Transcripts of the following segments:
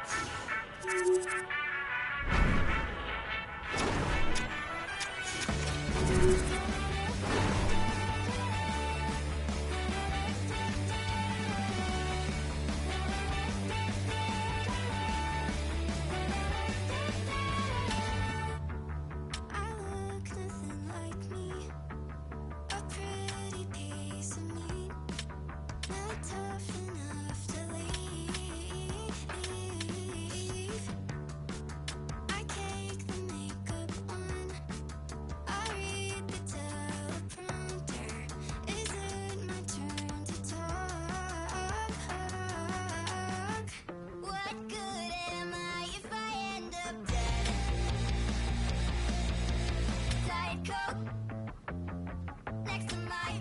To be mine, oh mine, what good am I if I end up dead? Diet Coke next to my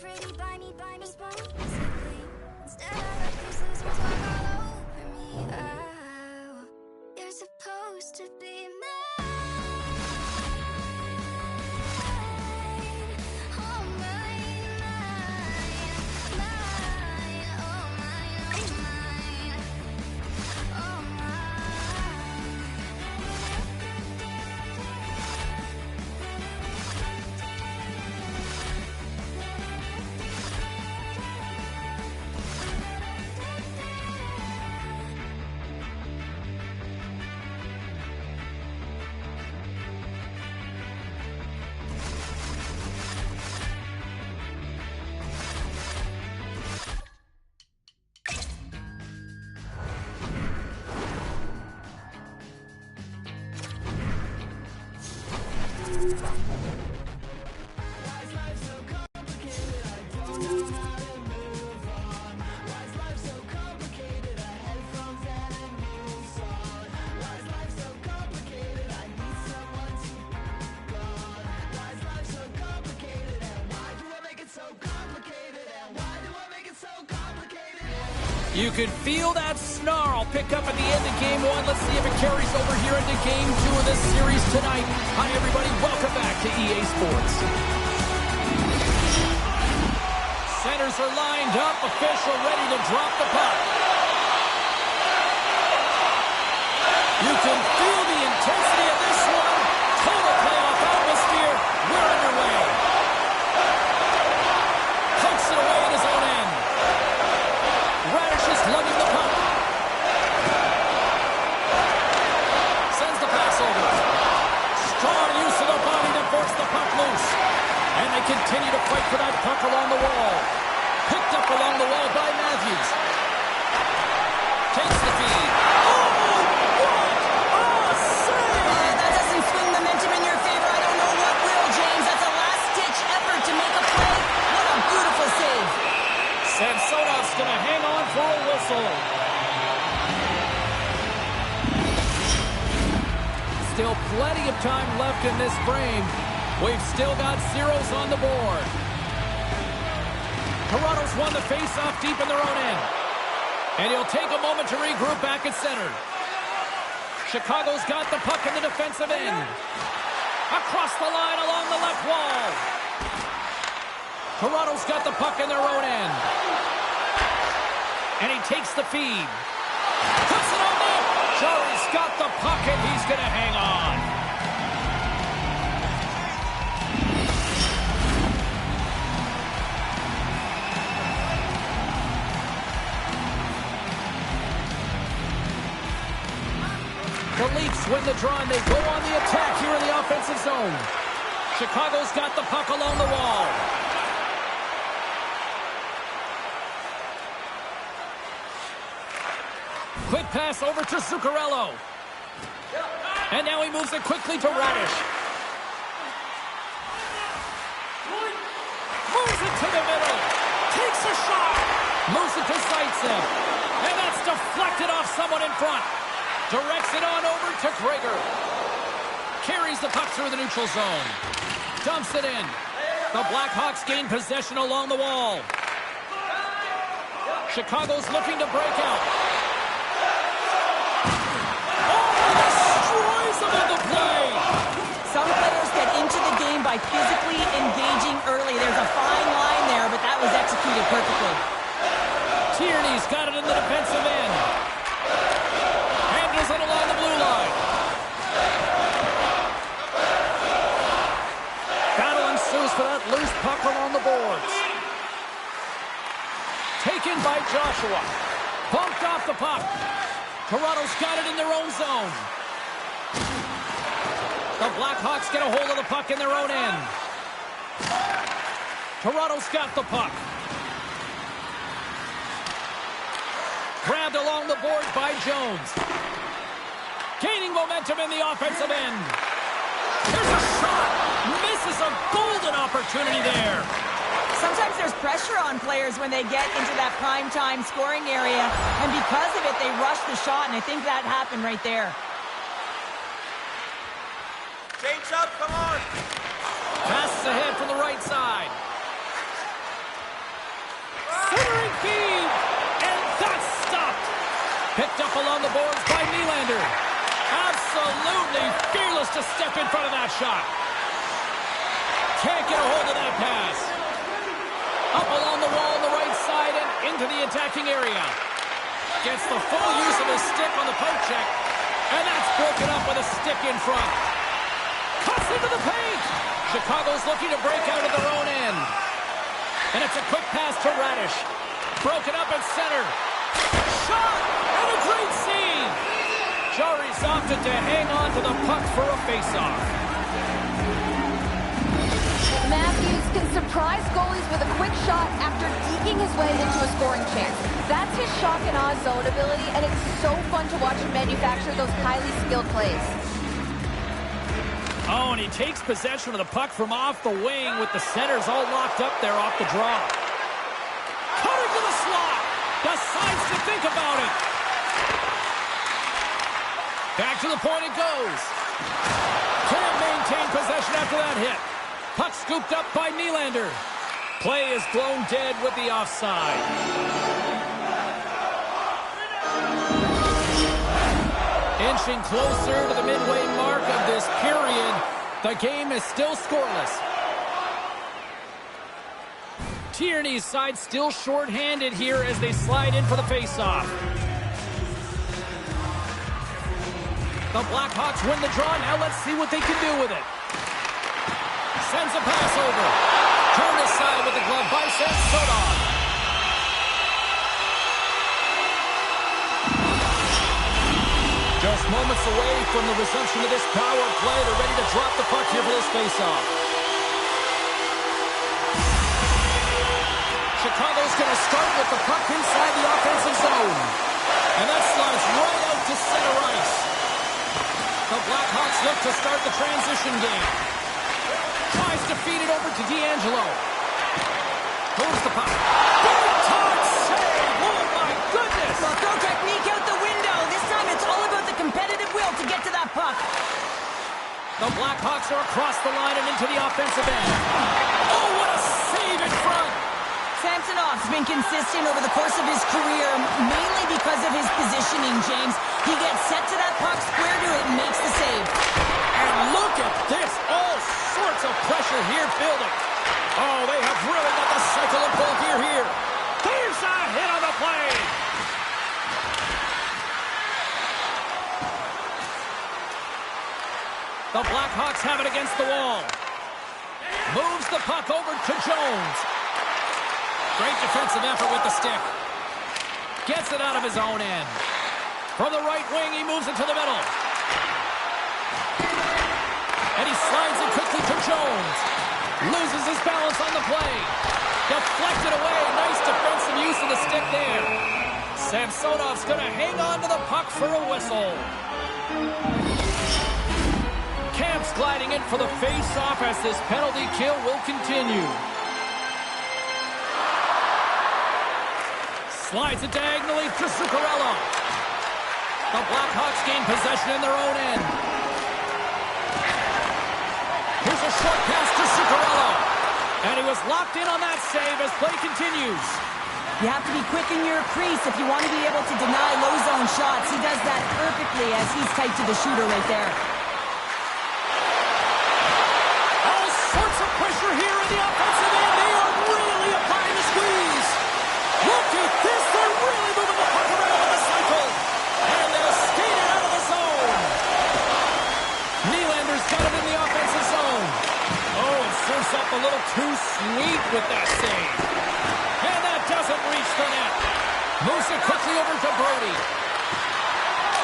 pretty, buy me responsibly. Instead I let these losers walk all over me. Oh, you're supposed to be mine. Oh, mine, mine, mine. Oh, mine, oh, mine. You can feel that snarl pick up at the end of Game 1. Let's see if it carries over here into Game 2 of this series tonight. Hi, everybody. Welcome back to EA Sports. Centers are lined up. Official ready to drop the puck. You can feel the intensity of this one. Total playoff atmosphere. We're underway. Pokes it away in his own end. Radish's lugging the puck. Sends the pass over. Strong use of the body to force the puck loose. And they continue to fight for that puck along the wall. Picked up along the wall by Matthews. Takes the feed. Oh, what a save! That doesn't swing momentum in your favor. I don't know what will, James. That's a last-ditch effort to make a play. What a beautiful save. Samsonov's going to hang on for a whistle. Still plenty of time left in this frame. We've still got zeros on the board. Toronto's won the face-off deep in their own end. And he'll take a moment to regroup back at center. Chicago's got the puck in the defensive end. Across the line along the left wall. Toronto's got the puck in their own end. And he takes the feed. Puts it on net. Jarry's got the puck and he's going to hang on. The Leafs win the draw, and they go on the attack here in the offensive zone. Chicago's got the puck along the wall. Quick pass over to Zuccarello. And now he moves it quickly to Radish. Moves it to the middle. Takes a shot. Moves it to Zaitsev. And that's deflected off someone in front. Directs it on over to Gregor. Carries the puck through the neutral zone. Dumps it in. The Blackhawks gain possession along the wall. Chicago's looking to break out. Destroys them on the play. Some players get into the game by physically engaging early. There's a fine line there, but that was executed perfectly. Tierney's got it in the defensive end. Handles it along the blue line. Battle ensues for that loose puck along the boards. Taken by Joshua. Bumped off the puck. Toronto's got it in their own zone. The Blackhawks get a hold of the puck in their own end. Toronto's got the puck. Grabbed along the boards by Jones. Gaining momentum in the offensive end. There's a shot. Misses a golden opportunity there. Sometimes there's pressure on players when they get into that prime-time scoring area, and because of it, they rush the shot, and I think that happened right there. Change up, come on! Passes ahead from the right side. Centering feed, and that's stopped. Picked up along the boards by Nylander. Absolutely fearless to step in front of that shot. Can't get a hold of that pass. Up along the wall on the right side and into the attacking area. Gets the full use of his stick on the poke check. And that's broken up with a stick in front. Cuts into the paint. Chicago's looking to break out of their own end. And it's a quick pass to Radish. Broken up at center. Shot! And a great scene! Jarry's opted to hang on to the puck for a face-off. Matthews can surprise goalies with a quick shot after deking his way into a scoring chance. That's his shock and awe zone ability, and it's so fun to watch him manufacture those highly skilled plays. Oh, and he takes possession of the puck from off the wing with the centers all locked up there off the draw. Cutting to the slot. Decides to think about it. Back to the point it goes. Can't maintain possession after that hit. Puck scooped up by Nylander. Play is blown dead with the offside. Inching closer to the midway mark of this period, the game is still scoreless. Tierney's side still short-handed here as they slide in for the face-off. The Blackhawks win the draw. Now let's see what they can do with it. Sends a pass over. Turned aside with the glove by Samsonov. Just moments away from the resumption of this power play. They're ready to drop the puck here for this faceoff. Chicago's going to start with the puck inside the offensive zone. And that slides right out to center ice. The Blackhawks look to start the transition game. Tries to feed it over to D'Angelo. Moves the puck. Big time save! Oh my goodness! Well, throw technique out the window. This time it's all about the competitive will to get to that puck. The Blackhawks are across the line and into the offensive end. Oh, what a save in front! Samsonov's been consistent over the course of his career, mainly because of his positioning, James. He gets set to that puck, square to it, and makes the save. And look at this! All sorts of pressure here building. Oh, they have really got the cycle of full gear here. There's a hit on the play. The Blackhawks have it against the wall. Moves the puck over to Jones. Great defensive effort with the stick. Gets it out of his own end. From the right wing, he moves it to the middle. Jones. Loses his balance on the play. Deflected away. Nice defensive use of the stick there. Samsonov's going to hang on to the puck for a whistle. Camp's gliding in for the face-off as this penalty kill will continue. Slides it diagonally to Zuccarello. The Blackhawks gain possession in their own end. Here's a short pass to Zuccarello. And he was locked in on that save as play continues. You have to be quick in your crease if you want to be able to deny low zone shots. He does that perfectly as he's tight to the shooter right there. All sorts of pressure here in the offensive end. They are really applying the squeeze. Look at this. They're really moving the puck around in the cycle. And they're skated out of the zone. Nylander's got it in the offensive zone. Oh, and serves up a little too sweet with that save. And that doesn't reach the net. Moves it quickly over to Brody.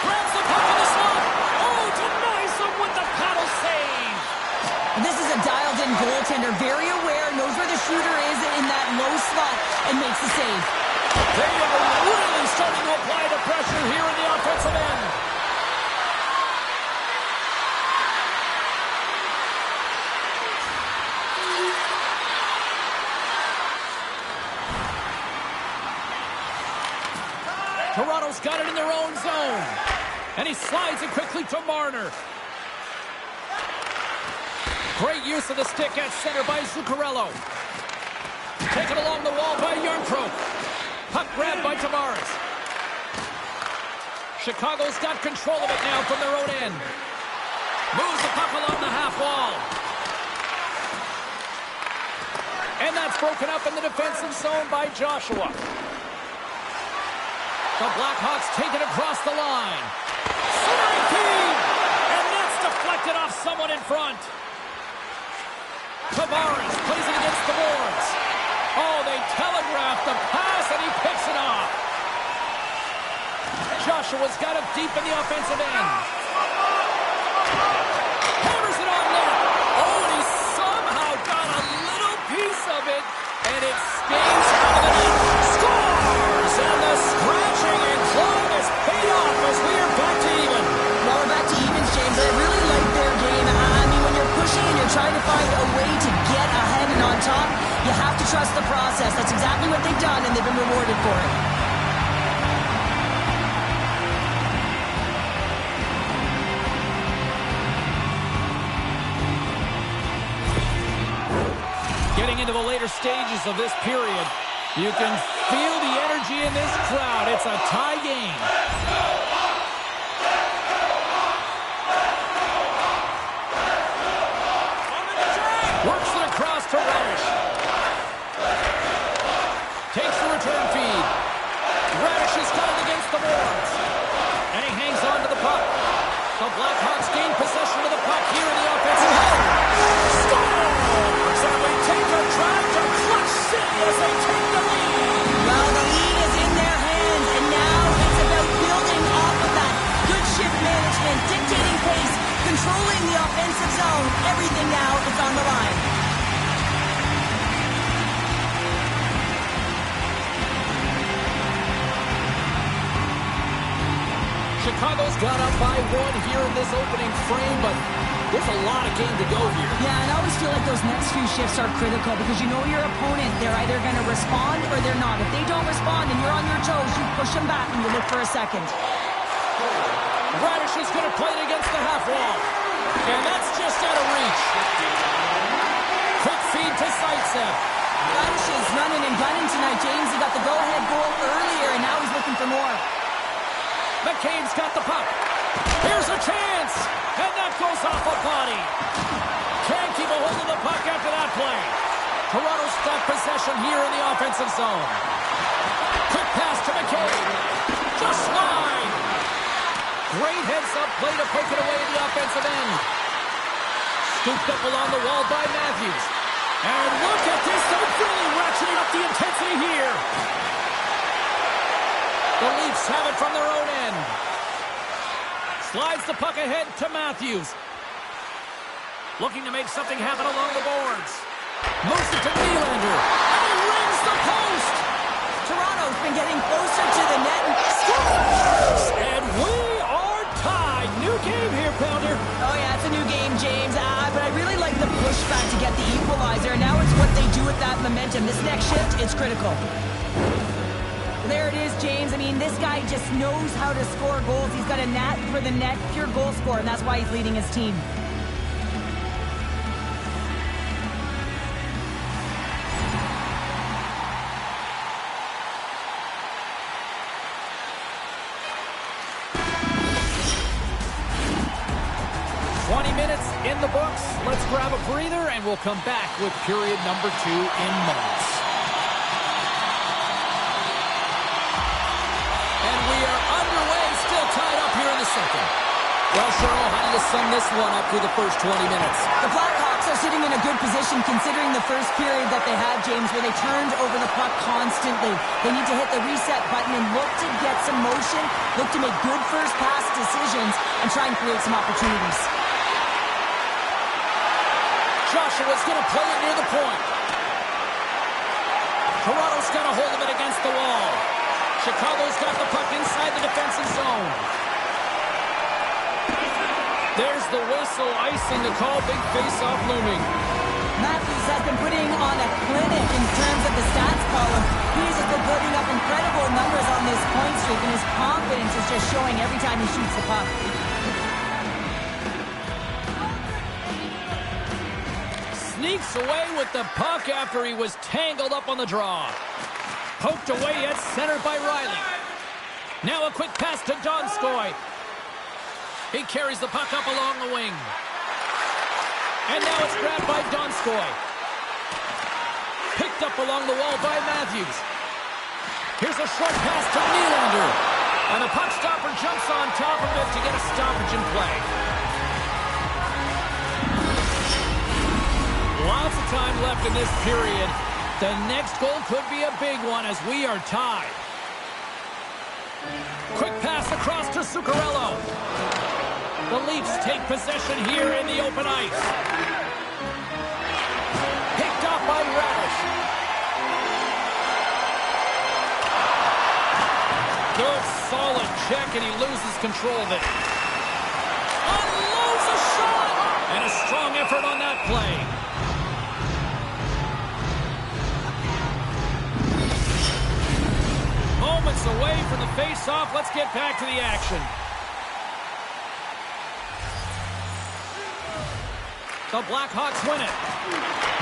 Grabs the puck in the slot. Oh, denies him with the paddle save. This is a dialed-in goaltender, very aware, knows where the shooter is in that low slot, and makes the save. They are really starting to apply the pressure here in the offensive end. Toronto's got it in their own zone. And he slides it quickly to Marner. Great use of the stick at center by Zuccarello. Taken along the wall by Järnkrok. Puck grabbed by Tavares. Chicago's got control of it now from their own end. Moves the puck along the half wall. And that's broken up in the defensive zone by Joshua. The Blackhawks take it across the line. Centering feed! And that's deflected off someone in front. Tavares plays it against the boards. Oh, they telegraphed the pass, and he picks it off. Joshua's got it deep in the offensive end. Hammers it on net. Oh, and he somehow got a little piece of it, and it skates out of the net. Scores! And the scratching and clawing is paid off as we are back to even. Well, we're back to evens, James. I really like their game. I mean, when you're pushing and you're trying to find a way to get ahead and on top, you have to trust the process. That's exactly what they've done, and they've been rewarded for it. Getting into the later stages of this period, you can feel the energy in this crowd. It's a tie game. Works it across to Radish. Takes the return feed. Radish has got it against the boards. And he hangs on to the puck. The Blackhawks gain possession of the puck here in the offensive zone. Scores! And we take a drive to Clutch City as they take the lead. Well, the lead is in their hands, and now it's about building off of that. Good shift management, dictating pace, controlling the offensive zone. Everything now is on the line. Chicago's got up by one here in this opening frame, but there's a lot of game to go here. Yeah, and I always feel like those next few shifts are critical because you know your opponent, they're either going to respond or they're not. If they don't respond and you're on your toes, you push them back and you look for a second. Radish is going to play it against the half wall. And that's just out of reach. Quick feed to Zaitsev. Radish is running and gunning tonight, James. He got the go-ahead goal earlier, and now he's looking for more. McCabe's got the puck. Here's a chance. And that goes off a body. Can't keep a hold of the puck after that play. Toronto's got possession here in the offensive zone. Quick pass to McCabe. Just wide. Great heads-up play to poke it away in the offensive end. Scooped up along the wall by Matthews. And look at this. They're really ratcheting up the intensity here. The Leafs have it from their own end. Slides the puck ahead to Matthews. Looking to make something happen along the boards. Moves it to Nylander. And he rings the post. Toronto's been getting closer to the net and scores! And we are tied. New game here, Pounder. Oh, yeah, it's a new game, James. But I really like the pushback to get the equalizer. Now it's what they do with that momentum. This next shift, it's critical. There it is, James. I mean, this guy just knows how to score goals. He's got a knack for the net, pure goal scorer, and that's why he's leading his team. Minutes in the books. Let's grab a breather and we'll come back with period number 2 in moments. And we are underway, still tied up here in the second. Well, Cheryl, how do you sum this one up through the first 20 minutes? The Blackhawks are sitting in a good position considering the first period that they had, James, where they turned over the puck constantly. They need to hit the reset button and look to get some motion, look to make good first pass decisions, and try and create some opportunities. Joshua's going to play it near the point. Toronto's got a hold of it against the wall. Chicago's got the puck inside the defensive zone. There's the whistle, icing the call, big face-off looming. Matthews has been putting on a clinic in terms of the stats column. He's just been putting up incredible numbers on this point streak, and his confidence is just showing every time he shoots the puck. Sneaks away with the puck after he was tangled up on the draw. Poked away at center by Riley. Now a quick pass to Donskoy. He carries the puck up along the wing. And now it's grabbed by Donskoy. Picked up along the wall by Matthews. Here's a short pass to Nylander. And the puck stopper jumps on top of it to get a stoppage in play. Lots of time left in this period. The next goal could be a big one as we are tied. Quick pass across to Zuccarello. The Leafs take possession here in the open ice. Picked up by Radish. Good solid check and he loses control of it. Unloads a shot! And a strong effort on that play. Moments away from the face-off. Let's get back to the action. The Blackhawks win it.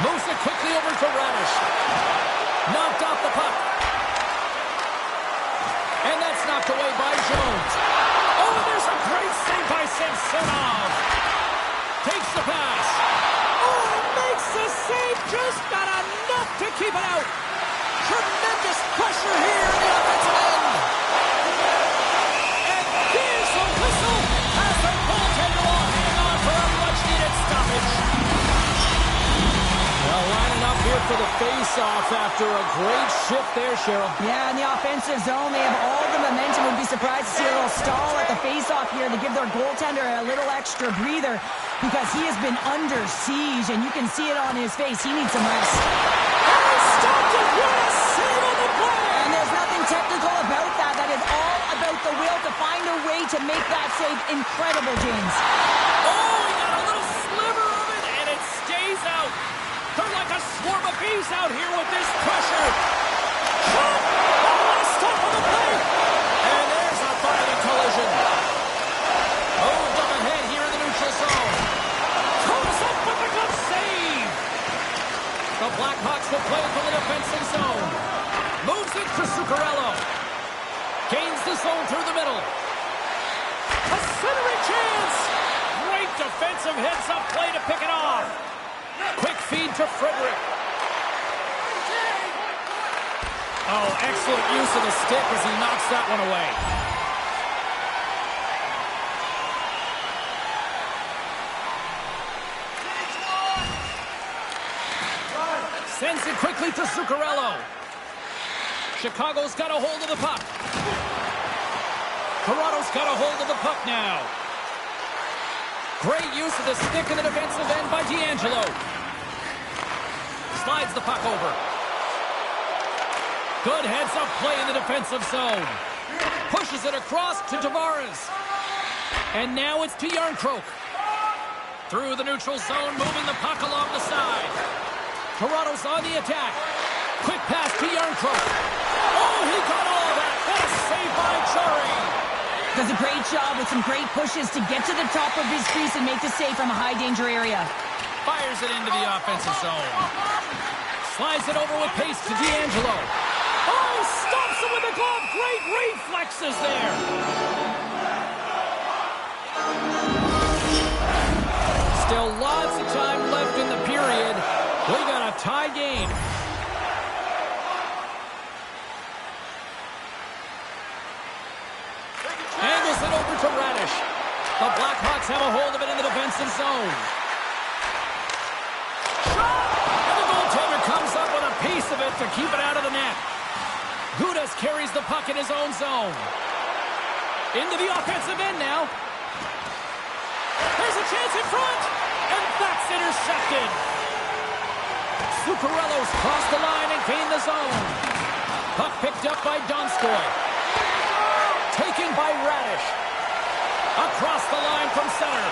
Moves it quickly over to Radish. Knocked off the puck. And that's knocked away by Jones. Oh, there's a great save by Samsonov. Takes the pass. Oh, makes the save. Just got enough to keep it out. Tremendous pressure here in the offensive end. And here's the whistle as the goaltender will hang on for a much-needed stoppage. Well, lining up here for the face-off after a great shift there, Cheryl. Yeah, in the offensive zone, they have all the momentum. Would be surprised to see a little stall at the face-off here to give their goaltender a little extra breather because he has been under siege, and you can see it on his face. He needs some rest. Stopped it with a save on the play. And there's nothing technical about that. That is all about the will to find a way to make that save incredible, James. Oh, he got a little sliver of it, and it stays out. They're like a swarm of bees out here with this pressure. Shot! Oh, what a stop on the play. And there's a body collision. Moved up ahead here in the neutral zone. Comes up with a good save. The Blackhawks will play it from the defensive zone. Moves it to Zuccarello. Gains the zone through the middle. A centering chance. Great defensive heads-up play to pick it off. Quick feed to Frederick. Oh, excellent use of the stick as he knocks that one away. Sends it quickly to Zuccarello. Chicago's got a hold of the puck. Toronto's got a hold of the puck now. Great use of the stick in the defensive end by D'Angelo. Slides the puck over. Good heads-up play in the defensive zone. Pushes it across to Tavares. And now it's to Järnkrok. Through the neutral zone, moving the puck along the side. Toronto's on the attack. Quick pass to Järnkrok. Oh, he got all of that. What a save by Chari. Does a great job with some great pushes to get to the top of his crease and make the save from a high-danger area. Fires it into the offensive zone. Slides it over with pace to D'Angelo. Oh, stops him with a glove. Great reflexes there. Still lots of time left in the period. We got a tie game. Angles it over to Radish. The Blackhawks have a hold of it in the defensive zone. And the goaltender comes up with a piece of it to keep it out of the net. Gudas carries the puck in his own zone. Into the offensive end now. There's a chance in front. And that's intercepted. Zuccarello's crossed the line and gained the zone. Puck picked up by Donskoy. Taken by Radish. Across the line from center.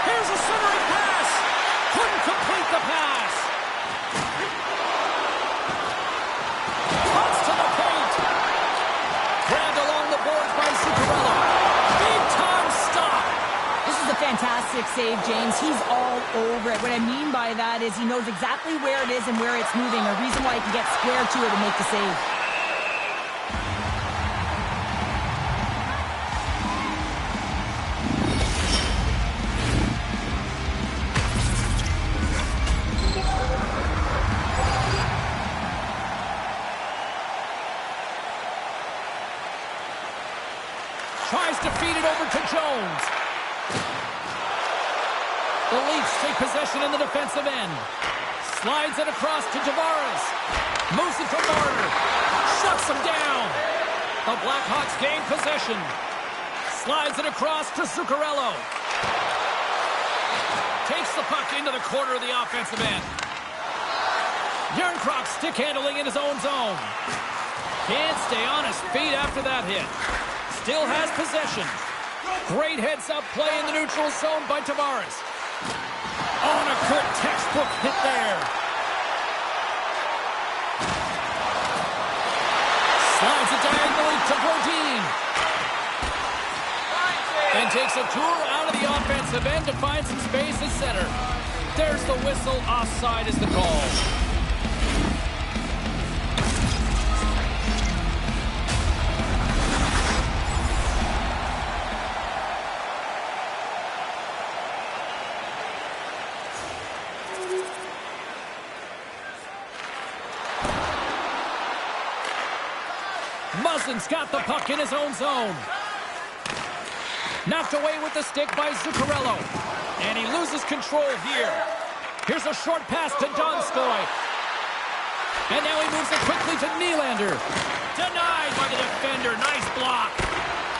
Here's a centering pass. Couldn't complete the pass. Cuts to the paint. Grabbed along the boards by Zuccarello. Big time stop. This is a fantastic save, James. He's all over it. What I mean by that is he knows exactly where it is and where it's moving. A reason why he can get square to it and make the save. Tries to feed it over to Jones. The Leafs take possession in the defensive end. Slides it across to Tavares. Moves it to Marner. Shuts him down. The Blackhawks gain possession. Slides it across to Zuccarello. Takes the puck into the corner of the offensive end. Järnkrok stick handling in his own zone. Can't stay on his feet after that hit. Still has possession. Great heads-up play in the neutral zone by Tavares. On a good textbook hit there. Slides it diagonally to Brodin. And takes a tour out of the offensive end to find some space at center. There's the whistle. Offside is the call. Muzzin's got the puck in his own zone. Knocked away with the stick by Zuccarello. And he loses control here. Here's a short pass to Donskoy. And now he moves it quickly to Nylander. Denied by the defender. Nice block.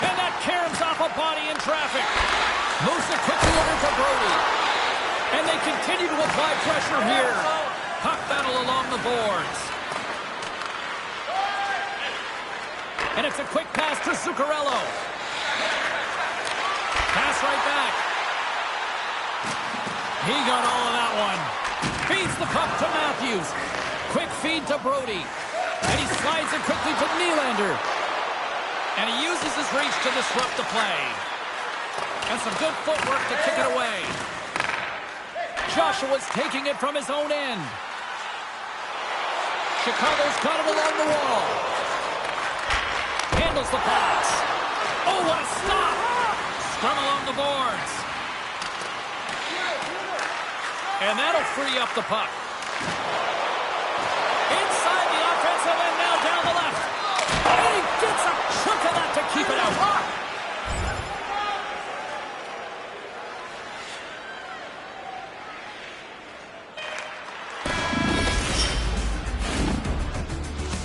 And that caroms off a body in traffic. Moves it quickly over to Brody. And they continue to apply pressure here. Puck battle along the boards. And it's a quick pass to Zuccarello. Pass right back. He got all of that one. Feeds the puck to Matthews. Quick feed to Brody. And he slides it quickly to Nylander. And he uses his reach to disrupt the play. And some good footwork to kick it away. Joshua's taking it from his own end. Chicago's got it along the wall. Handles the pass. Oh, what a stop! Scrum along the boards. And that'll free up the puck. Inside the offensive end, now down the left. And he gets a chunk of that to keep it out.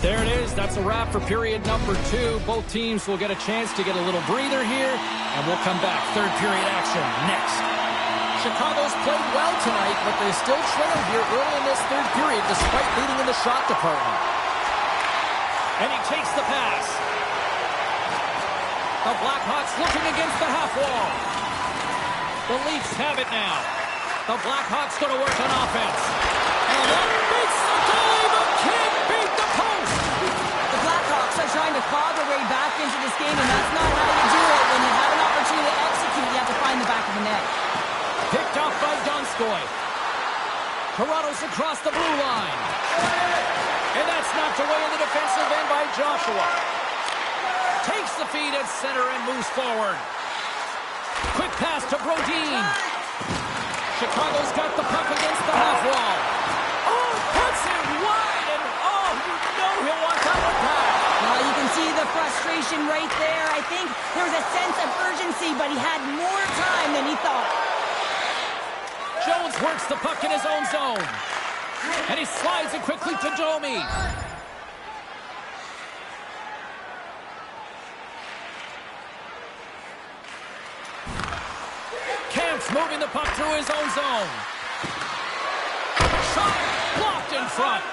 There it is. That's a wrap for period number 2. Both teams will get a chance to get a little breather here, and we'll come back. Third period action next. Chicago's played well tonight, but they still trail here early in this third period despite leading in the shot department. And he takes the pass. The Blackhawks looking against the half wall. The Leafs have it now. The Blackhawks going to work on offense. And that beats the goalie, but can't beat the post. The Blackhawks are trying to claw their way back into this game, and that's not how you do it. When you have an opportunity to execute, you have to find the back of the net. Picked off by Donskoy. Toronto's across the blue line. And that's knocked away in the defensive end by Joshua. Takes the feed at center and moves forward. Quick pass to Brodin. Chicago's got the puck against the half wall. Oh, puts it wide, and oh, you know he'll want that one back. Well, you can see the frustration right there. I think there was a sense of urgency, but he had more time than he thought. Jones works the puck in his own zone. And he slides it quickly to Domi. Kamp's moving the puck through his own zone. Shot blocked in front.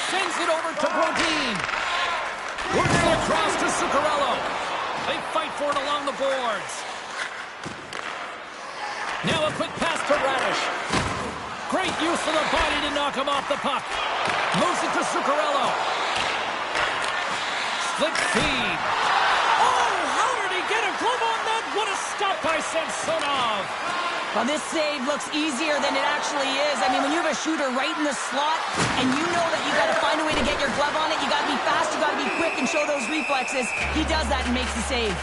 Sends it over to Brodin. Works it across to Zuccarello. They fight for it along the boards. Now a quick pass to Radish. Great use of the body to knock him off the puck. Moves it to Zuccarello. Slick feed. Oh, how did he get a glove on that? What a stop by Samsonov. Well, this save looks easier than it actually is. I mean, when you have a shooter right in the slot, and you know that you got to find a way to get your glove on it, you got to be fast, you got to be quick, and show those reflexes. He does that and makes the save.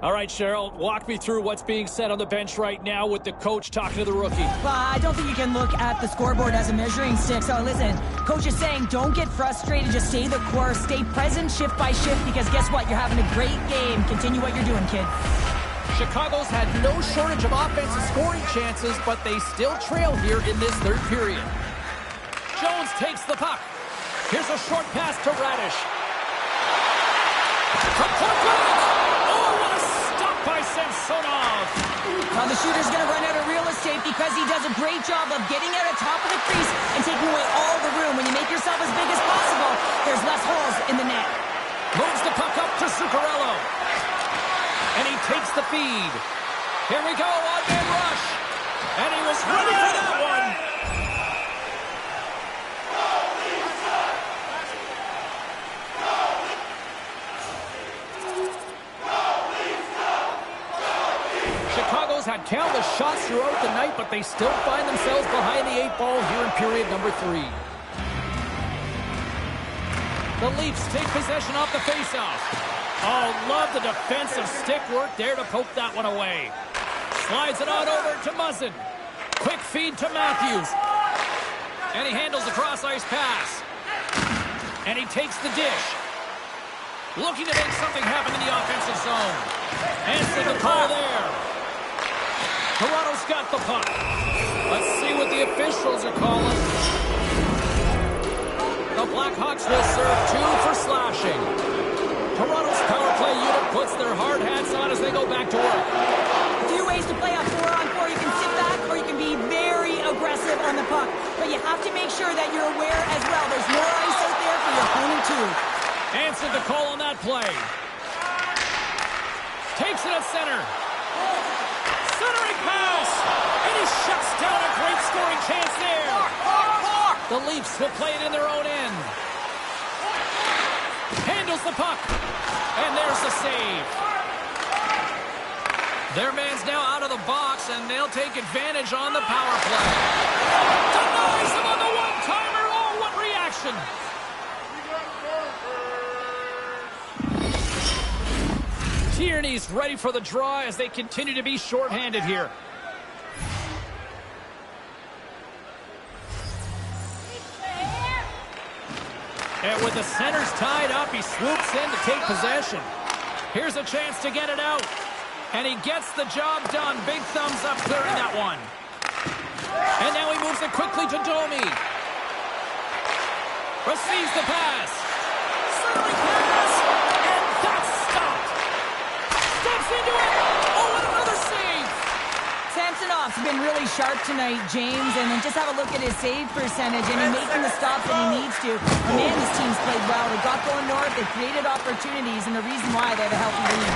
All right, Cheryl, walk me through what's being said on the bench right now with the coach talking to the rookie. Well, I don't think you can look at the scoreboard as a measuring stick. So listen, coach is saying don't get frustrated. Just stay the course. Stay present shift by shift because guess what? You're having a great game. Continue what you're doing, kid. Chicago's had no shortage of offensive scoring chances, but they still trail here in this third period. Jones takes the puck. Here's a short pass to Radish. From point blank. By Samsonov. Well, the shooter's going to run out of real estate because he does a great job of getting out of top of the crease and taking away all the room. When you make yourself as big as possible, there's less holes in the net. Moves the puck up to Zuccarello. And he takes the feed. Here we go, on-man rush. And he was ready for that one. Had countless shots throughout the night, but they still find themselves behind the 8 ball here in period number 3. The Leafs take possession off the faceoff. Oh, love the defensive stick work there to poke that one away. Slides it on over to Muzzin. Quick feed to Matthews. And he handles the cross-ice pass. And he takes the dish. Looking to make something happen in the offensive zone. Answering the call there. Toronto's got the puck. Let's see what the officials are calling. The Blackhawks will serve 2 for slashing. Toronto's power play unit puts their hard hats on as they go back to work. A few ways to play a 4-on-4. You can sit back or you can be very aggressive on the puck. But you have to make sure that you're aware as well. There's more ice out there for your opponent too. Answered the call on that play. Takes it at center. Centering pass. And he shuts down a great scoring chance there. The Leafs will play it in their own end. Handles the puck. And there's the save. Their man's now out of the box, and they'll take advantage on the power play. Denies him on the one-timer. Oh, what reaction. Tierney's ready for the draw as they continue to be shorthanded here. And with the centers tied up, he swoops in to take possession. Here's a chance to get it out. And he gets the job done. Big thumbs up clearing that one. And now he moves it quickly to Domi. Receives the pass. Circling pass. And that's stopped. Steps into it. Oh, and another save. Samsonov's been really sharp tonight, James, and then just have a look at his save percentage, and he's making the stops that he needs to. Man, this team's played well. They got going north, they created opportunities, and the reason why they have a healthy lead.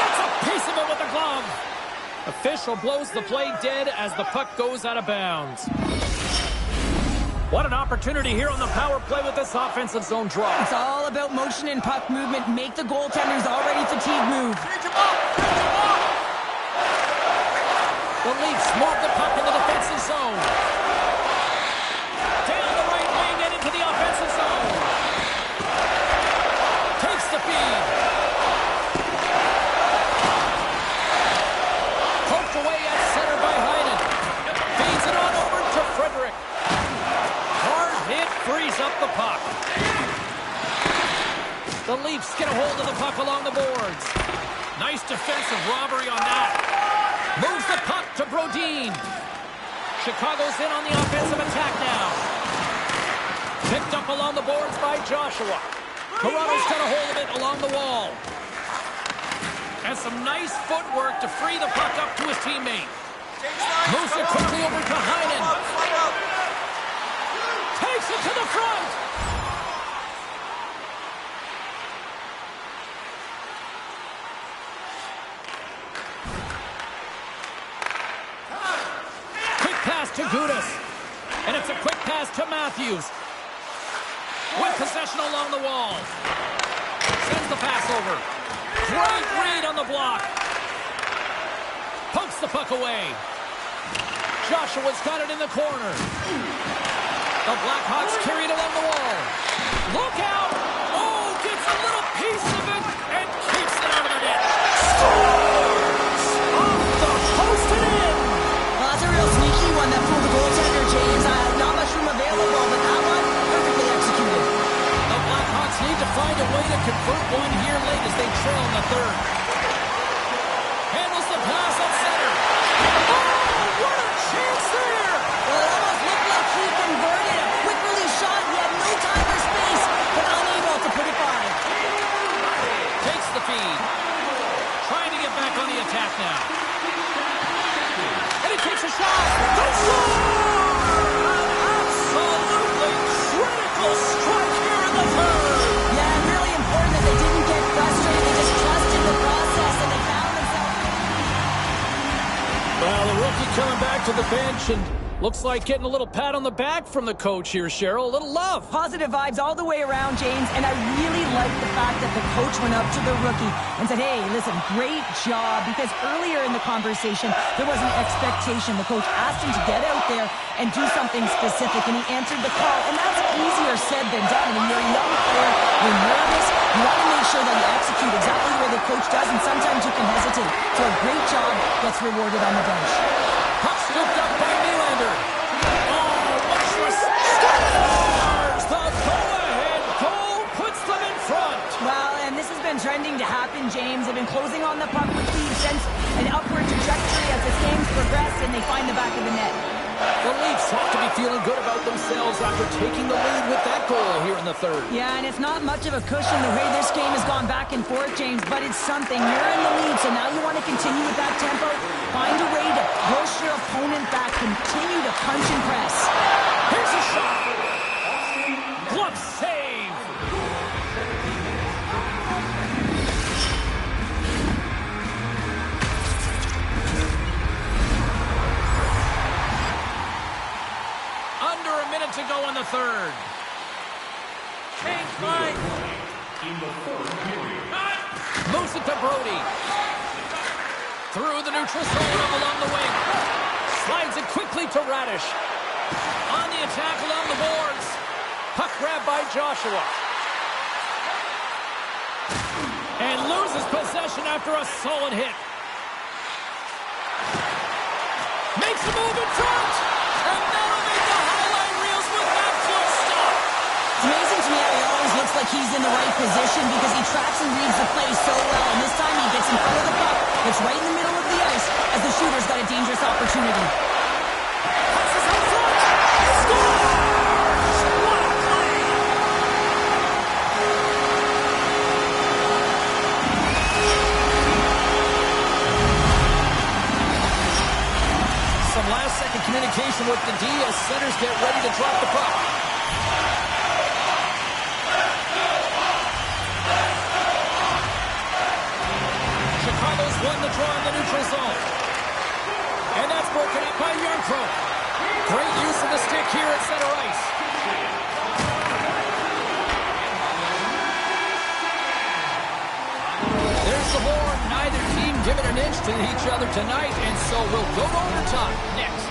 Gets a piece of it with the glove. Official blows the play dead as the puck goes out of bounds. What an opportunity here on the power play with this offensive zone draw. It's all about motion and puck movement. Make the goaltender's already fatigued move. The Leafs move the puck in the defensive zone. Down the right wing and into the offensive zone. Takes the feed. Poked away at center by Heinen. Feeds it on over to Frederick. Hard hit frees up the puck. The Leafs get a hold of the puck along the boards. Nice defensive robbery on that. Moves the puck to Brodin. Chicago's in on the offensive attack now. Picked up along the boards by Joshua. Toronto's got a hold of it along the wall. And some nice footwork to free the puck up to his teammate. Moves it quickly over to Heinen. Takes it to the front. To Gudas. And it's a quick pass to Matthews. With possession along the wall. Sends the pass over. Great read on the block. Pokes the puck away. Joshua's got it in the corner. The Blackhawks carry it along the wall. Look out! Oh, gets a little piece of it and keeps it out of the net. Scores! Off the post and in! Well, that's a real sneaky one that fooled the goaltender, James. Not much room available, but that one, perfectly executed. The Blackhawks need to find a way to convert one here late as they trail in the third. Handles the pass up center. Oh, what a chance there! Well, it almost looked like he converted a quick release shot. He had no time or space, but unable to put it by. Takes the feed. Trying to get back on the attack now. And he takes a shot. They score! Absolutely critical strike here in the third. Yeah, and really important that they didn't get frustrated. They just trusted the process, and they found themselves. Well, the rookie coming back to the bench and looks like getting a little pat on the back from the coach here, Cheryl. A little love. Positive vibes all the way around, James, and I really like the fact that the coach went up to the rookie and said, hey, listen, great job, because earlier in the conversation, there was an expectation. The coach asked him to get out there and do something specific, and he answered the call, and that's easier said than done. When you're a young player, you're nervous, you want to make sure that you execute exactly where the coach does, and sometimes you can hesitate. So a great job gets rewarded on the bench. Puck scooped up by Nylander. Oh, Marshall scores! The go-ahead goal puts them in front. Well, and this has been trending to happen, James. They've been closing on the puck with lead since an upward trajectory as this game's progressed, and they find the back of the net. The Leafs have to be feeling good about themselves after taking the lead with that goal here in the third. Yeah, and it's not much of a cushion the way this game has gone back and forth, James, but it's something. You're in the lead, so now you want to continue with that tempo. Find a way to push your opponent back. Continue to punch and press. Here's a shot. Glove save. Under a minute to go in the third. Change line. Moves it to Brody. Through the neutral zone up along the wing. Slides it quickly to Radish. On the attack along the boards. Puck grab by Joshua. And loses possession after a solid hit. Makes a move in front. And that'll make the highlight reels with that foot stop. It's amazing to me how he always looks like he's in the right position because he tracks and reads the play so well. And this time he gets in front of the puck It's right in the middle of the ice as the shooter's got a dangerous opportunity. Passes out front. He scores! What a play! Some last-second communication with the D as centers get ready to drop the puck. Chicago's won the draw in the neutral zone. And that's broken up by Yarncrow. Great use of the stick here at center ice. There's the horn. Neither team giving an inch to each other tonight, and so we'll go to overtime next.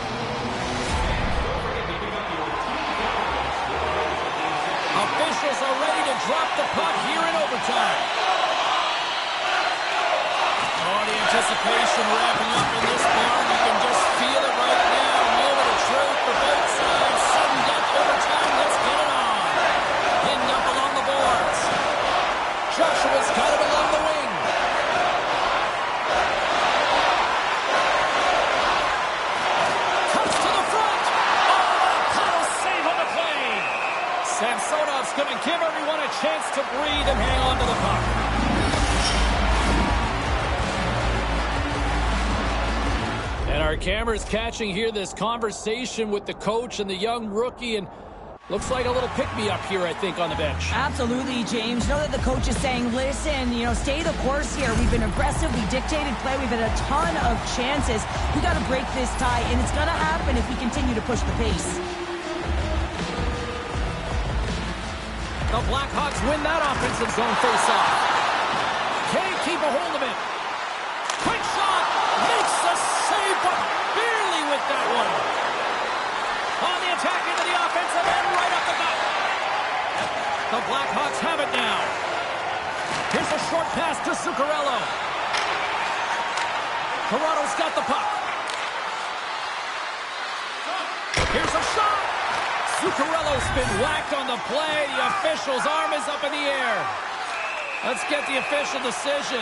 Officials are ready to drop the puck here in overtime. Oh, the anticipation ramping up in this barn. You can just feel it right now. Moment of truth for both sides. Sudden death overtime. Let's get it on. Pinned up along the boards. Joshua's got it along the wing. Comes to the front. Oh, a paddle save on the play. Samsonov's going to give everyone a chance to breathe and hang on to the puck. And our camera's catching here this conversation with the coach and the young rookie, and looks like a little pick-me-up here, I think, on the bench. Absolutely, James. Know that the coach is saying, listen, stay the course here. We've been aggressive. We dictated play. We've had a ton of chances. We got to break this tie, and it's going to happen if we continue to push the pace. The Blackhawks win that offensive zone face-off. Can't keep a hold of it. Quick shot. Makes the save, but barely with that one. On the attack into the offensive end, right up the gut. The Blackhawks have it now. Here's a short pass to Zuccarello. Toronto's got the puck. Here's a shot. Zuccarello's been whacked on the play. The official's arm is up in the air. Let's get the official decision.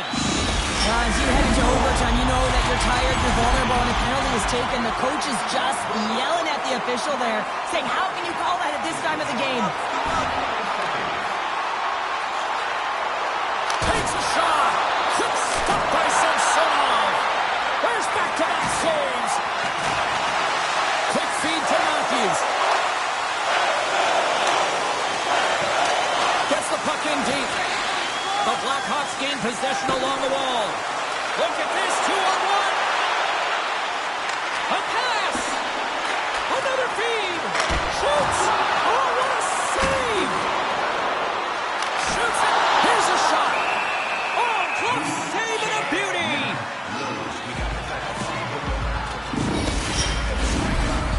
As you head into overtime, you know that you're tired, you're vulnerable, and a penalty is taken. The coach is just yelling at the official there, saying, how can you call that at this time of the game? Takes a shot. Quick stop by Samsonov. There's back-to-back saves. Quick feed to Matthews. Gets the puck in deep. The Blackhawks gain possession along the wall. Look at this, 2-on-1. A pass. Another feed. Shoots. Oh, what a save. Shoots it. Here's a shot. Oh, close save and a beauty.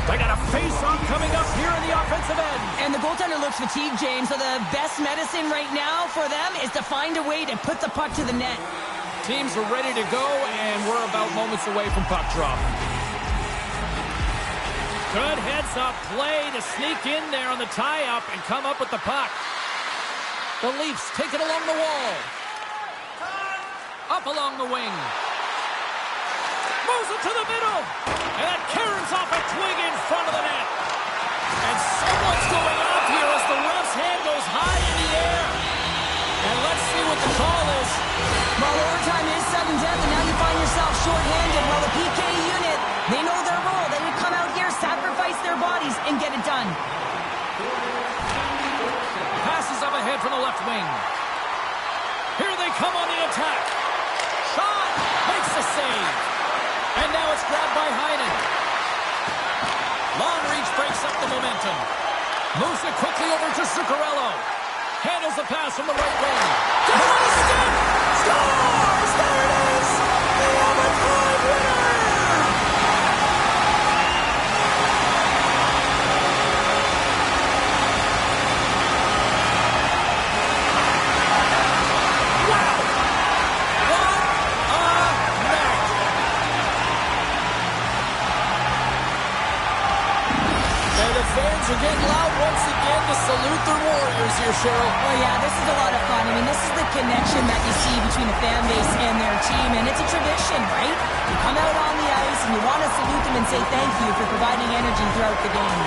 They got a face-off coming up here in the offensive end. And the goaltender looks fatigued, James, so the best medicine right now for them is to find a way to put the puck to the net. Teams are ready to go, and we're about moments away from puck drop. Good heads-up play to sneak in there on the tie-up and come up with the puck. The Leafs take it along the wall. Up along the wing. Moves it to the middle. And that caroms off a twig in front of the net. And someone's going off here as the ref's hand goes high in the air. And let's see what the call is. Well, overtime is sudden death, and now you find yourself shorthanded. Well, the PK unit, they know their role. They would come out here, sacrifice their bodies, and get it done. Passes up ahead from the left wing. Here they come on the attack. Shot makes the save. And now it's grabbed by Heinen. Long reach breaks up the momentum. Moves it quickly over to Zuccarello. Handles the pass from the right wing. Down on the stick! Scores! There it is! The overtime winner! Wow! What a night! And the fans are getting loud once again to salute their Warriors numbers here, Cheryl. Oh, yeah, this is a lot of fun. I mean, this is the connection that you see between the fan base and their team, and it's a tradition, right? You come out on the ice, and you want to salute them and say thank you for providing energy throughout the game.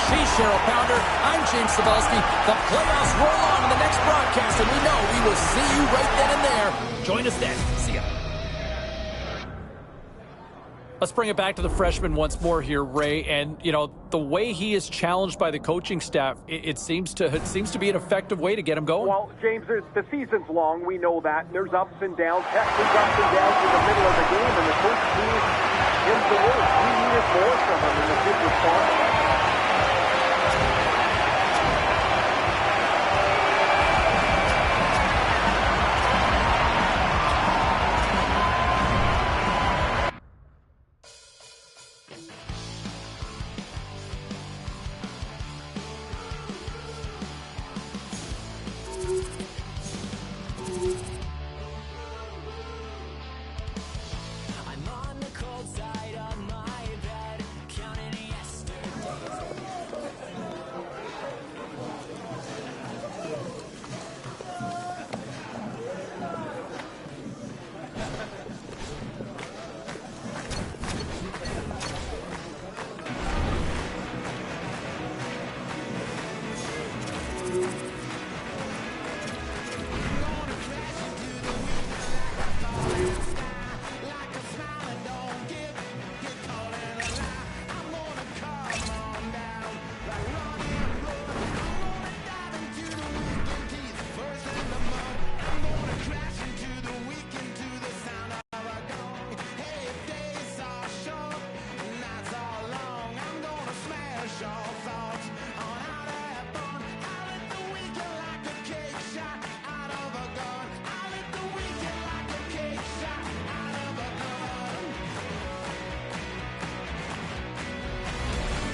She's Cheryl Pounder. I'm James Cybulski. The playoffs roll on in the next broadcast, and we know we will see you right then and there. Join us then. See ya. Let's bring it back to the freshman once more here, Ray. And, you know, the way he is challenged by the coaching staff, it seems to be an effective way to get him going. Well, James, the season's long. We know that. And there's ups and downs. Heck, there's ups and downs in the middle of the game, and the coach needs him to work. We needed more from him in the good response.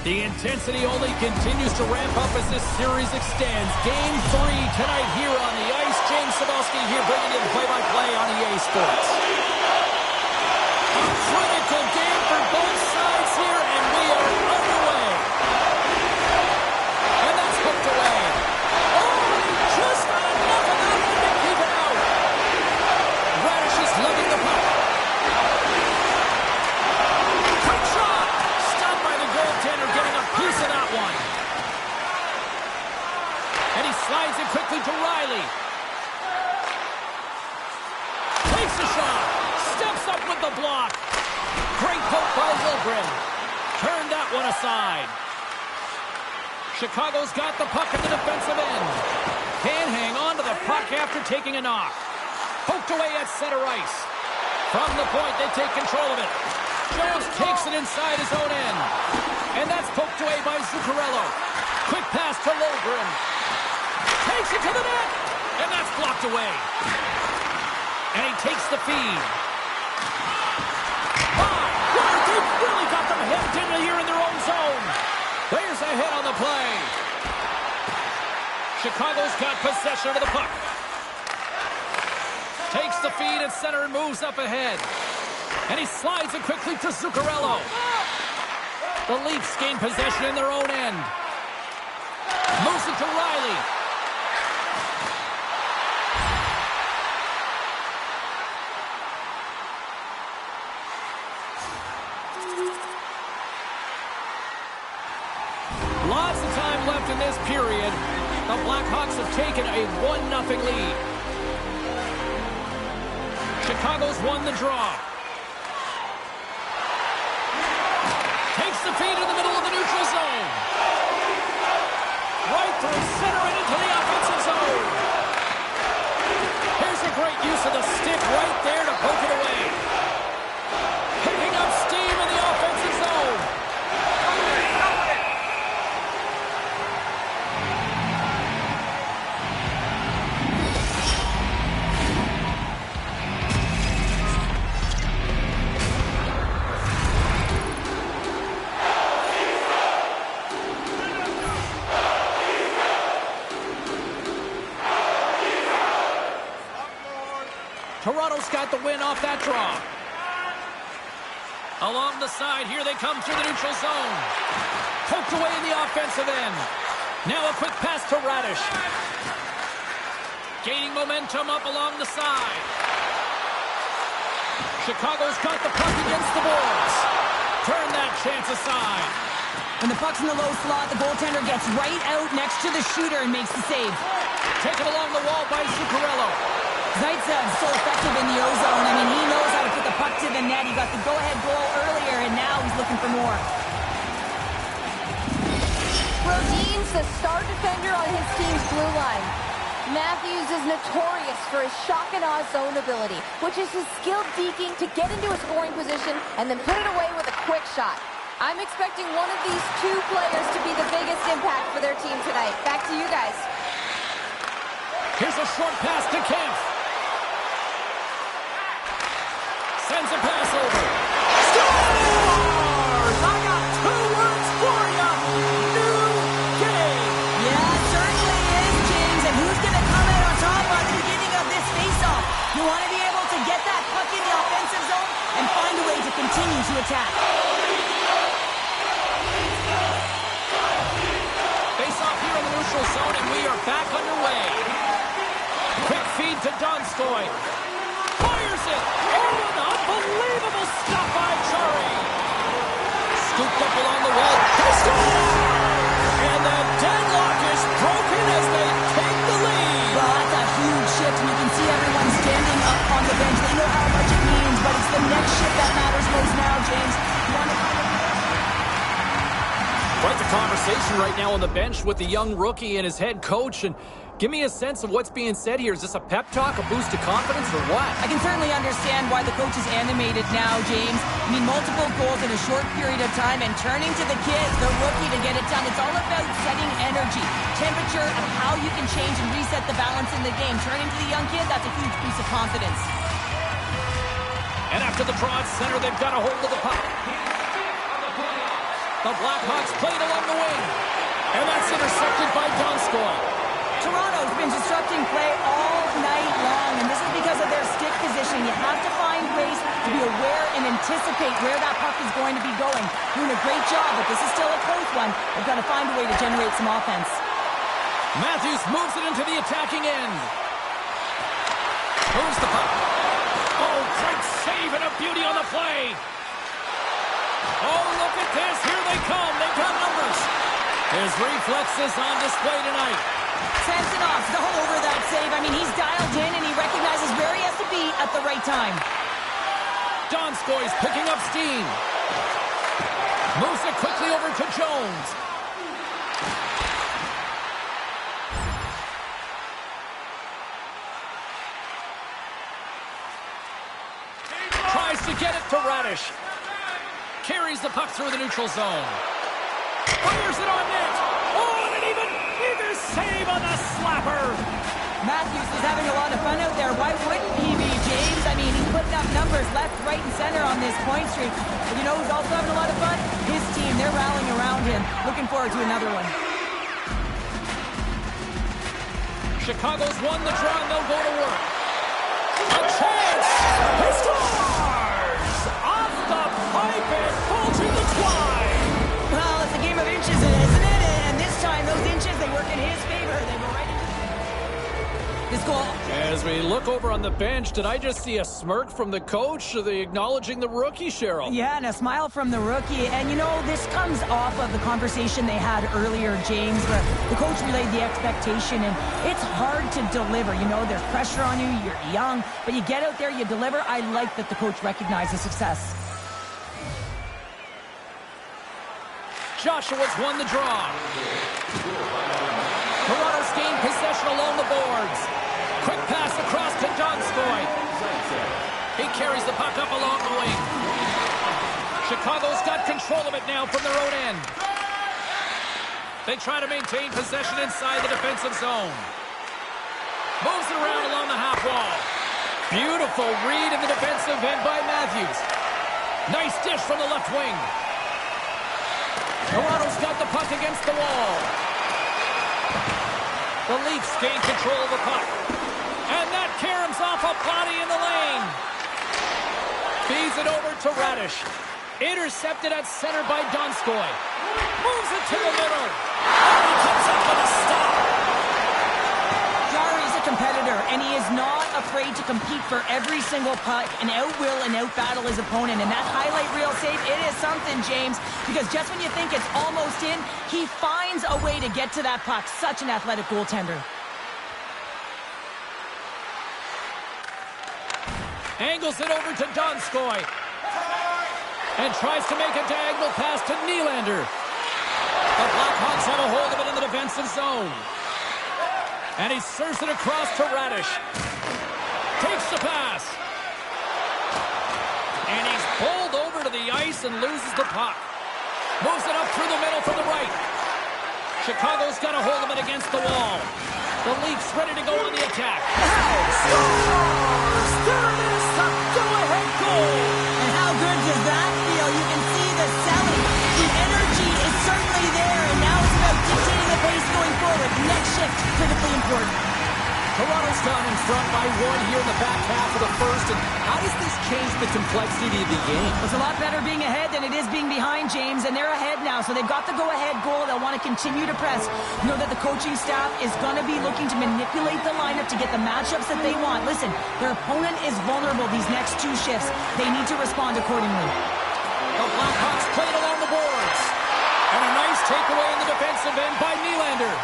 The intensity only continues to ramp up as this series extends. Game 3 tonight here on the ice. James Cybulski here bringing you the play-by-play on EA Sports. A critical game for both sides here, and we are underway. And that's hooked away. Oh, he just got enough of that one to keep it out. Radish is lugging the puck. Quick shot! Stopped by the goaltender, getting a piece of that one. And he slides it quickly to Riley. Takes a shot. Steps up with the block. Great poke by Wilgren. Turned that one aside. Chicago's got the puck in the defensive end. Can't hang on to the puck after taking a knock. Poked away at center ice. From the point, they take control of it. Jones takes it inside his own end. And that's poked away by Zuccarello. Quick pass to Logren. Takes it to the net. And that's blocked away. And he takes the feed. They've really got them hemmed in here in their own zone. There's a hit on the play. Chicago's got possession of the puck. Takes the feed at center and moves up ahead. And he slides it quickly to Zuccarello. The Leafs gain possession in their own end. Moves it to Riley. Lots of time left in this period. The Blackhawks have taken a 1-0 lead. Chicago's won the draw. Takes the feed in the middle of the neutral zone. Right through center and into the offensive zone. Here's a great use of the stick right there to poke it away. Picking up steam in the offensive zone. Toronto's got the win off that draw. Along the side, here they come through the neutral zone. Poked away in the offensive end. Now a quick pass to Radish. Gaining momentum up along the side. Chicago's got the puck against the boards. Turn that chance aside. When the puck's in the low slot, the goaltender gets right out next to the shooter and makes the save. Taken along the wall by Zuccarello. Zaitsev's so effective in the O-zone. I mean, he knows how to put the puck to the net. He got the go-ahead goal earlier, and now he's looking for more. Brodin's the star defender on his team's blue line. Matthews is notorious for his shock and awe zone ability, which is his skilled deking to get into a scoring position and then put it away with a quick shot. I'm expecting one of these two players to be the biggest impact for their team tonight. Back to you guys. Here's a short pass to Kemp. Sends a pass over. Scores! I got two words for you. New game. Yeah, it certainly is, James. And who's going to come out on top at the beginning of this face-off? You want to be able to get that puck in the offensive zone and find a way to continue to attack. Face-off here in the neutral zone, and we are back underway. Quick feed to Donskoy. Fires it. Oh, an unbelievable stop by Chari. Scooped up along the wall. They score! And the deadlock is broken as they take the lead. Well, that's a huge shift, and you can see everyone standing up on the bench. They know how much it means, but it's the next shift that matters most now, James. You want to Quite the conversation right now on the bench with the young rookie and his head coach. And give me a sense of what's being said here. Is this a pep talk, a boost of confidence, or what? I can certainly understand why the coach is animated now, James. I mean, multiple goals in a short period of time and turning to the kid, the rookie, to get it done. It's all about setting energy, temperature, and how you can change and reset the balance in the game. Turning to the young kid, that's a huge boost of confidence. And after the draw at center, they've got a hold of the puck. The Blackhawks played along the wing. And that's intercepted by Donskoy. Toronto's been disrupting play all night long, and this is because of their stick position. You have to find ways to be aware and anticipate where that puck is going to be going. Doing a great job, but this is still a close one. They've got to find a way to generate some offense. Matthews moves it into the attacking end. Moves the puck. Oh, great save and a beauty on the play. Oh, look at this. Here they come. They've got numbers. His reflexes on display tonight. Samsonov's all over that save. I mean, he's dialed in and he recognizes where he has to be at the right time. Donskoy's picking up steam. Moves it quickly over to Jones. Tries to get it to Radish. Carries the puck through the neutral zone. Fires it on net. Oh, and an even bigger save on the slapper. Matthews is having a lot of fun out there. Why wouldn't he be, James? I mean, he's putting up numbers left, right, and center on this point streak. But you know who's also having a lot of fun? His team. They're rallying around him. Looking forward to another one. Chicago's won the draw, and they'll go to work. A chance! He scores! Off the pipe and full to the twine! Well, it's a game of inches, isn't it? And this time, those inches, they work in his favor. They go right into this goal. As we look over on the bench, did I just see a smirk from the coach? Are they acknowledging the rookie, Cheryl? Yeah, and a smile from the rookie. And, you know, this comes off of the conversation they had earlier, James, where the coach relayed the expectation, and it's hard to deliver. You know, there's pressure on you, you're young, but you get out there, you deliver. I like that the coach recognizes success. Joshua's won the draw. Toronto's gained possession along the boards. Quick pass across to Donskoy. He carries the puck up along the wing. Chicago's got control of it now from their own end. They try to maintain possession inside the defensive zone. Moves it around along the half wall. Beautiful read in the defensive end by Matthews. Nice dish from the left wing. Toronto's got the puck against the wall. The Leafs gain control of the puck. And that caroms off a body in the lane. Feeds it over to Radish. Intercepted at center by Donskoy. Moves it to the middle. And he comes up with a stop. Jari's a competitor, and he is not afraid to compete for every single puck and outwill and outbattle his opponent. And that highlight reel save, it is something, James, because just when you think it's almost in, he finds a way to get to that puck. Such an athletic goaltender. Angles it over to Donskoy. And tries to make a diagonal pass to Nylander. The Blackhawks have a hold of it in the defensive zone. And he serves it across to Radish. Takes the pass. And he's pulled over to the ice and loses the puck. Moves it up through the middle from the right. Chicago's got a hold of it against the wall. The Leafs ready to go on the attack. Scores! There it is, a go-ahead goal! And how good does that feel? You can see the selling. The energy is certainly there, and now it's about dictating the pace going forward. Next shift, critically important. Toronto's down in front by 1 here in the back half of the first. And how does this change the complexity of the game? It's a lot better being ahead than it is being behind, James, and they're ahead now, so they've got the go-ahead goal. They'll want to continue to press. You know that the coaching staff is going to be looking to manipulate the lineup to get the matchups that they want. Listen, their opponent is vulnerable these next 2 shifts. They need to respond accordingly. The Blackhawks played along the boards. And a nice takeaway in the defensive end by Nylander.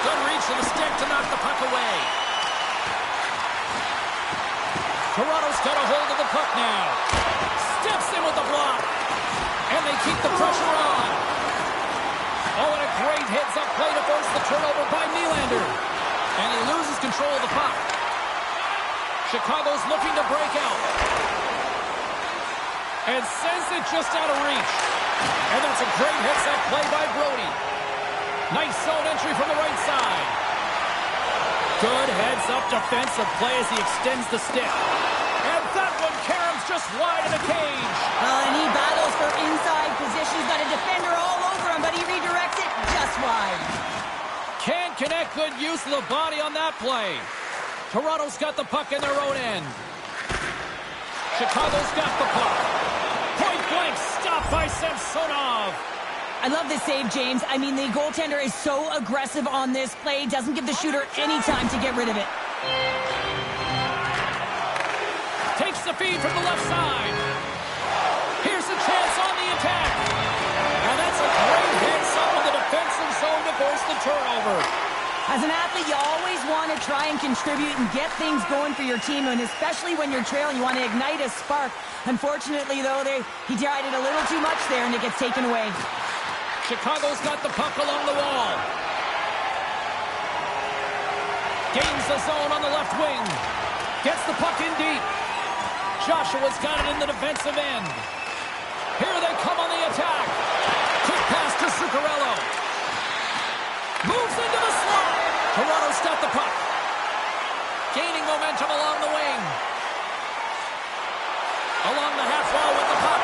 Good reach of the stick to knock the puck away. Toronto's got a hold of the puck now. Steps in with the block. And they keep the pressure on. Oh, and a great heads-up play to force the turnover by Nylander. And he loses control of the puck. Chicago's looking to break out. And sends it just out of reach. And that's a great heads-up play by Brody. Nice zone entry from the right side. Good heads-up defensive play as he extends the stick. And that one caroms just wide of the cage. And he battles for inside position. He's got a defender all over him, but he redirects it just wide. Can't connect. Good use of the body on that play. Toronto's got the puck in their own end. Chicago's got the puck. Point blank stop by Samsonov. I love this save, James. I mean, the goaltender is so aggressive on this play. Doesn't give the shooter any time to get rid of it. Takes the feed from the left side. Here's a chance on the attack. And that's a great heads-up in the defensive zone to force the turnover. As an athlete, you always want to try and contribute and get things going for your team, and especially when you're trailing, you want to ignite a spark. Unfortunately, though, he tried it a little too much there, and it gets taken away. Chicago's got the puck along the wall. Gains the zone on the left wing. Gets the puck in deep. Joshua's got it in the defensive end. Here they come on the attack. Quick pass to Zuccarello. Moves into the slot. Toronto's got the puck. Gaining momentum along the wing. Along the half wall with the puck.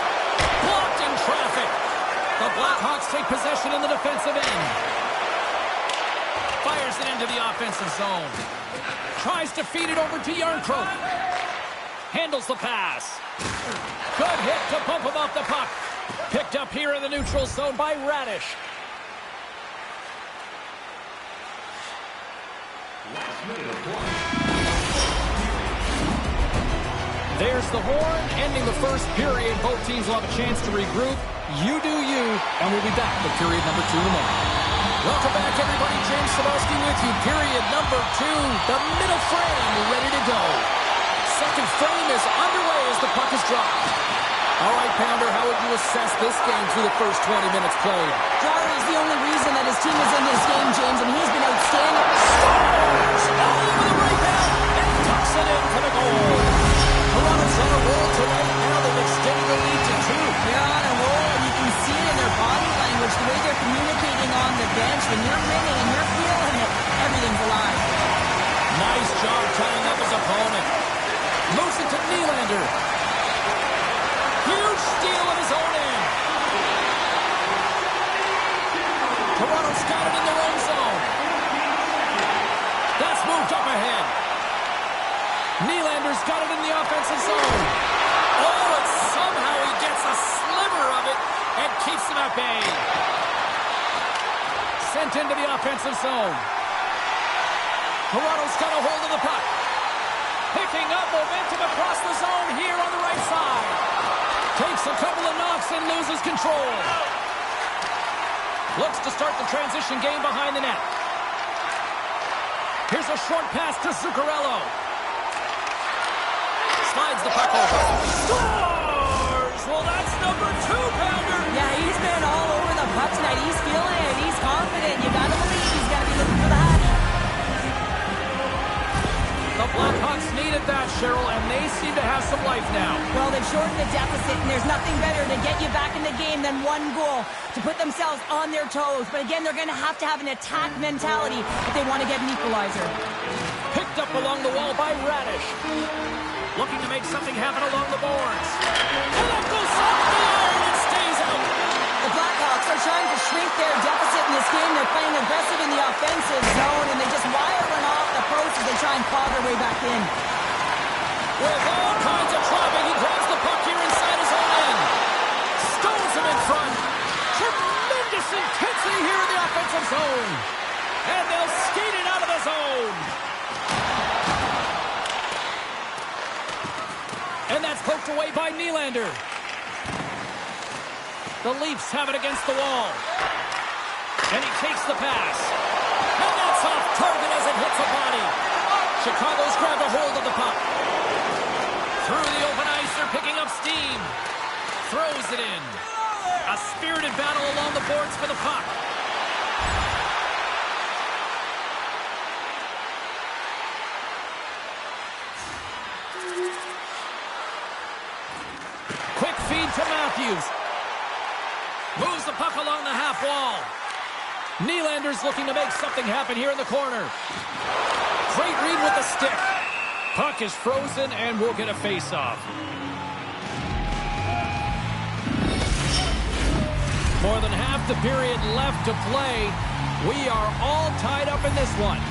Blocked in traffic. The Blackhawks take possession in the defensive end. Fires it into the offensive zone. Tries to feed it over to Yarncroke. Handles the pass. Good hit to bump him off the puck. Picked up here in the neutral zone by Radish. There's the horn, ending the first period. Both teams will have a chance to regroup. You do you, and we'll be back with period number 2 in a moment. Welcome back, everybody. James Cebulski with you. Period number 2. The middle frame ready to go. Second frame is underway as the puck is dropped. All right, Pounder, how would you assess this game through the first 20 minutes played? Jari is the only reason that his team is in this game, James, and he's been outstanding. Stars all over the right now and tucks it in for the goal. Toronto's on a roll tonight. Now they've extended the lead to 2. They're on a roll, and you can see it in their body language, the way they're communicating on the bench. When you're winning and you're feeling it, everything's alive. Nice job tying up his opponent. Moves it to Nylander. Huge steal of his own end. Toronto's got it in their own zone. That's moved up ahead. Nylander's got it in the offensive zone. Oh, and somehow he gets a sliver of it and keeps them at bay. Sent into the offensive zone. Toronto's got a hold of the puck. Picking up momentum across the zone here on the right side. Takes a couple of knocks and loses control. Looks to start the transition game behind the net. Here's a short pass to Zuccarello. Slides the puck over. Scores! Well, that's number 2-pounder. Yeah, he's been all over the puck tonight. He's feeling it. He's confident. You gotta believe he's gonna be looking for the hat. The Blackhawks needed that, Cheryl, and they seem to have some life now. Well, they've shortened the deficit, and there's nothing better to get you back in the game than one goal to put themselves on their toes. But again, they're going to have an attack mentality if they want to get an equalizer. Picked up along the wall by Radish. Looking to make something happen along the boards. And that goes off the iron and stays out. The Blackhawks are trying to shrink their deficit in this game. They're playing aggressive in the offensive zone, and they just wire one off the post as they try and claw their way back in. With all kinds of traffic, he grabs the puck here inside his own end. Stones him in front. Tremendous intensity here in the offensive zone. And they'll skate it out of the zone. And that's poked away by Nylander. The Leafs have it against the wall. And he takes the pass. And that's off target as it hits a body. Chicago's grabbed a hold of the puck. Through the open ice, they're picking up steam. Throws it in. A spirited battle along the boards for the puck. Quick feed to Matthews. Moves the puck along the half wall. Nylander's looking to make something happen here in the corner. Great read with the stick. Puck is frozen and we'll get a face-off. More than half the period left to play. We are all tied up in this one.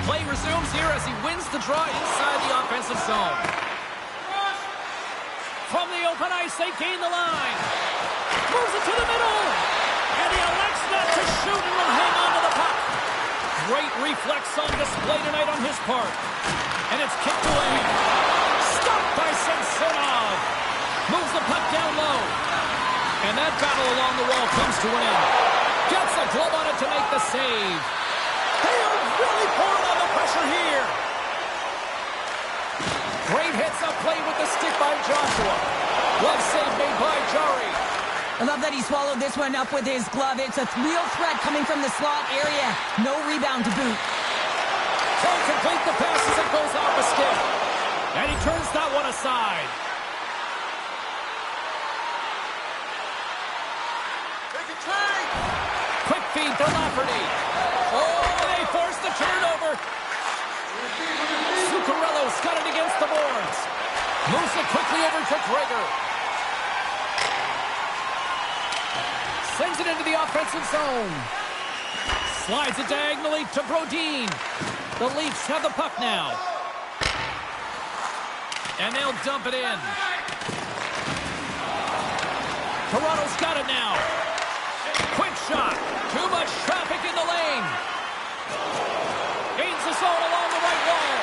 Play resumes here as he wins the draw inside the offensive zone. From the open ice, they gain the line. Moves it to the middle. And he elects not to shoot and will hang on to the puck. Great reflex on display tonight on his part. And it's kicked away. Stopped by Samsonov. Moves the puck down low. And that battle along the wall comes to an end. Gets a glove on it to make the save. They are really pouring on the pressure here. Great hits-up play with the stick by Joshua. Glove save made by Jari. I love that he swallowed this one up with his glove. It's a real threat coming from the slot area. No rebound to boot. Can't complete the pass as it goes off the stick. And he turns that one aside. Quick feed to Lafferty. Oh, they force the turnover. Zuccarello's got it against the boards. Moves it quickly over to Gregor. Sends it into the offensive zone. Slides it diagonally to Brodin. The Leafs have the puck now. And they'll dump it in. Toronto's got it now. Quick shot. Too much traffic in the lane. Gains the zone along the right wall.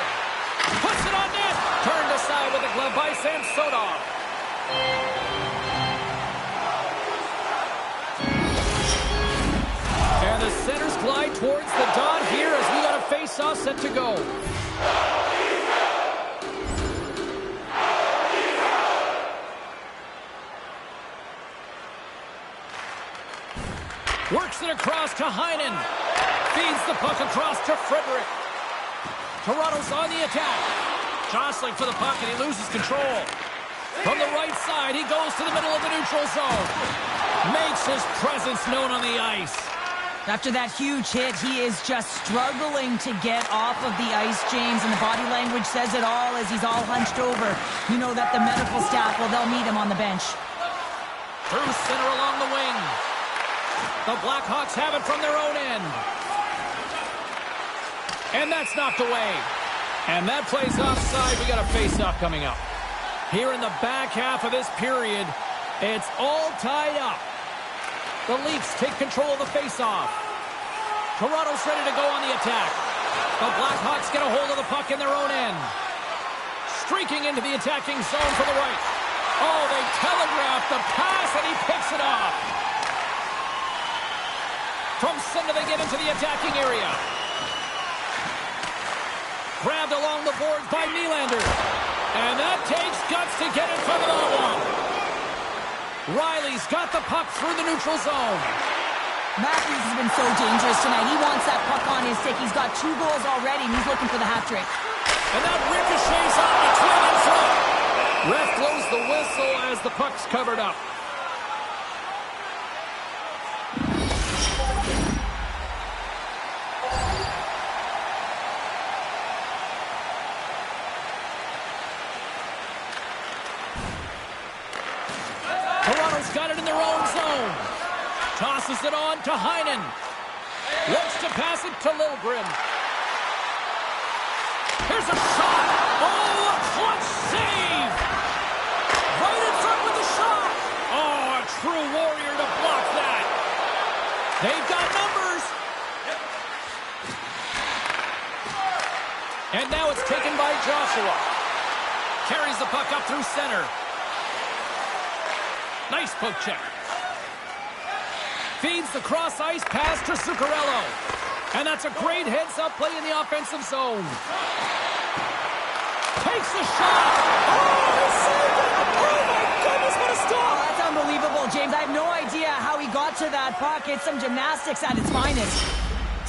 Puts it on net. Turned aside with a glove by Samsonov. And the centers glide towards the dot here as we got a face-off set to go. Works it across to Heinen. Feeds the puck across to Frederick. Toronto's on the attack. Jostling for the puck and he loses control. From the right side, he goes to the middle of the neutral zone. Makes his presence known on the ice. After that huge hit, he is just struggling to get off of the ice, James, and the body language says it all as he's all hunched over. You know that the medical staff, well, they'll meet him on the bench. Through center along the wing. The Blackhawks have it from their own end. And that's knocked away. And that plays offside. We got a face-off coming up. Here in the back half of this period, it's all tied up. The Leafs take control of the face-off. Toronto's ready to go on the attack. The Blackhawks get a hold of the puck in their own end. Streaking into the attacking zone for the right. Oh, they telegraph the pass, and he picks it off. From center, they get into the attacking area. Grabbed along the boards by Nylander. And that takes guts to get in front of that one. Riley's got the puck through the neutral zone. Matthews has been so dangerous tonight. He wants that puck on his stick. He's got 2 goals already, and he's looking for the hat trick. And that ricochets on the twin in front. Ref blows the whistle as the puck's covered up. Toronto's got it in their own zone. Tosses it on to Heinen. Looks to pass it to Liljegren. Here's a shot. Oh, a clutch save. Right in front with the shot. Oh, a true warrior to block that. They've got numbers. And now it's taken by Joshua. Carries the puck up through center. Nice poke check. Feeds the cross-ice pass to Zuccarello. And that's a great heads-up play in the offensive zone. Takes the shot. Oh, he saved it. Oh, my goodness, what a stop. Oh, that's unbelievable, James. I have no idea how he got to that puck. It's some gymnastics at its finest.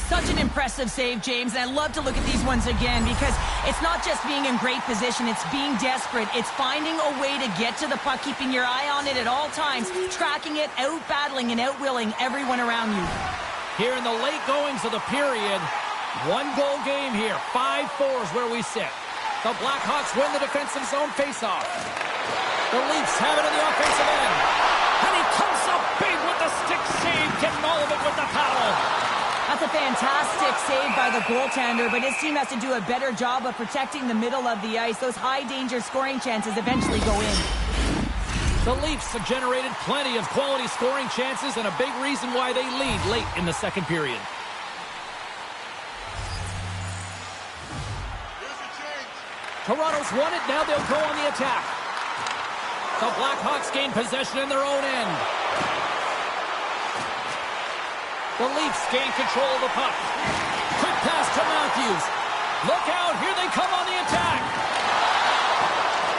Such an impressive save, James, and I love to look at these ones again because it's not just being in great position, it's being desperate. It's finding a way to get to the puck, keeping your eye on it at all times, tracking it, out-battling and out-willing everyone around you. Here in the late goings of the period, 1-goal game here. 5-4 is where we sit. The Blackhawks win the defensive zone faceoff. The Leafs have it in the offensive end. And he comes up big with the stick save, getting all of it with the paddle. That's a fantastic save by the goaltender, but his team has to do a better job of protecting the middle of the ice. Those high-danger scoring chances eventually go in. The Leafs have generated plenty of quality scoring chances and a big reason why they lead late in the second period. Toronto's won it, now they'll go on the attack. The Blackhawks gain possession in their own end. The Leafs gain control of the puck. Quick pass to Matthews. Look out, here they come on the attack.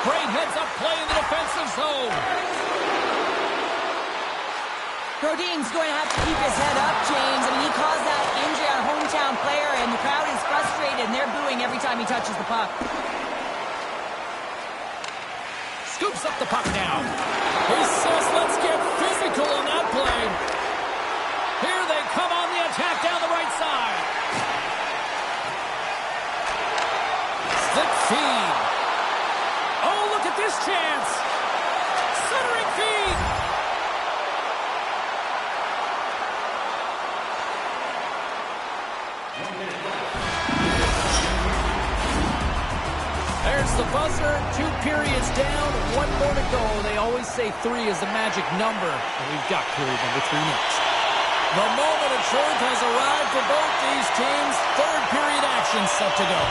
Great heads-up play in the defensive zone. Brodin's going to have to keep his head up, James. I mean, he caused that injury on a hometown player, and the crowd is frustrated, and they're booing every time he touches the puck. Scoops up the puck now. He says, let's get physical on that play. Here they come on the attack down the right side. Slip feed. Oh, look at this chance. Centering feed. There's the buzzer. 2 periods down, 1 more to go. They always say 3 is the magic number. And we've got period number 3 next. The moment of truth has arrived for both these teams. Third period action set to go.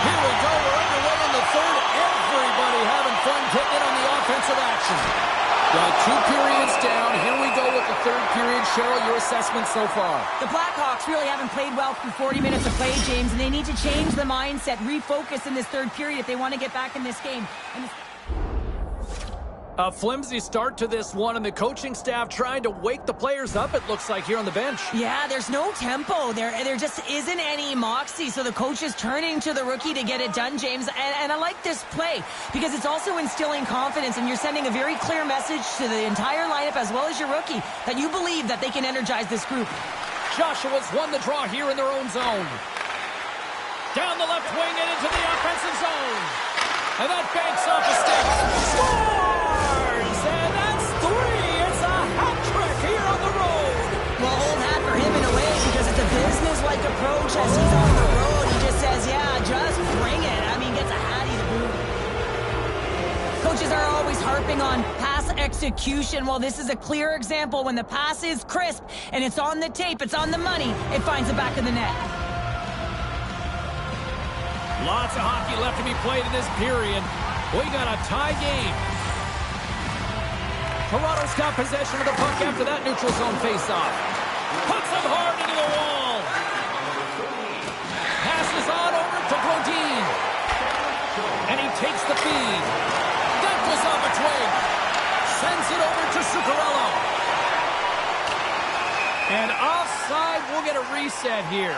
Here we go. We're underway in the third. Everybody having fun getting in on the offensive action. Got 2 periods down. Here we go with the third period. Cheryl, your assessment so far? The Blackhawks really haven't played well through 40 minutes of play, James, and they need to change the mindset, refocus in this third period if they want to get back in this game. A flimsy start to this one, and the coaching staff trying to wake the players up, it looks like, here on the bench. Yeah, there's no tempo. There just isn't any moxie, so the coach is turning to the rookie to get it done, James. And I like this play because it's also instilling confidence, and you're sending a very clear message to the entire lineup as well as your rookie that you believe that they can energize this group. Joshua's won the draw here in their own zone. Down the left wing and into the offensive zone. And that banks off a stick. Scores! And that's 3. It's a hat trick here on the road. Well, old hat for him in a way because it's a business-like approach as he's on the road. He just says, yeah, just execution. Well, this is a clear example. When the pass is crisp and it's on the tape, it's on the money, it finds the back of the net. Lots of hockey left to be played in this period. We got a tie game. Toronto's got possession of the puck after that neutral zone faceoff. Puts him hard into the wall. Passes on over to Brodin. And he takes the feed. That goes off a twig. Sends it over to Zuccarello. And offside, we'll get a reset here.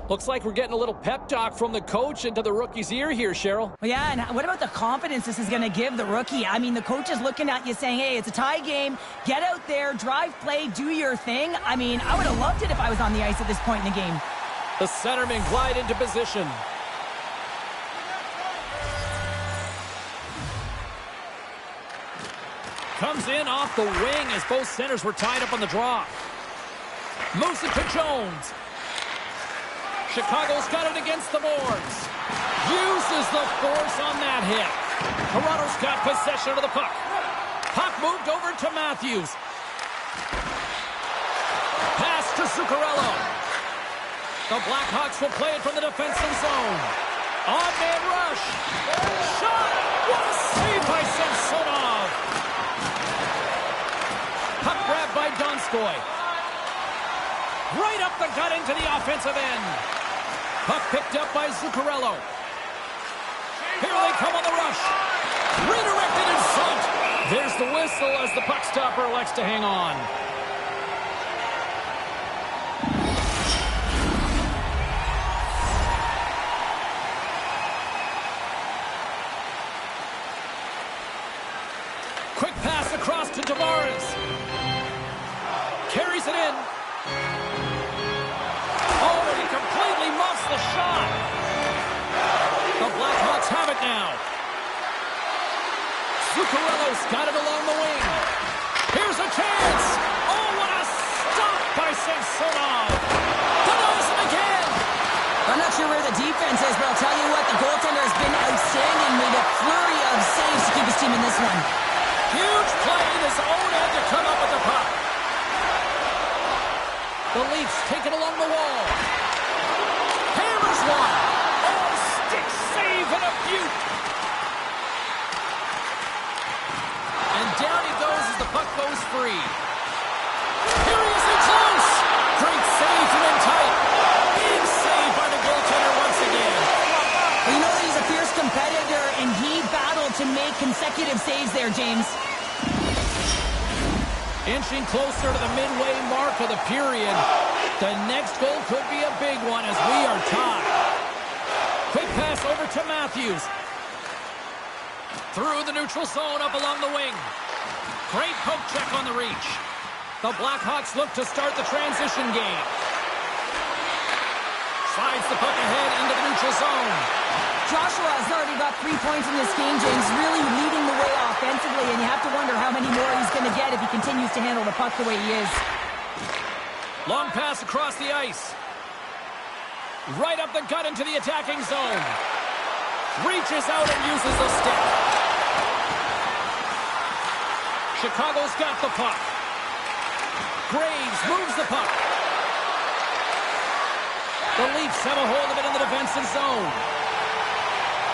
Looks like we're getting a little pep talk from the coach into the rookie's ear here, Cheryl. Well, yeah, and what about the confidence this is going to give the rookie? I mean, the coach is looking at you saying, hey, it's a tie game. Get out there, drive play, do your thing. I mean, I would have loved it if I was on the ice at this point in the game. The centermen glide into position. Comes in off the wing as both centers were tied up on the draw. Moves it to Jones. Chicago's got it against the boards. Uses the force on that hit. Toronto's got possession of the puck. Puck moved over to Matthews. Pass to Zuccarello. The Blackhawks will play it from the defensive zone. On-man rush. Shot! What a save by Samsonov! Puck grabbed by Donskoy. Right up the gut into the offensive end. Puck picked up by Zuccarello. Here they come on the rush. Redirected in front. There's the whistle as the puck stopper elects to hang on. Quick pass across to Tavares. Carries it in. Oh, he completely muffs the shot. The Blackhawks have it now. Zuccarello's got it along the wing. Here's a chance. Oh, what a stop by Samsonov. Denies him again. I'm not sure where the defense is, but I'll tell you what, the goaltender has been outstanding. Made a flurry of saves to keep his team in this one. Huge play in his own end to come up with the puck. The Leafs take it along the wall. Hammers one. Oh, stick save and a beaut. And down he goes as the puck goes free. Curiously close. Great save and in tight. Big save by the goaltender once again. Well, you know that he's a fierce competitor, and he battled to make consecutive saves there, James. Inching closer to the midway mark of the period. The next goal could be a big one as we are tied. Quick pass over to Matthews. Through the neutral zone up along the wing. Great poke check on the reach. The Blackhawks look to start the transition game. Slides the puck ahead into the neutral zone. Joshua has already got 3 points in this game, James, really leading the way offensively, and you have to wonder how many more he's going to get if he continues to handle the puck the way he is. Long pass across the ice. Right up the gut into the attacking zone. Reaches out and uses the stick. Chicago's got the puck. Graves moves the puck. The Leafs have a hold of it in the defensive zone.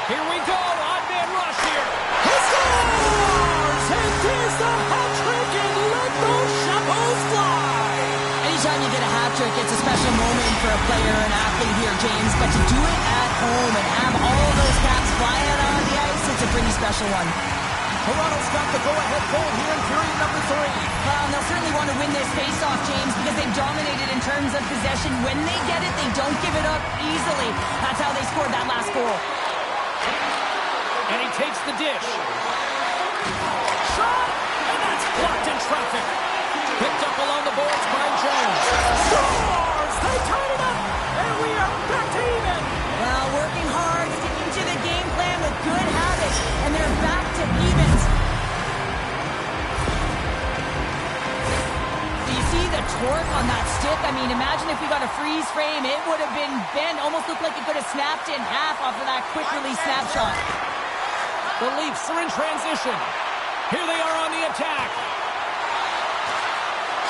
Here we go, odd-man rush here. He scores! And here's the hat trick, and let those chapeaus fly! Anytime you get a hat trick, it's a special moment for a player or an athlete here, James. But to do it at home and have all those caps flying on the ice, it's a pretty special one. Toronto's got the go-ahead goal here in period number 3. Well, they'll certainly want to win this face-off, James, because they've dominated in terms of possession. When they get it, they don't give it up easily. That's how they scored that last goal. And he takes the dish. Shot! And that's blocked in traffic. Picked up along the boards by Jones. Scores! They tied it up! And we are back to even! Well, working hard, sticking to the game plan with good habits, and they're back to evens. Do you see the torque on that stick? I mean, imagine if we got a freeze frame. It would have been bend. Almost looked like it could have snapped in half off of that quick release snapshot. The Leafs are in transition. Here they are on the attack.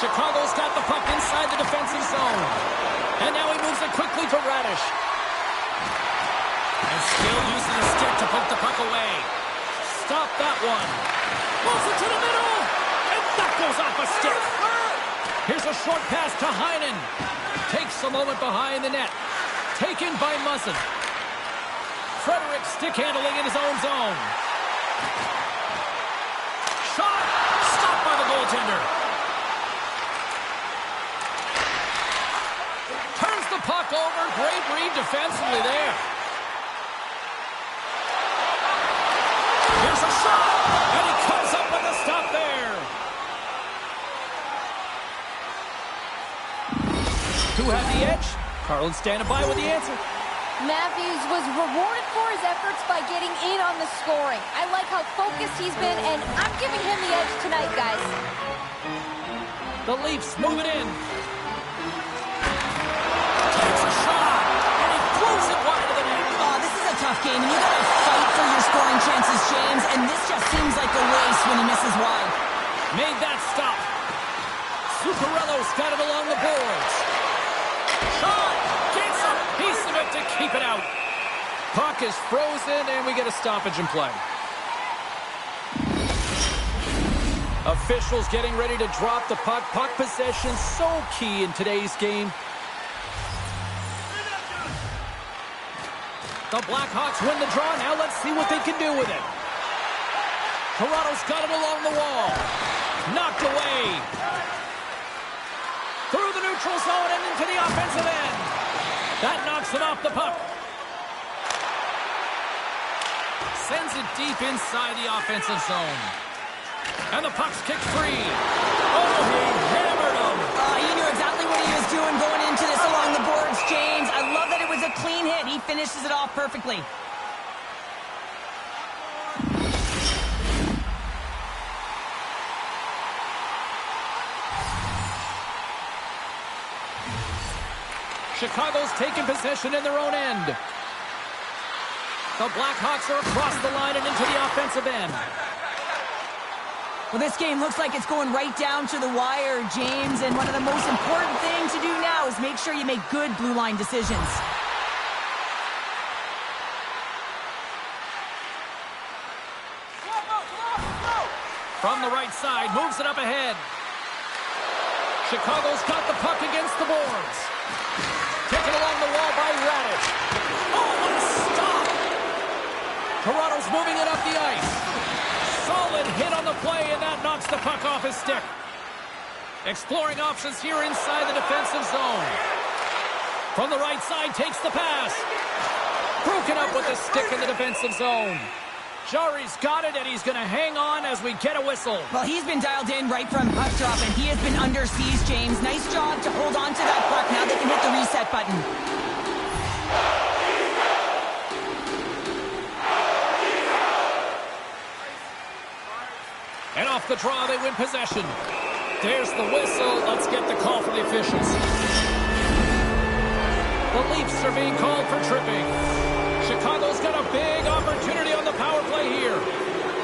Chicago's got the puck inside the defensive zone. And now he moves it quickly to Radish. And still using a stick to poke the puck away. Stop that one. Moves it to the middle. And that goes off a stick. Here's a short pass to Heinen. Takes a moment behind the net. Taken by Muzzin. Frederick stick handling in his own zone. Shot. Stopped by the goaltender. Turns the puck over. Great read defensively there. Here's a shot. And he comes up with a stop there. Who had the edge? Carlin standing by with the answer. Matthews was rewarded for his efforts by getting in on the scoring. I like how focused he's been, and I'm giving him the edge tonight, guys. The Leafs move it in. Takes a shot, and he throws it wide of the net. Oh, this is a tough game, and you gotta fight for your scoring chances, James, and this just seems like a waste when he misses wide. Made that stop. Zuccarello's got it along the boards. Shot! Gets a piece of it to keep it out. Puck is frozen, and we get a stoppage in play. Officials getting ready to drop the puck. Puck possession so key in today's game. The Blackhawks win the draw. Now let's see what they can do with it. Toronto's got it along the wall. Knocked away. Through the neutral zone and into the offensive end. That knocks him off the puck. Sends it deep inside the offensive zone. And the puck's kicked free. Oh, he hammered him. He knew exactly what he was doing going into this along the boards, James. I love that it was a clean hit. He finishes it off perfectly. Chicago's taking possession in their own end. The Blackhawks are across the line and into the offensive end. Well, this game looks like it's going right down to the wire, James, and one of the most important things to do now is make sure you make good blue line decisions. From the right side, moves it up ahead. Chicago's got the puck against the boards. Taken along the wall by Radish. Oh, what a stop! Toronto's moving it up the ice. Solid hit on the play, and that knocks the puck off his stick. Exploring options here inside the defensive zone. From the right side, takes the pass. Broken up with the stick in the defensive zone. Jari's got it, and he's going to hang on as we get a whistle. Well, he's been dialed in right from puck drop, and he has been under siege, James. Nice job to hold on to that puck. Now they can hit the reset button. And off the draw, they win possession. There's the whistle. Let's get the call from the officials. The Leafs are being called for tripping. Chicago's got a big opportunity on the power play here.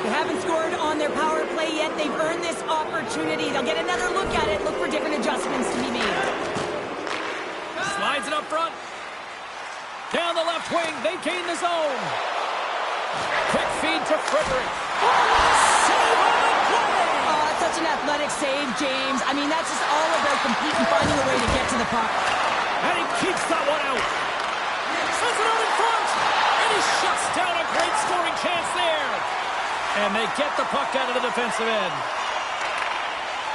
They haven't scored on their power play yet. They've earned this opportunity. They'll get another look at it, look for different adjustments to be made. Slides it up front. Down the left wing, they gain the zone. Quick feed to Frederick. Save on the play! Oh, it's such an athletic save, James. I mean, that's just all about competing, finding a way to get to the puck. And he keeps that one out. Sends it out in front. And he shuts down a great scoring chance there. And they get the puck out of the defensive end.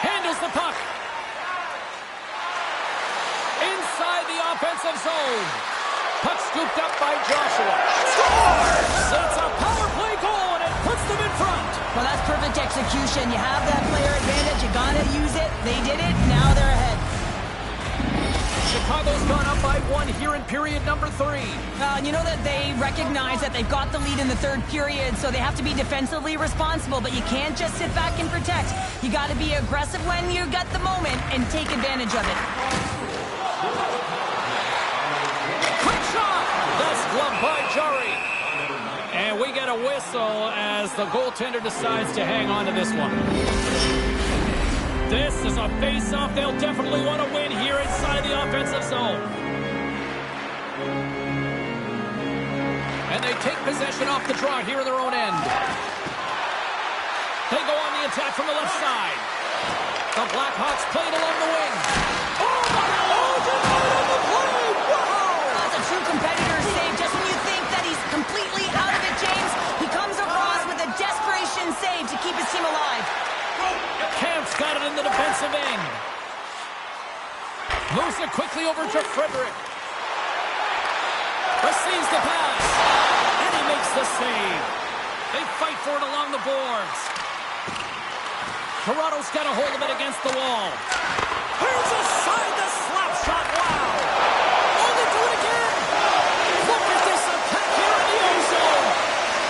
Handles the puck. Inside the offensive zone. Puck scooped up by Joshua. Scores! It's a power play goal, and it puts them in front. Well, that's perfect execution. You have that player advantage. You gotta use it. They did it. Now they're ahead. Chicago's gone up by 1 here in period number 3. You know that they recognize that they've got the lead in the third period, so they have to be defensively responsible, but you can't just sit back and protect. You got to be aggressive when you got the moment and take advantage of it. Quick Jarry. And we get a whistle as the goaltender decides to hang on to this one. This is a face-off they'll definitely want to win here inside the offensive zone. And they take possession off the draw here in their own end. They go on the attack from the left side. The Blackhawks play it along the wing. Oh, denied on the play! Wow! That's a true competitor's save. Just when you think that he's completely out of it, James, he comes across with a desperation save to keep his team alive. Kampf's got it in the defensive end. Moves it quickly over to Frederick. Receives the pass. And he makes the save. They fight for it along the boards. Toronto's got a hold of it against the wall. Here's a side to slap shot. Wow. Oh, they do it again. Look at this attack here in the O-zone.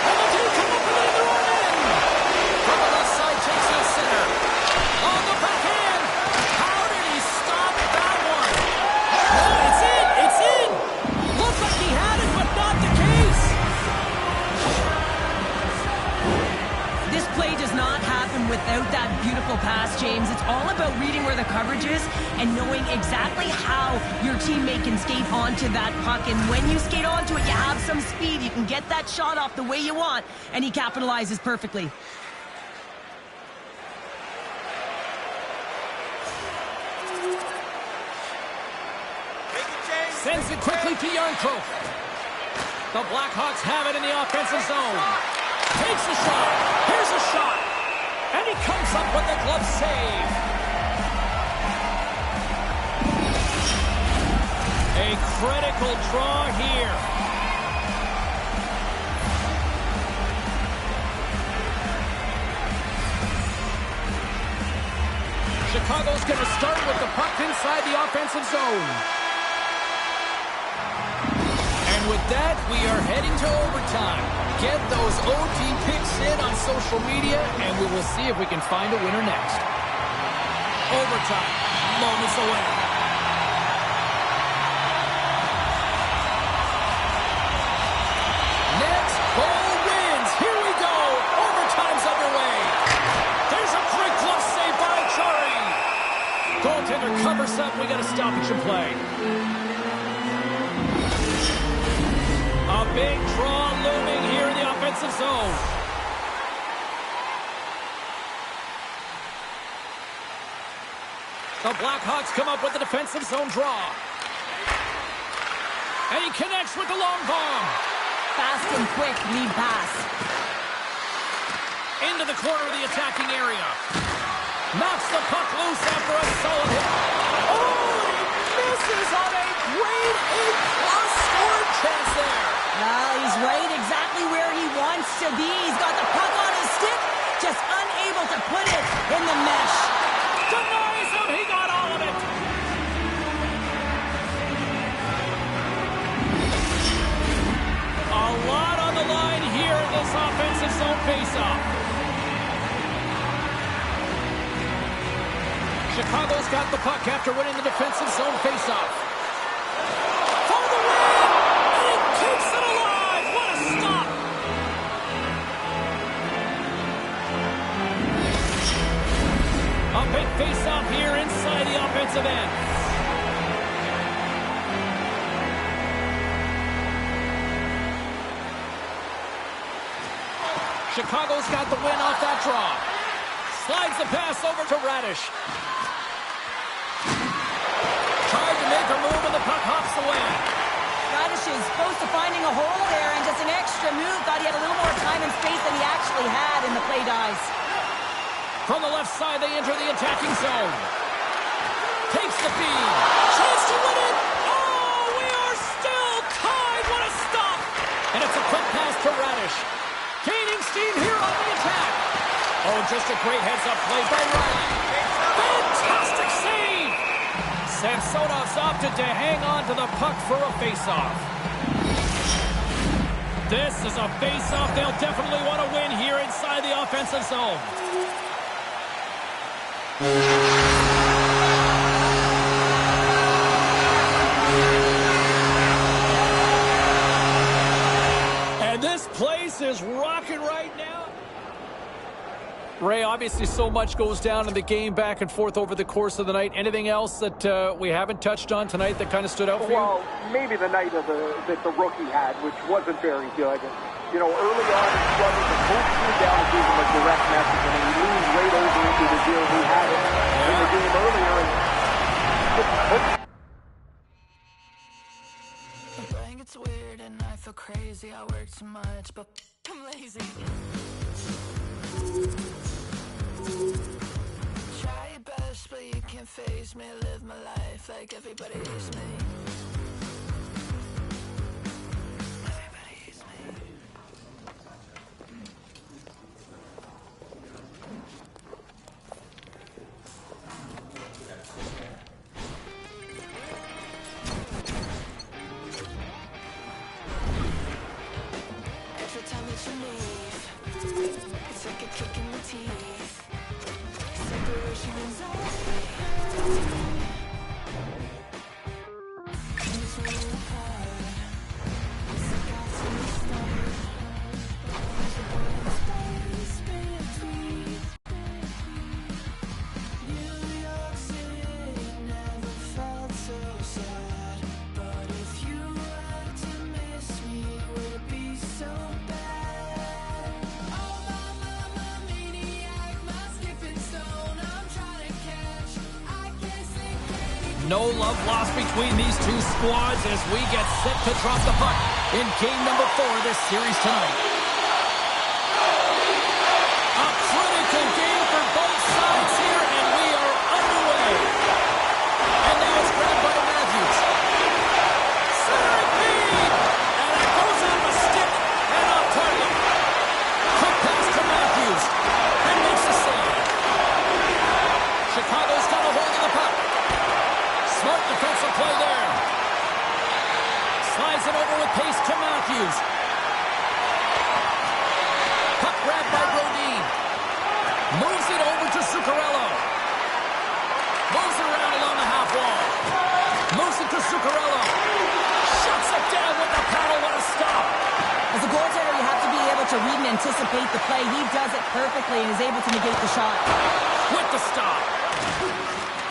And the team come up with it in their own end. From the left side, takes it center. On the backhand. How did he stop that one? Oh, it's in. It's in. Looked like he had it, but not the case. This play does not happen without that beautiful pass, James. It's all about reading where the coverage is and knowing exactly how your teammate can skate onto that puck. And when you skate onto it, you have some speed. You can get that shot off the way you want, and he capitalizes perfectly. Sends it quickly to Yarncroke. The Blackhawks have it in the offensive zone. Takes a shot. Here's a shot. And he comes up with the glove save. A critical draw here. Chicago's going to start with the puck inside the offensive zone. And with that, we are heading to overtime. Get those OT picks in on social media, and we will see if we can find a winner next. Overtime, moments away. Next goal wins. Here we go. Overtime's underway. There's a great glove save by Jarry. Goaltender covers up. We got a stoppage in play. A big draw looming here in the offensive zone. The Blackhawks come up with the defensive zone draw. And he connects with the long bomb. Fast and quick lead pass. Into the corner of the attacking area. Knocks the puck loose after a solid hit. Oh, he misses on a grade A+ scoring chance there. He's right exactly where he wants to be. He's got the puck on his stick, just unable to put it in the mesh. Denies him. He got all of it. A lot on the line here in this offensive zone faceoff. Chicago's got the puck after winning the defensive zone faceoff. For the win! And he keeps it alive! What a stop! A big faceoff here inside the offensive end. Chicago's got the win off that draw. Slides the pass over to Radish. Tried to make a move and the puck hops away. Radish is close to finding a hole there, and just an extra move. Thought he had a little more time and space than he actually had, and the play dies. From the left side, they enter the attacking zone. Takes the feed. Chance to win it. Oh, we are still tied. What a stop. And it's a quick pass to Radish. Gaining steam here on the attack. Oh, just a great heads-up play by Riley. Fantastic save. Samsonov's opted to hang on to the puck for a face-off. This is a face-off they'll definitely want to win here inside the offensive zone. This place is rocking right now. Ray, obviously so much goes down in the game back and forth over the course of the night. Anything else that we haven't touched on tonight that kind of stood out for you? Well, maybe the night of that the rookie had, which wasn't very good. You know, early on he struggled to coach him down and gave him a direct message, and he leaned right over into the deal he had it in the game earlier. And The brain gets weird and I feel crazy. I work too much, but I'm lazy. Try your best, but you can't face me. Live my life like everybody hates me. Everybody hates me. Every time that you leave, it's like a kick in the teeth. Separation anxiety. Leaves me apart. It's like I see the stars. There's a blank space between. New York City never felt so sad. But if you were to miss me, would it be so bad? Oh, my maniac, my skipping stone. I'm trying to catch. I can't sink. No love lost between these two squads as we get set to drop the puck in game number 4 of this series tonight. A critical game for both sides here, and we are underway. And now it's grabbed by Matthews. Centering feed! And it goes on the stick and off target. Quick pass to Matthews. And makes the save. Chicago's got a hold of the puck. Smart defensive play there. Slides it over with pace to Matthews. Puck grabbed by Brodin. Moves it over to Zuccarello. Moves it around along the half wall. Moves it to Zuccarello. Shuts it down with the paddle. What a stop. As a goaltender, you have to be able to read and anticipate the play. He does it perfectly and is able to negate the shot. With the stop.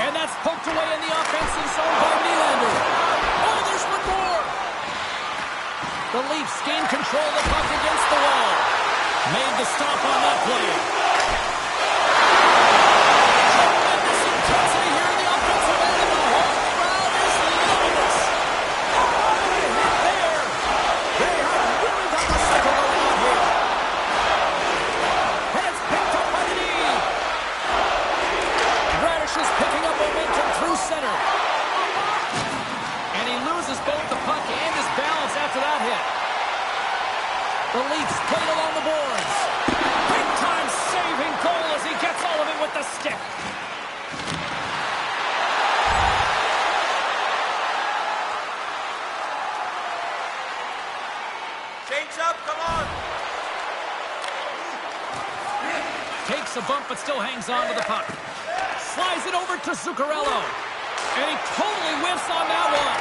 And that's poked away in the offensive zone by Nylander. Oh, there's one more. The Leafs gain control of the puck against the wall. Made the stop on that play. Tremendous intensity here in the offensive end, and the whole crowd is loving this. Oh, they hit there. They have really got the cycle going on here. And it's picked up by the knee. Radish is picking up momentum through center. And he loses both the puck and his balance after that hit. The Leafs played along the boards. Big time saving goal as he gets all of it with the stick. Change up, come on. Takes a bump but still hangs on to the puck. Slides it over to Zuccarello. And he totally whiffs on that one.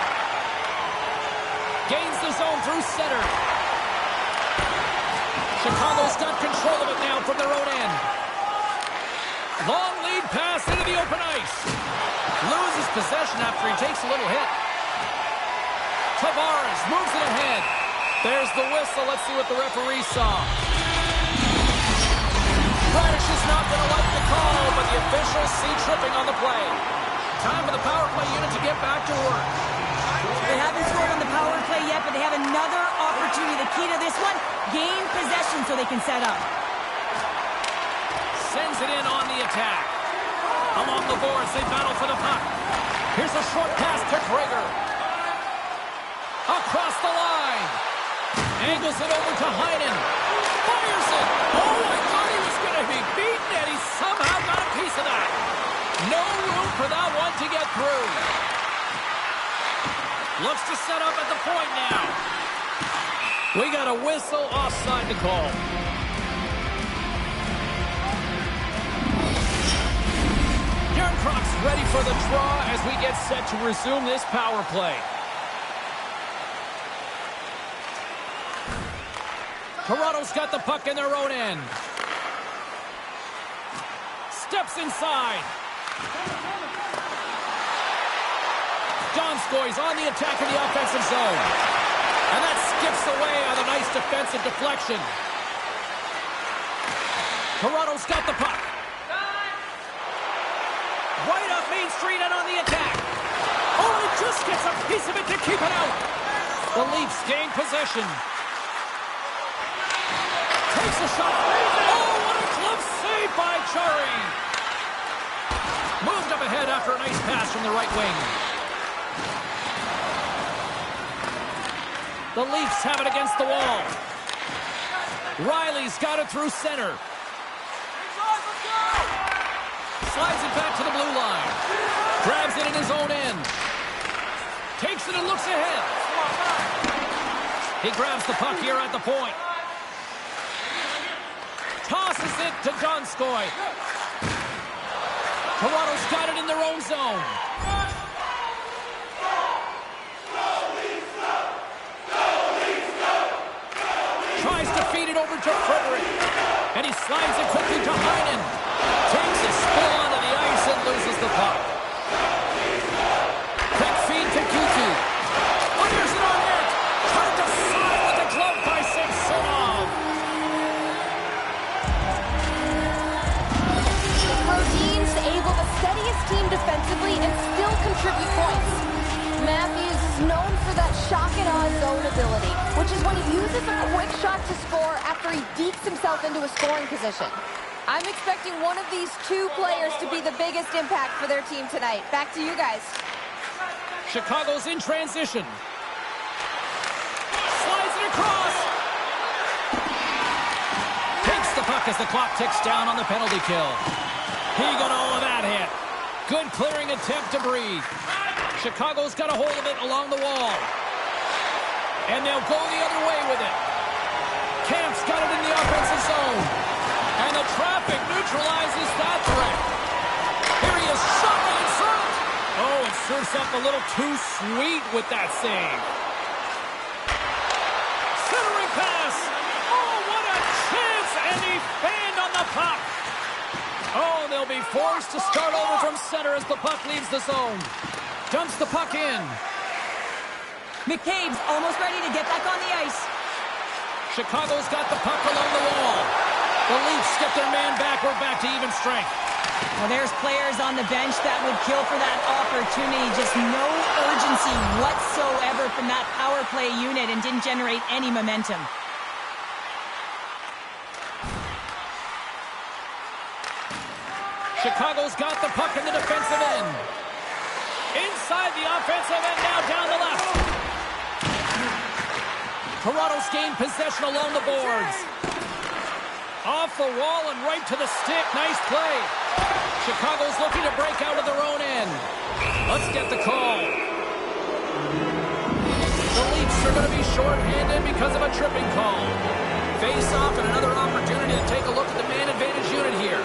Gains the zone through center. Chicago's got control of it now from their own end. Long lead pass into the open ice. Loses possession after he takes a little hit. Tavares moves it ahead. There's the whistle. Let's see what the referee saw. Radish is not going to like the call, but the officials see tripping on the play. Time for the power play unit to get back to work. They haven't scored on the power play yet, but they have another opportunity. The key to this one, gain possession so they can set up. Sends it in on the attack. Along the boards, they battle for the puck. Here's a short pass to Traeger. Across the line. Angles it over to Heinen. Fires it. Oh, I thought he was going to be beaten, and he somehow got a piece of that. No room for that one to get through. Looks to set up at the point now. We got a whistle offside to call. Yarncroft's ready for the draw as we get set to resume this power play. Toronto's got the puck in their own end. Steps inside. Donskoy's on the attack in the offensive zone. And that skips away on a nice defensive deflection. Toronto's got the puck. Right up Main Street and on the attack. Oh, it just gets a piece of it to keep it out. The Leafs gain possession. Takes a shot. Oh, what a glove save by Chari. Moved up ahead after a nice pass from the right wing. The Leafs have it against the wall. Riley's got it through center. Slides it back to the blue line. Grabs it in his own end. Takes it and looks ahead. He grabs the puck here at the point. Tosses it to Donskoy. Toronto's got it in their own zone. Tries to feed it over to Frederick. And he slides it quickly to Heinen. Takes a spill onto the ice and loses the puck. Quick feed to Kutu. Fires it on net. Tried to slide with the glove by Samsonov. Proteins able to steady his team defensively and still contribute points. Matthews is known for that shock and awe zone ability, which is when he uses a quick shot to score after he dekes himself into a scoring position. I'm expecting one of these two players to be the biggest impact for their team tonight. Back to you guys. Chicago's in transition. Slides it across. Takes the puck as the clock ticks down on the penalty kill. He got all of that hit. Good clearing attempt to breathe. Chicago's got a hold of it along the wall. And they'll go the other way with it. Camp's got it in the offensive zone. And the traffic neutralizes that threat. Here he is, shot in front. Oh, it surfs up a little too sweet with that save. Centering pass. Oh, what a chance. And he fanned on the puck. Oh, they'll be forced to start over from center as the puck leaves the zone. Dumps the puck in. McCabe's almost ready to get back on the ice. Chicago's got the puck along the wall. The Leafs get their man back. We're back to even strength. Well, there's players on the bench that would kill for that opportunity. Just no urgency whatsoever from that power play unit and didn't generate any momentum. Chicago's got the puck in the defensive end. Inside the offensive end, now down the left. Toronto's gained possession along the boards. Off the wall and right to the stick. Nice play. Chicago's looking to break out of their own end. Let's get the call. The Leafs are going to be shorthanded because of a tripping call. Face off and another opportunity to take a look at the man advantage unit here.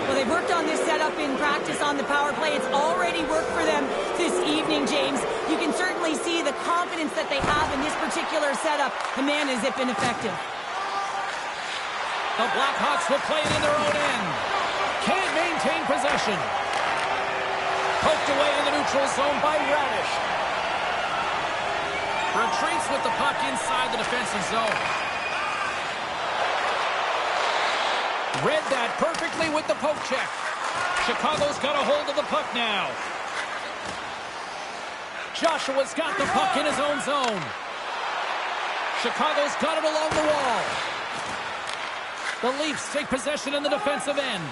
Well, they've worked on this setup in practice on the power play. It's already worked for them this evening, James. You can certainly see the confidence that they have in this particular setup. And man, has it been effective. The Blackhawks will play it in their own end. Can't maintain possession. Poked away in the neutral zone by Radish. Retreats with the puck inside the defensive zone. Read that perfectly with the poke check. Chicago's got a hold of the puck now. Joshua's got the puck in his own zone. Chicago's got it along the wall. The Leafs take possession in the defensive end.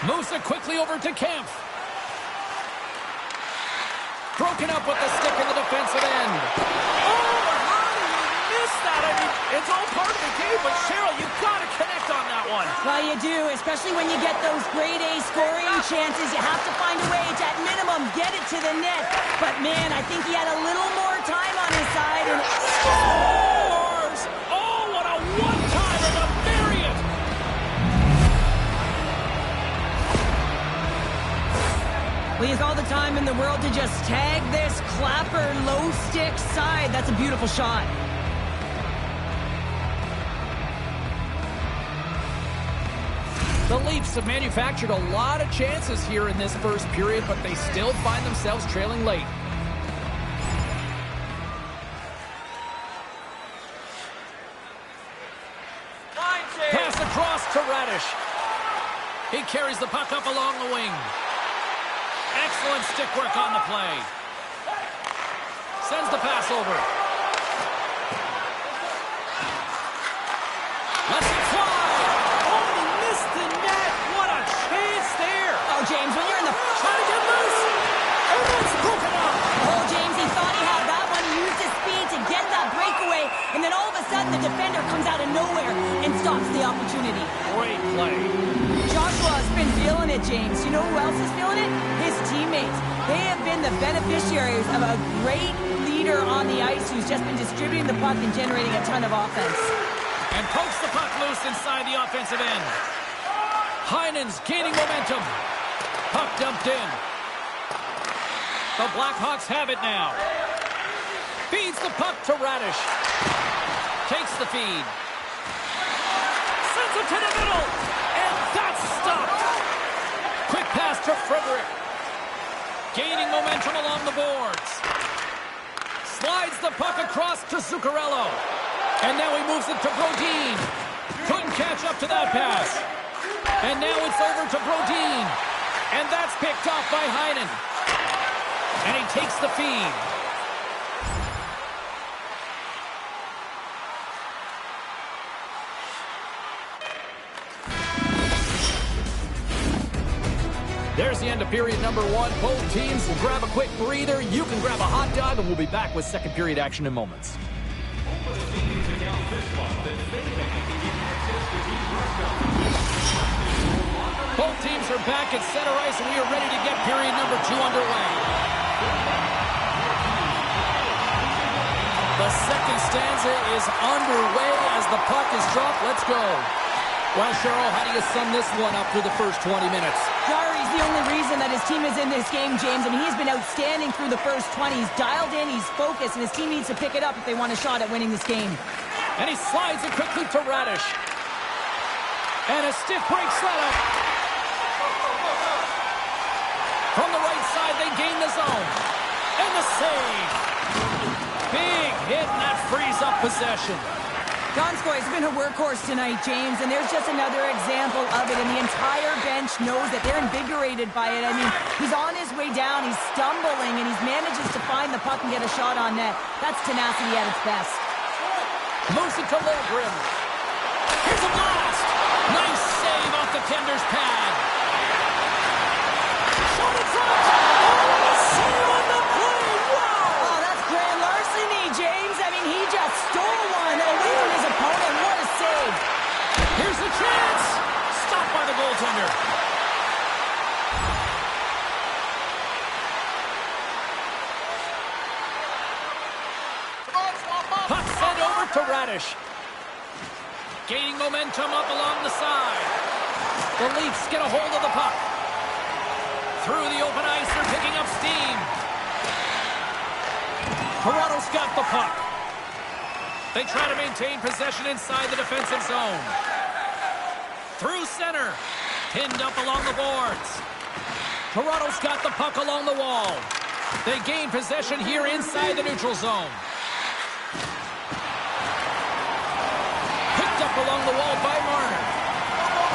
Moves it quickly over to Kemp. Broken up with the stick in the defensive end. Oh, how do you miss that? I mean, it's all part of the game, but Cheryl, you've got to connect on that one. Well, you do, especially when you get those grade A scoring chances. You have to find a way to, at minimum, get it to the net. But, man, I think he had a little more time on his side. And scores! Oh, what a one-timer to bury it! Well, he has all the time in the world to just tag this Clapper low stick side. That's a beautiful shot. The Leafs have manufactured a lot of chances here in this first period, but they still find themselves trailing late. Pass across to Radish. He carries the puck up along the wing. Excellent stick work on the play. Sends the pass over. Lets it fly. Oh, he missed the net. What a chance there. Oh, James, when you're in the... Trying to get loose. And that's broken up. Oh, James, he thought he had that one. He used his speed to get that breakaway. And then all of a sudden, the defender comes out of nowhere and stops the opportunity. Great play. Joshua's been feeling it, James. You know who else is feeling it? His teammates. They have been the beneficiaries of a great leader on the ice who's just been distributing the puck and generating a ton of offense. And pokes the puck loose inside the offensive end. Heinen's gaining momentum. Puck dumped in. The Blackhawks have it now. Feeds the puck to Radish. Takes the feed. Sends it to the middle. And that's stopped. Quick pass to Frederick. Gaining momentum along the boards. Slides the puck across to Zuccarello. And now he moves it to Brodin. Couldn't catch up to that pass. And now it's over to Brodin. And that's picked off by Heinen. And he takes the feed. There's the end of period number one. Both teams will grab a quick breather. You can grab a hot dog, and we'll be back with second period action in moments. Both teams are back at center ice, and we are ready to get period number two underway. The second stanza is underway as the puck is dropped. Let's go. Well, Cheryl, how do you sum this one up through the first 20 minutes? Jari's the only reason that his team is in this game, James. I mean, he's been outstanding through the first 20. He's dialed in, he's focused, and his team needs to pick it up if they want a shot at winning this game. And he slides it quickly to Radish. And a stiff break setup. From the right side, they gain the zone. And the save. Big hit, and that frees up possession. Donskoy has been a workhorse tonight, James, and there's just another example of it, and the entire bench knows that they're invigorated by it. I mean, he's on his way down, he's stumbling, and he manages to find the puck and get a shot on net. That's tenacity at its best. Moves it to Logren. Here's a blast! Nice save off the tender's pad. Shot in front! Oh, a save on the play! Wow! Oh, that's grand larceny, James. I mean, he just stole one away from his opponent. What a save! Here's the chance! Stopped by the goaltender. Puck sent over to Radish. Gaining momentum up along the side. The Leafs get a hold of the puck. Through the open ice, they're picking up steam. Toronto's got the puck. They try to maintain possession inside the defensive zone. Through center. Pinned up along the boards. Toronto's got the puck along the wall. They gain possession here inside the neutral zone. Picked up along the wall by Marner.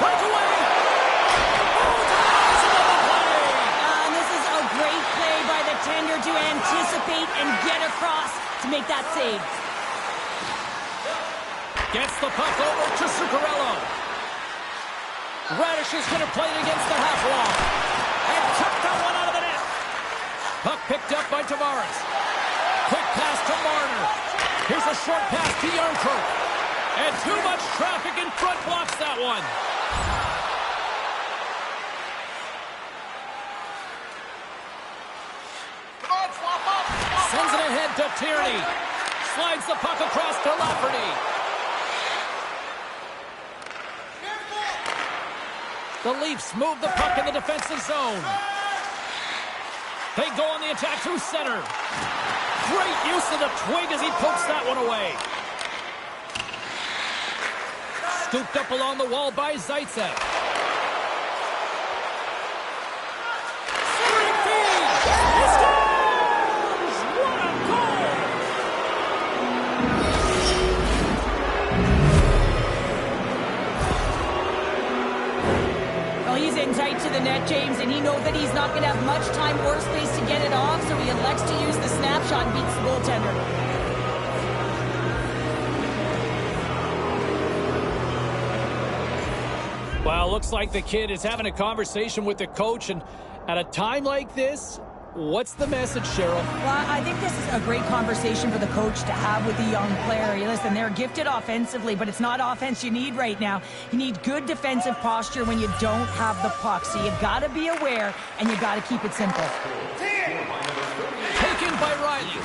Breakaway! And this is a great play by the tender to anticipate and get across to make that save. Gets the puck over to Zuccarello. Radish is going to play it against the half wall. And took that one out of the net. Puck picked up by Tavares. Quick pass to Marner. Here's a short pass to Yarncroke. And too much traffic in front blocks that one. Sends it ahead to Tierney. Slides the puck across to Lafferty. The Leafs move the puck in the defensive zone. They go on the attack through center. Great use of the twig as he pokes that one away. Scooped up along the wall by Zaitsev. right to the net, James, and he knows that he's not going to have much time or space to get it off, so he elects to use the snapshot and beats the goaltender. Well, looks like the kid is having a conversation with the coach, and at a time like this, what's the message, Cheryl? Well, I think this is a great conversation for the coach to have with the young player. Listen, they're gifted offensively, but it's not offense you need right now. You need good defensive posture when you don't have the puck. So you got to be aware, and you got to keep it simple. Taken by Riley.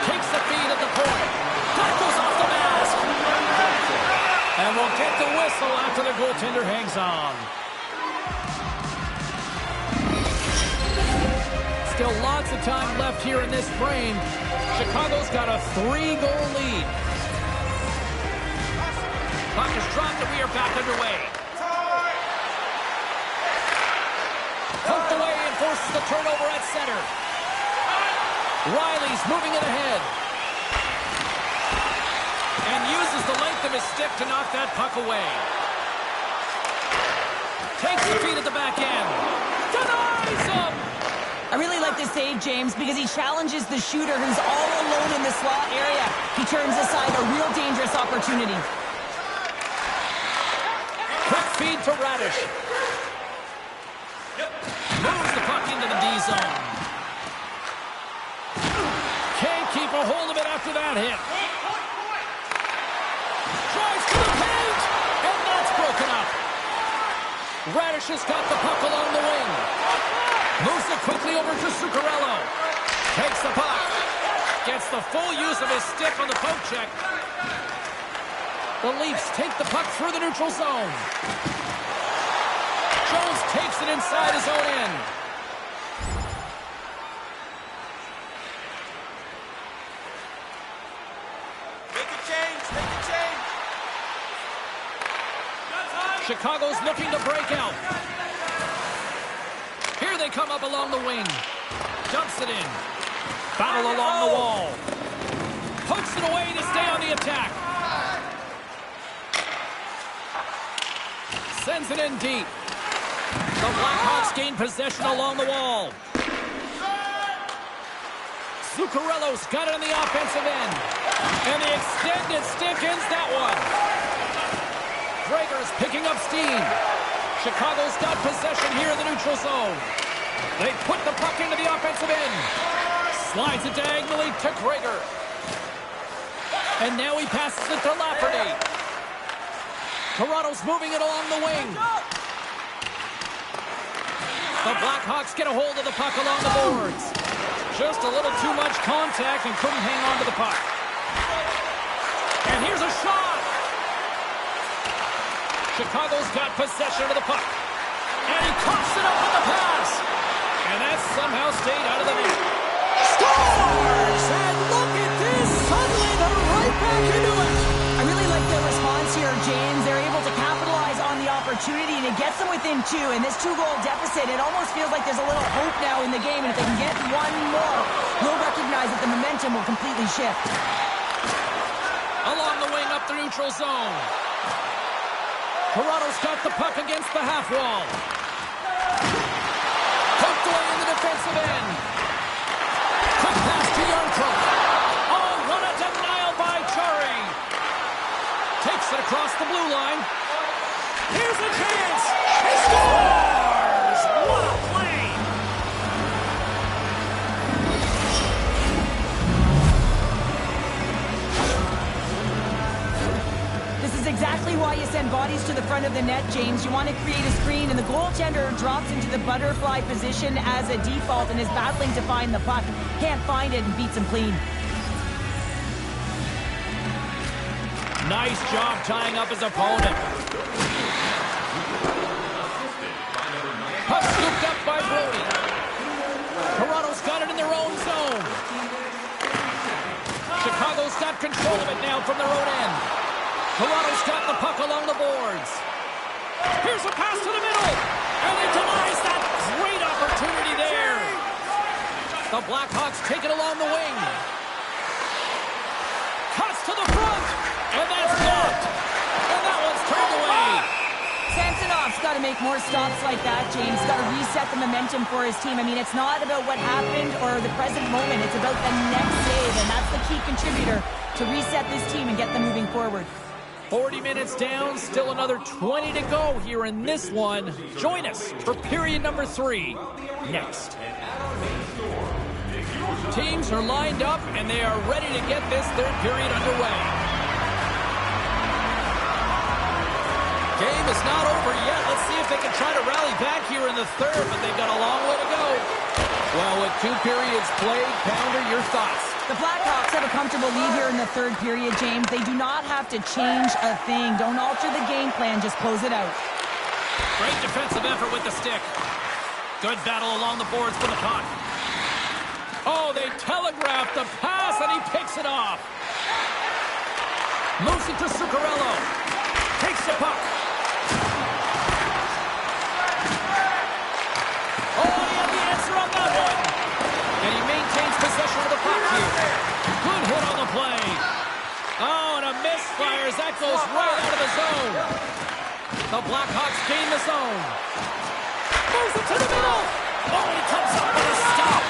Takes the feed at the point. Tackles off the mask. And we'll get the whistle after the goaltender hangs on. Still lots of time left here in this frame. Chicago's got a 3-goal lead. Puck is dropped and we are back underway. Poked away and forces the turnover at center. Riley's moving it ahead. And uses the length of his stick to knock that puck away. Takes the feed at the back end. Denies him! I really like this save, James, because he challenges the shooter who's all alone in the slot area. He turns aside a real dangerous opportunity. Quick feed to Radish. Moves the puck into the D zone. Can't keep a hold of it after that hit. Drives to the paint, and that's broken up. Radish has got the puck along the wing. Moves it quickly over to Zuccarello. Takes the puck. Gets the full use of his stick on the poke check. The Leafs take the puck through the neutral zone. Jones takes it inside his own end. Make a change, make a change. Chicago's looking to break out. Here they come up along the wing. Dumps it in. Battle along the wall. Pokes it away to stay on the attack. Sends it in deep. The Blackhawks gain possession along the wall. Zuccarello's got it on the offensive end. And the extended stick ends that one. Gregor's picking up steam. Chicago's got possession here in the neutral zone. They put the puck into the offensive end. Slides it diagonally to Gregor. And now he passes it to Lafferty. Toronto's moving it along the wing. The Blackhawks get a hold of the puck along the boards. Just a little too much contact and couldn't hang on to the puck. And here's a shot. Chicago's got possession of the puck. And he coughs it up with the pass. And that somehow stayed out of the net. Scores! And look at this! Suddenly they're right back into it! I really like their response here, James. They're able to capitalize on the opportunity, and it gets them within two. And this 2-goal deficit, it almost feels like there's a little hope now in the game. And if they can get one more, you'll recognize that the momentum will completely shift. Along the wing up the neutral zone. Toronto's got the puck against the half wall. Poked away in the defensive end. Quick pass to Yarncroke. Oh, what a denial by Chari. Takes it across the blue line. Here's a chance. He scores! What a play! This is exactly why you send bodies to the front of the net, James. You want to create a screen, and the goaltender drops into the butterfly position as a default and is battling to find the puck. Can't find it and beats him clean. Nice job tying up his opponent. Puck scooped up by Brody. Toronto's got it in their own zone. Chicago's got control of it now from their own end. Toronto's got the puck along the boards. Here's a pass to the middle. And he denies that great opportunity there. The Blackhawks take it along the wing. Cuts to the front. And that's blocked. And that one's turned away. Samsonov's got to make more stops like that, James. He's got to reset the momentum for his team. I mean, it's not about what happened or the present moment. It's about the next save, and that's the key contributor to reset this team and get them moving forward. 40 minutes down, still another 20 to go here in this one. Join us for period number 3 next. Teams are lined up, and they are ready to get this third period underway. Game is not over yet. Let's see if they can try to rally back here in the third, but they've got a long way to go. Well, with 2 periods played, Pounder, your thoughts? The Blackhawks have a comfortable lead here in the third period, James. They do not have to change a thing. Don't alter the game plan. Just close it out. Great defensive effort with the stick. Good battle along the boards for the puck. Oh, they telegraphed the pass, and he picks it off. Moves it to Zuccarello. Takes the puck. Oh, he had the answer on that one. And he maintains possession of the puck here. Good hit on the play. Oh, and a misfire as that goes right out of the zone. The Blackhawks gain the zone. Moves it to the middle. Oh, he comes up with a stop.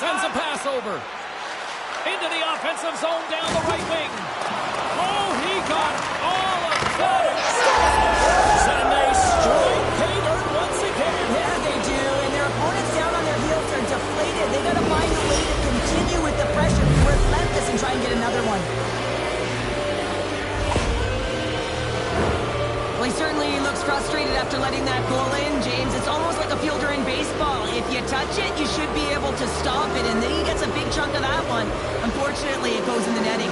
Sends a pass over. Into the offensive zone down the right wing. Oh, he got all of that. And they strike pay dirt once again. Yeah, they do. And their opponents down on their heels are deflated. They got to find a way to continue with the pressure, be relentless, and try and get another one. Well, he certainly looks frustrated after letting that goal in, James. It's almost like a fielder in baseball. If you touch it, you should be able to stop it, and then he gets a big chunk of that one. Unfortunately, it goes in the netting.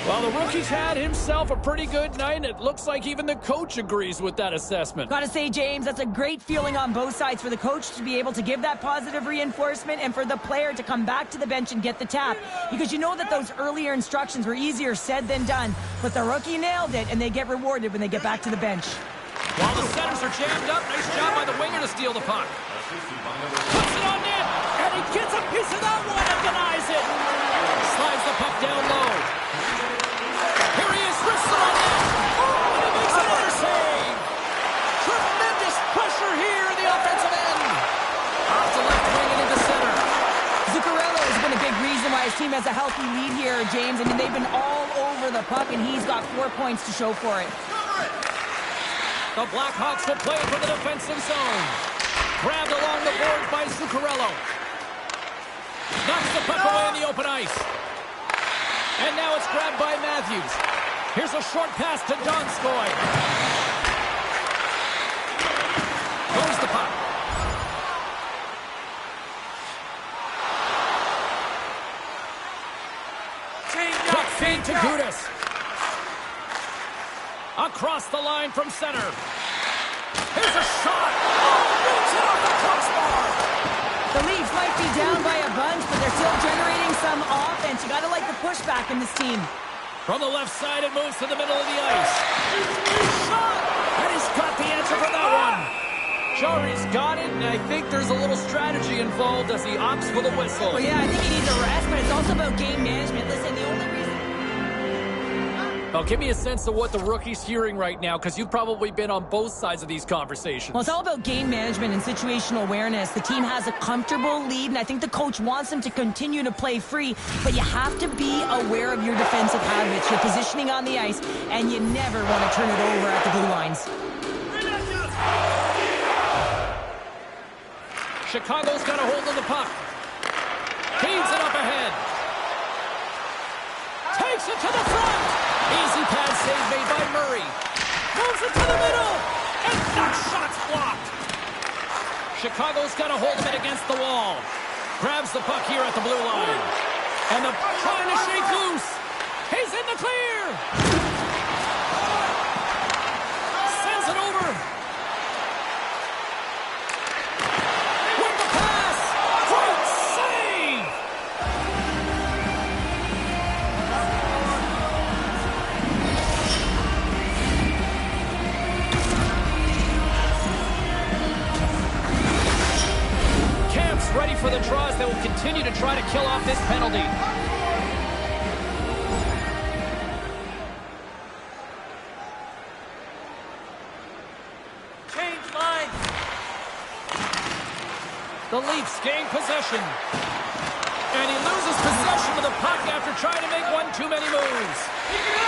Well, the rookie's had himself a pretty good night, and it looks like even the coach agrees with that assessment. Gotta say, James, that's a great feeling on both sides for the coach to be able to give that positive reinforcement and for the player to come back to the bench and get the tap. Because you know that those earlier instructions were easier said than done, but the rookie nailed it, and they get rewarded when they get back to the bench. While the centers are jammed up, nice job by the winger to steal the puck. Puts it on net, and he gets a piece of that one and denies it. Slides the puck down low. Here he is, wristed on net. Oh, and he makes another save. Tremendous pressure here in the offensive end. Off the left wing and into center. Zuccarello has been a big reason why his team has a healthy lead here, James. I mean, they've been all over the puck, and he's got 4 points to show for it. The Blackhawks will play it from the defensive zone. Grabbed along the boards by Zuccarello. Knocks the puck away in the open ice. And now it's grabbed by Matthews. Here's a short pass to Donskoy. Goes the puck. Puck feed to Gudas. Across the line from center. Here's a shot. Oh, reach it off the crossbar. The Leafs might be down by a bunch, but they're still generating some offense. You gotta like the pushback in this team. From the left side, it moves to the middle of the ice. Shot! And he's got the answer for that one. Jarry's got it, and I think there's a little strategy involved as he opts for the whistle. Well, yeah, I think he needs a rest, but it's also about game management. Listen, the only reason... Oh, give me a sense of what the rookie's hearing right now, because you've probably been on both sides of these conversations. Well, it's all about game management and situational awareness. The team has a comfortable lead, and I think the coach wants them to continue to play free, but you have to be aware of your defensive habits, your positioning on the ice, and you never want to turn it over at the blue lines. Chicago's got a hold of the puck. Feeds it up ahead. Takes it to the front. Easy pad save made by Murray. Moves it to the middle. And that shot's blocked. Chicago's got a hold of it against the wall. Grabs the puck here at the blue line. And the trying to shake loose. He's in the clear. Sends it over. With the pass. Great save. try to kill off this penalty. Change lines. The Leafs gain possession. And he loses possession of the puck after trying to make one too many moves.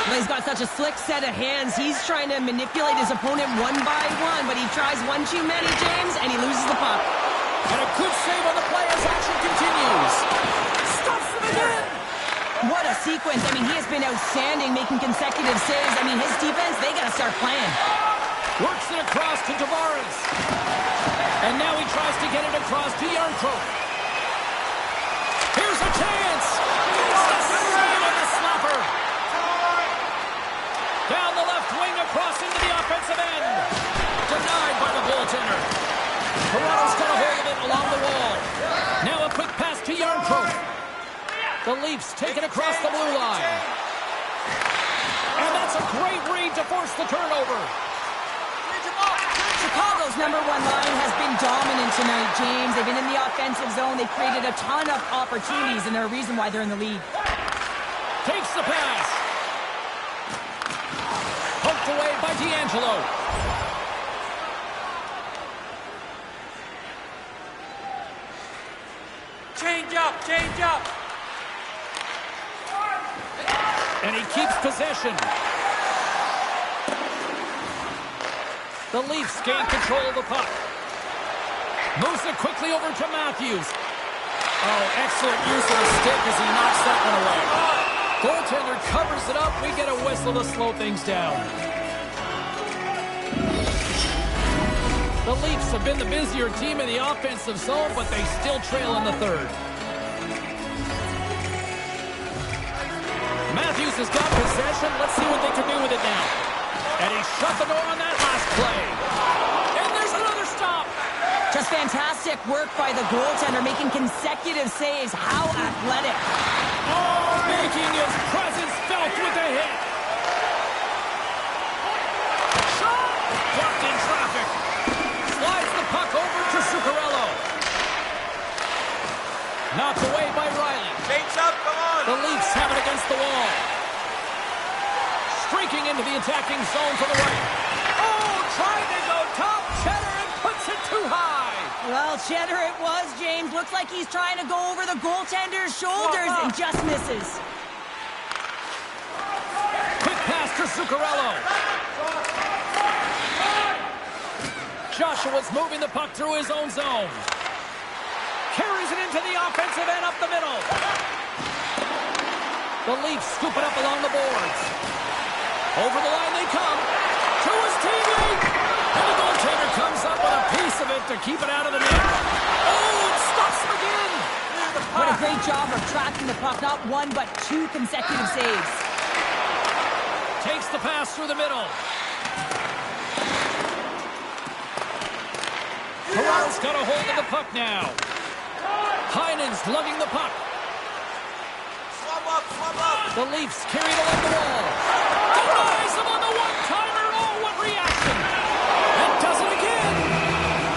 Well, he's got such a slick set of hands. He's trying to manipulate his opponent one by one, but he tries one too many, James, and he loses the puck. And a good save on the play as action continues. Stops him again. What a sequence. I mean, he has been outstanding making consecutive saves. I mean, his defense, they got to start playing. Works it across to Tavares. And now he tries to get it across to Yarncroke. Here's a chance. Save on the slapper. Down the left wing across into the offensive end. Denied by the goaltender. Toronto's got a hold of it along the wall. Now a quick pass to Yarncroke. The Leafs take it across the blue line. And that's a great read to force the turnover. Chicago's number one line has been dominant tonight, James. They've been in the offensive zone. They've created a ton of opportunities, and they're a reason why they're in the lead. Takes the pass. Poked away by D'Angelo. Change up, change up. And he keeps possession. The Leafs gain control of the puck. Moves it quickly over to Matthews. Oh, excellent use of the stick as he knocks that one away. Goaltender covers it up. We get a whistle to slow things down. The Leafs have been the busier team in the offensive zone, but they still trail in the third. Matthews has got possession. Let's see what they can do with it now. And he shut the door on that last play. And there's another stop. Just fantastic work by the goaltender, making consecutive saves. How athletic. Making his presence felt with a hit. Shot! Blocked in traffic. Slides the puck over to Zuccarello. Knocked away by Riley. Change up, come on. The Leafs have it against the wall. Streaking into the attacking zone to the right. Oh, trying to go top. Cheddar and puts it too high. Well, Cheddar it was, James. Looks like he's trying to go over the goaltender's shoulders and just misses. Quick pass to Zuccarello. Joshua's moving the puck through his own zone. Carries it into the offensive end up the middle. The Leafs scoop it up along the boards. Over the line they come. To his teammate. And the goaltender comes up with a piece of it to keep it out of the net. Oh, it stops him again. What a great job of tracking the puck. Not one, but two consecutive saves. Takes the pass through the middle. Toronto's got a hold of the puck now. Heinen's lugging the puck. Swab up, swab up. The Leafs carry it along the wall. Denies him on the one-timer. Oh, what reaction. And does it again.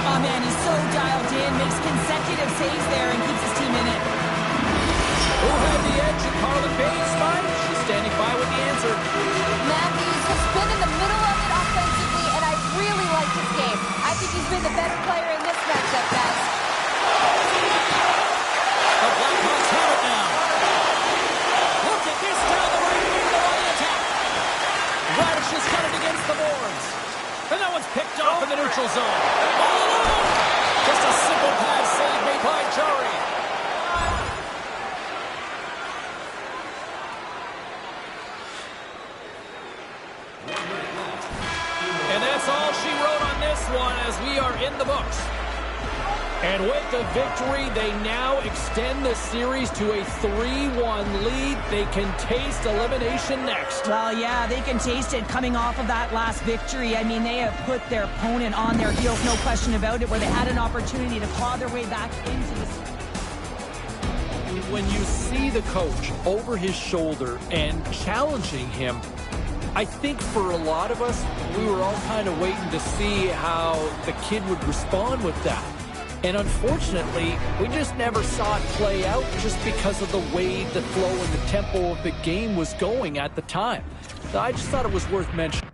Oh, man, he's so dialed in. Makes consecutive saves there and keeps his team in it. Who had the edge in Carlin Bay's mind? She's standing by with the answer. Matthews has been in the middle of it offensively, and I really liked his game. I think he's been the better player in this matchup, guys. The Blackhawks have it now. Look at this down the right wing on the attack. Radish has got it against the boards. And that one's picked off in the neutral zone. All alone. Just a simple pass save made by Jari. And that's all she wrote on this one as we are in the books. And with the victory, they now extend the series to a 3-1 lead. They can taste elimination next. Well, yeah, they can taste it coming off of that last victory. I mean, they have put their opponent on their heels, no question about it, where they had an opportunity to claw their way back into this. When you see the coach over his shoulder and challenging him, I think for a lot of us, we were all kind of waiting to see how the kid would respond with that. And unfortunately, we just never saw it play out just because of the way the flow and the tempo of the game was going at the time. I just thought it was worth mentioning.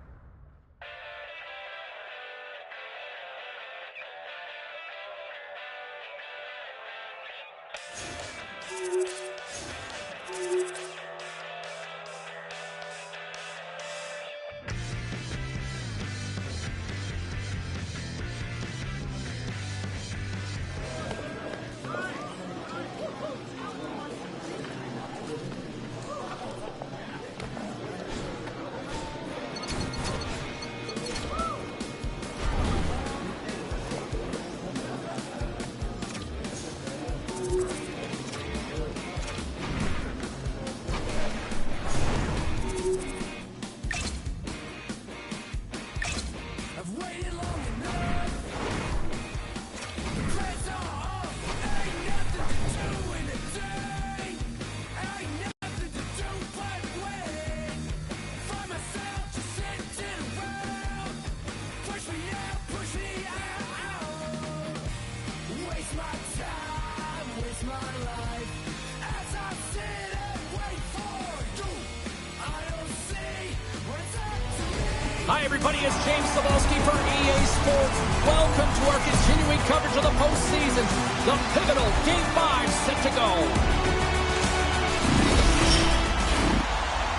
Hi, everybody. It's James Cebulski for EA Sports. Welcome to our continuing coverage of the postseason. The pivotal Game 5 set to go.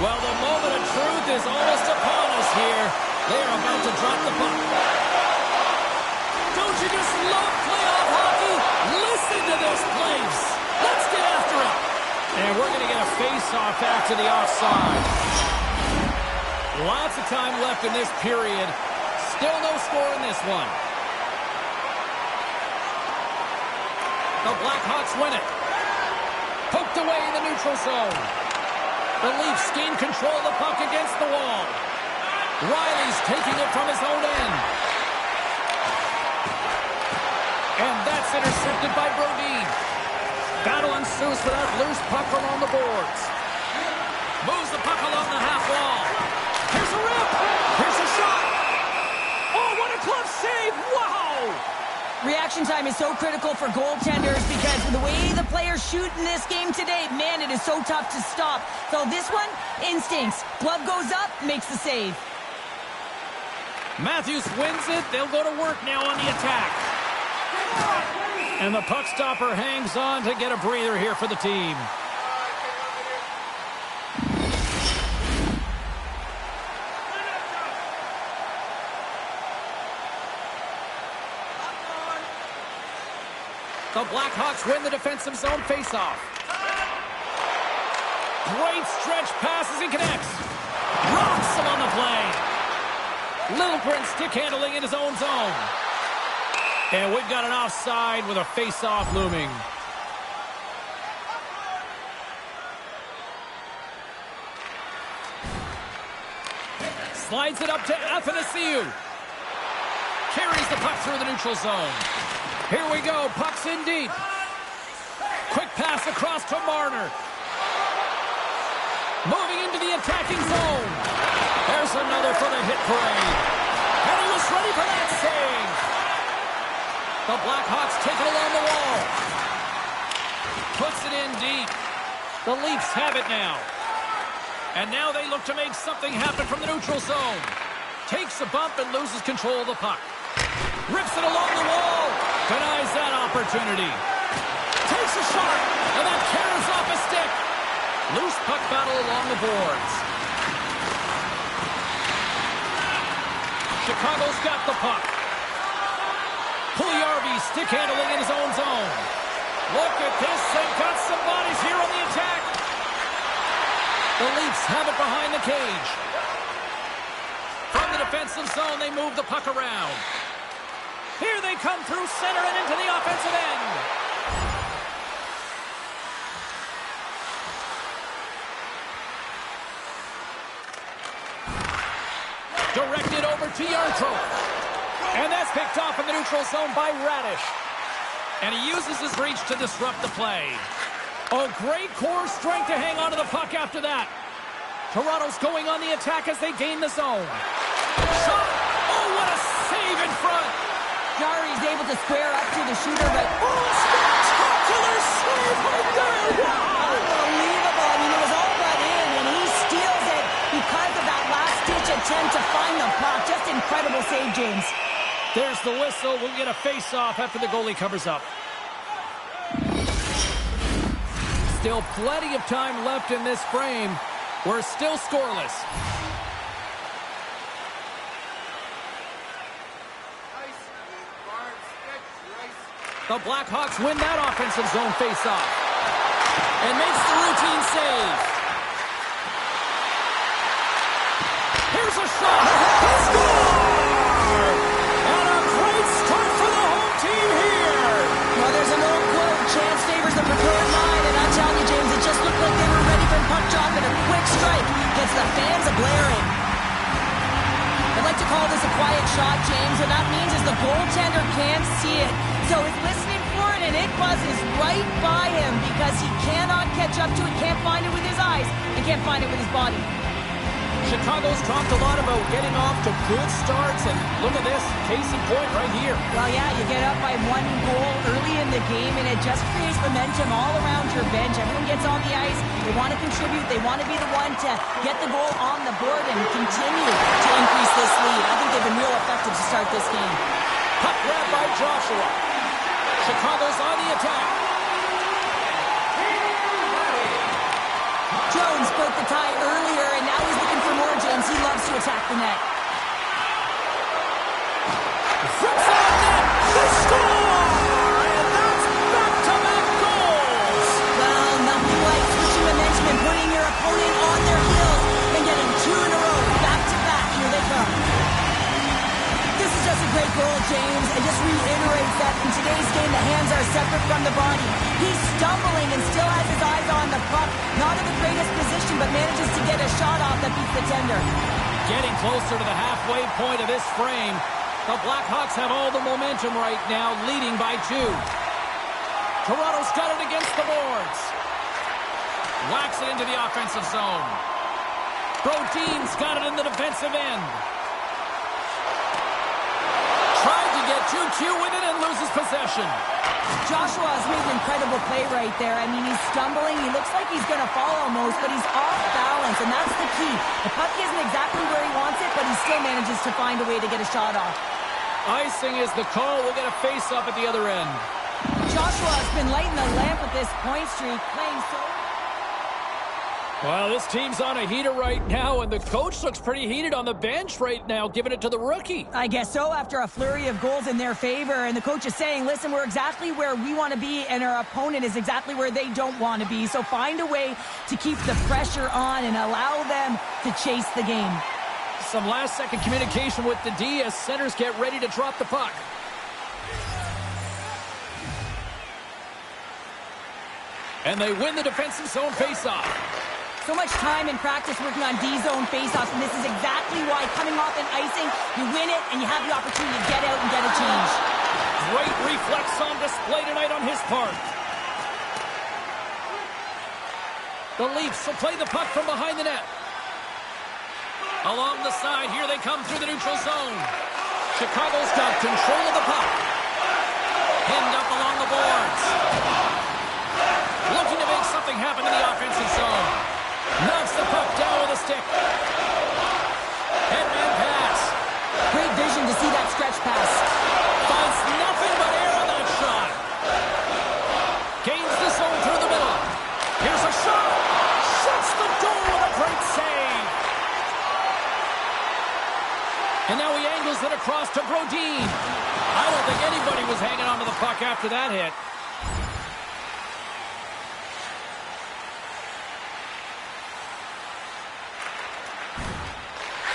Well, the moment of truth is almost upon us here. They're about to drop the puck. Don't you just love playoff hockey? Listen to this place. Let's get after it. And we're going to get a face-off after the offside. Lots of time left in this period. Still no score in this one. The Blackhawks win it. Poked away in the neutral zone. The Leafs gain control of the puck against the wall. Riley's taking it from his own end. And that's intercepted by Brodin. Battle ensues for that loose puck along the boards. Moves the puck along the half wall. Here's a rip. Here's a shot. Oh, what a glove save. Wow. Reaction time is so critical for goaltenders because the way the players shoot in this game today, man, it is so tough to stop. So this one, instincts. Glove goes up, makes the save. Matthews wins it. They'll go to work now on the attack. And the puck stopper hangs on to get a breather here for the team. The Blackhawks win the defensive zone faceoff. Great stretch passes and connects. Rocks him on the play. Littleprint stick handling in his own zone. And we've got an offside with a faceoff looming. Slides it up to Athanasiou. Carries the puck through the neutral zone. Here we go. Puck's in deep. Quick pass across to Marner. Moving into the attacking zone. There's another for the hit parade. And he was ready for that save. The Blackhawks take it along the wall. Puts it in deep. The Leafs have it now. And now they look to make something happen from the neutral zone. Takes a bump and loses control of the puck. Rips it along the wall. Denies that opportunity. Takes a shot. And that carries off a stick. Loose puck battle along the boards. Chicago's got the puck. Puljujarvi stick handling in his own zone. Look at this. They've got some bodies here on the attack. The Leafs have it behind the cage. From the defensive zone, they move the puck around. Here they come through center and into the offensive end. Directed over to Yarntrop. And that's picked off in the neutral zone by Radish. And he uses his reach to disrupt the play. Oh, great core strength to hang on to the puck after that. Toronto's going on the attack as they gain the zone. Shot! Oh, what a save in front! Jarry's able to square up to the shooter, but spectacular save right there! Wow! Unbelievable. I mean, it was all but in, and he steals it because of that last-ditch attempt to find the puck. Just incredible save, James. There's the whistle. We'll get a face-off after the goalie covers up. Still plenty of time left in this frame. We're still scoreless. The Blackhawks win that offensive zone face-off. And makes the routine save. Here's a shot. Score! And a great start for the home team here. Well, there's an old quote, chance favors the preferred line, and I tell you, James, it just looked like they were ready for a puck drop, and a quick strike gets the fans a-blaring. I'd like to call this a quiet shot, James. What that means is the goaltender can't see it. So he's listening for it, and it buzzes right by him because he cannot catch up to it, can't find it with his eyes, and can't find it with his body. Chicago's talked a lot about getting off to good starts, and look at this, case in point right here. Well, yeah, you get up by 1 goal early in the game, and it just creates momentum all around your bench. Everyone gets on the ice. They want to contribute. They want to be the one to get the goal on the board and continue to increase this lead. I think they've been real effective to start this game. Puck grab by Joshua. Chicago's on the attack. Jones broke the tie earlier, and now he's looking for more, James. He loves to attack the net. Zips on net. They score! And that's back-to-back goals. Well, nothing like switching momentum and putting your opponent on their heels and getting 2 in a row. Back-to-back. Here they come. This is just a great goal, James, and just reiterates that in today's game, the hands are separate from the body. He's stumbling and still has his eyes on the puck. Not in the greatest position, but manages to get a shot off that beats the tender. Getting closer to the halfway point of this frame. The Blackhawks have all the momentum right now, leading by 2. Toronto's got it against the boards. Whacks it into the offensive zone. Brodin's got it in the defensive end. Tried to get too cute with it and loses possession. Joshua has made an incredible play right there. I mean, he's stumbling. He looks like he's going to fall almost, but he's off balance, and that's the key. The puck isn't exactly where he wants it, but he still manages to find a way to get a shot off. Icing is the call. We'll get a face-up at the other end. Joshua has been lighting the lamp with this point streak, playing so... Well, this team's on a heater right now, and the coach looks pretty heated on the bench right now, giving it to the rookie. I guess so, after a flurry of goals in their favor, and the coach is saying, listen, we're exactly where we want to be, and our opponent is exactly where they don't want to be, so find a way to keep the pressure on and allow them to chase the game. Some last-second communication with the D as centers get ready to drop the puck. And they win the defensive zone face-off. So much time in practice working on D-zone faceoffs, and this is exactly why coming off an icing, you win it, and you have the opportunity to get out and get a change. Great reflex on display tonight on his part. The Leafs will play the puck from behind the net. Along the side, here they come through the neutral zone. Chicago's got control of the puck. Pinned up along the boards. Looking to make something happen in the offensive zone. Knocks the puck down with a stick. Headman pass. Great vision to see that stretch pass. Finds nothing but air on that shot. Gains the zone through the middle. Here's a shot. Shuts the door with a great save. And now he angles it across to Brodin. I don't think anybody was hanging onto the puck after that hit.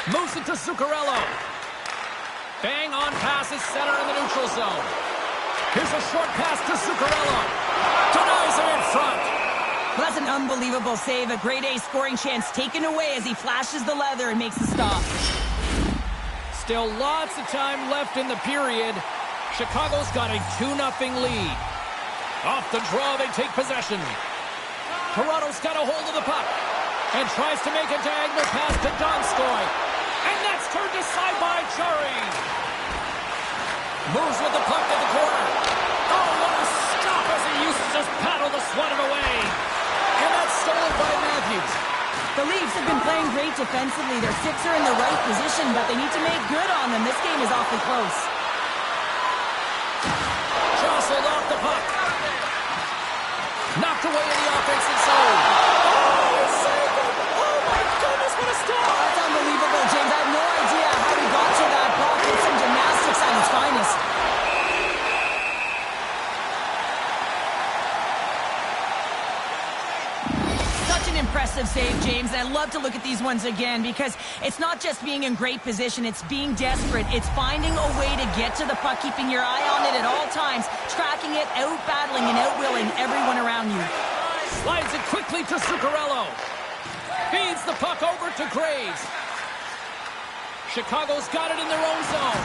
Moves it to Zuccarello. Bang on passes center in the neutral zone. Here's a short pass to Zuccarello. Denies him in front. Well, that's an unbelievable save. A grade A scoring chance taken away as he flashes the leather and makes the stop. Still lots of time left in the period. Chicago's got a 2-0 lead. Off the draw, they take possession. Toronto's got a hold of the puck and tries to make a diagonal pass to Donskoy. And that's turned aside by Jarry. Moves with the defensively. Their six are in the right position, but they need to make good on them. This game is awfully close. Jostled off the puck. Knocked away in the offensive zone. Oh, he saved it! Oh my goodness, what a stop! That's unbelievable, James. I have no idea how he got to that puck. It's some gymnastics at its finest. Such an impressive save, James, and I love to look at these ones again because it's not just being in great position, it's being desperate. It's finding a way to get to the puck, keeping your eye on it at all times, tracking it, out-battling and out-willing everyone around you. Slides it quickly to Zuccarello. Feeds the puck over to Graves. Chicago's got it in their own zone.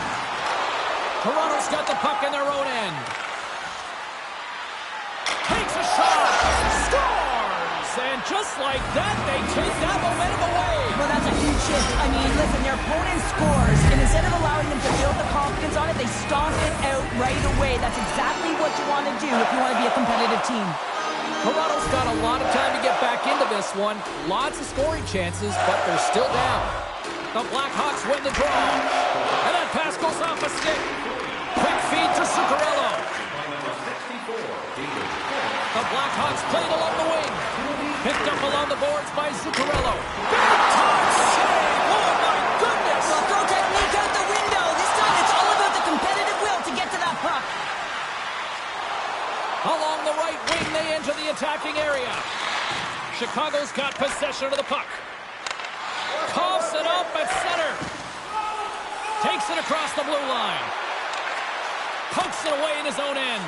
Toronto's got the puck in their own end. Takes a shot. Scores! And just like that, they take that momentum away. Well, that's a huge shift. I mean, listen, their opponent scores, and instead of allowing them to build the confidence on it, they stomp it out right away. That's exactly what you want to do if you want to be a competitive team. Toronto's got a lot of time to get back into this one. Lots of scoring chances, but they're still down. The Blackhawks win the draw. And that pass goes off a stick. Quick feed to Zuccarello. The Blackhawks played along the wing. Picked up along the boards by Zuccarello. Big time save! Oh my goodness! Well, throw technique out the window. This time it's all about the competitive will to get to that puck. Along the right wing, they enter the attacking area. Chicago's got possession of the puck. Coughs it up at center. Takes it across the blue line. Pokes it away in his own end.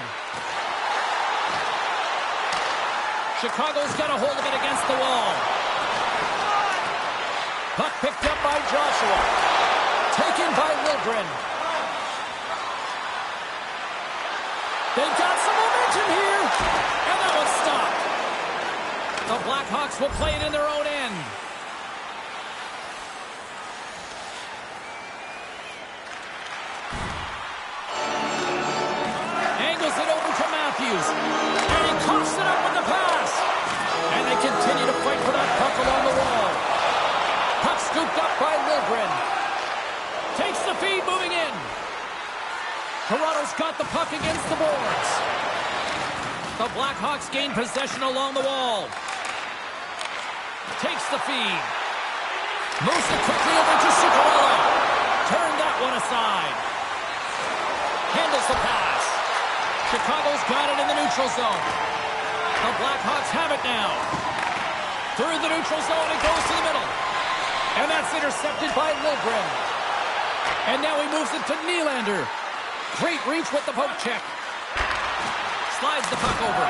Chicago's got a hold of it against the wall. Puck picked up by Joshua. Taken by Wilgren. They've got some momentum here. And that was stopped. The Blackhawks will play it in their own end. Angles it over to Matthews. And he coughs it up with the pass. And they continue to fight for that puck along the wall. Puck scooped up by Wilgren. Takes the feed moving in. Toronto's got the puck against the boards. The Blackhawks gain possession along the wall. Takes the feed. Moves it quickly over to Zuccarello. Turned that one aside. Handles the pass. Chicago's got it in the neutral zone. The Blackhawks have it now. Through the neutral zone, it goes to the middle. And that's intercepted by Wilgren. And now he moves it to Nylander. Great reach with the poke check. Slides the puck over.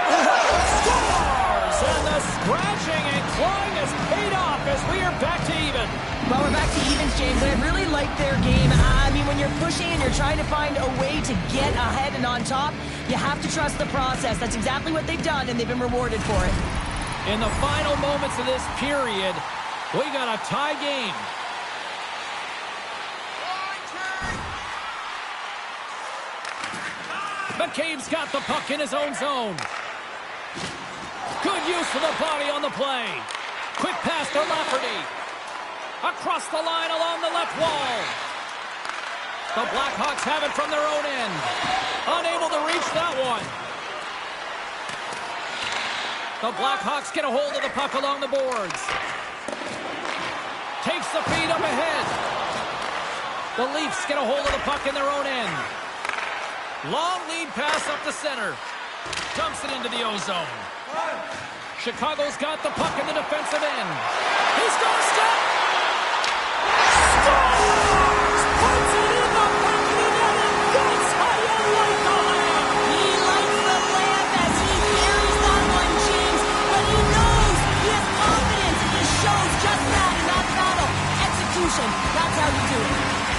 Scores! And the scratching and clawing has paid off as we are back to even. Well, we're back to evens, James, and I really like their game. I mean, when you're pushing and you're trying to find a way to get ahead and on top, you have to trust the process. That's exactly what they've done, and they've been rewarded for it. In the final moments of this period, we got a tie game. McCabe's got the puck in his own zone. Good use of the body on the play. Quick pass to Lafferty. Across the line along the left wall. The Blackhawks have it from their own end. Unable to reach that one. The Blackhawks get a hold of the puck along the boards. Takes the feed up ahead. The Leafs get a hold of the puck in their own end. Long lead pass up the center. Dumps it into the O-zone. Chicago's got the puck in the defensive end. He's going to stop. Scores! Puts it in the back of the net, and that's how you like the lamp. He likes the lamp as he carries that one, James, but he knows he has confidence, and he shows just that in that battle. Execution, that's how you do it.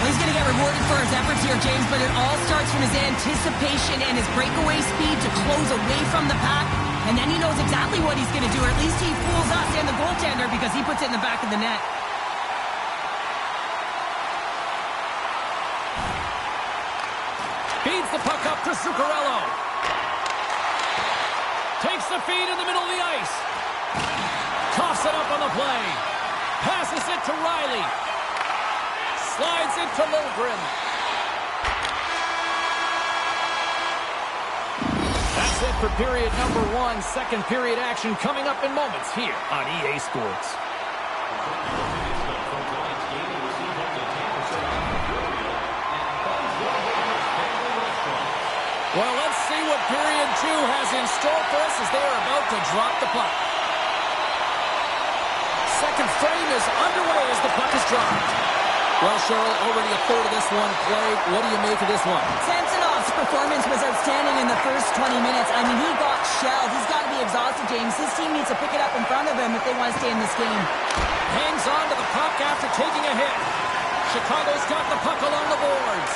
Well, he's going to get rewarded for his efforts here, James, but it all starts from his anticipation and his breakaway speed to close away from the pack, and then he knows exactly what he's going to do, or at least he fools us and the goaltender because he puts it in the back of the net. Feeds the puck up to Zuccarello. Takes the feed in the middle of the ice. Toss it up on the play. Passes it to Riley. Slides it to Lilgren. That's it for period number 1. Second period action coming up in moments here on EA Sports. Well, let's see what period 2 has in store for us as they are about to drop the puck. Second frame is underway as the puck is dropped. Well, Cheryl, already a third of this one played. What do you make of this one? Samsonov's performance was outstanding in the first 20 minutes. I mean, he got shelled. He's got to be exhausted, James. His team needs to pick it up in front of him if they want to stay in this game. Hangs on to the puck after taking a hit. Chicago's got the puck along the boards.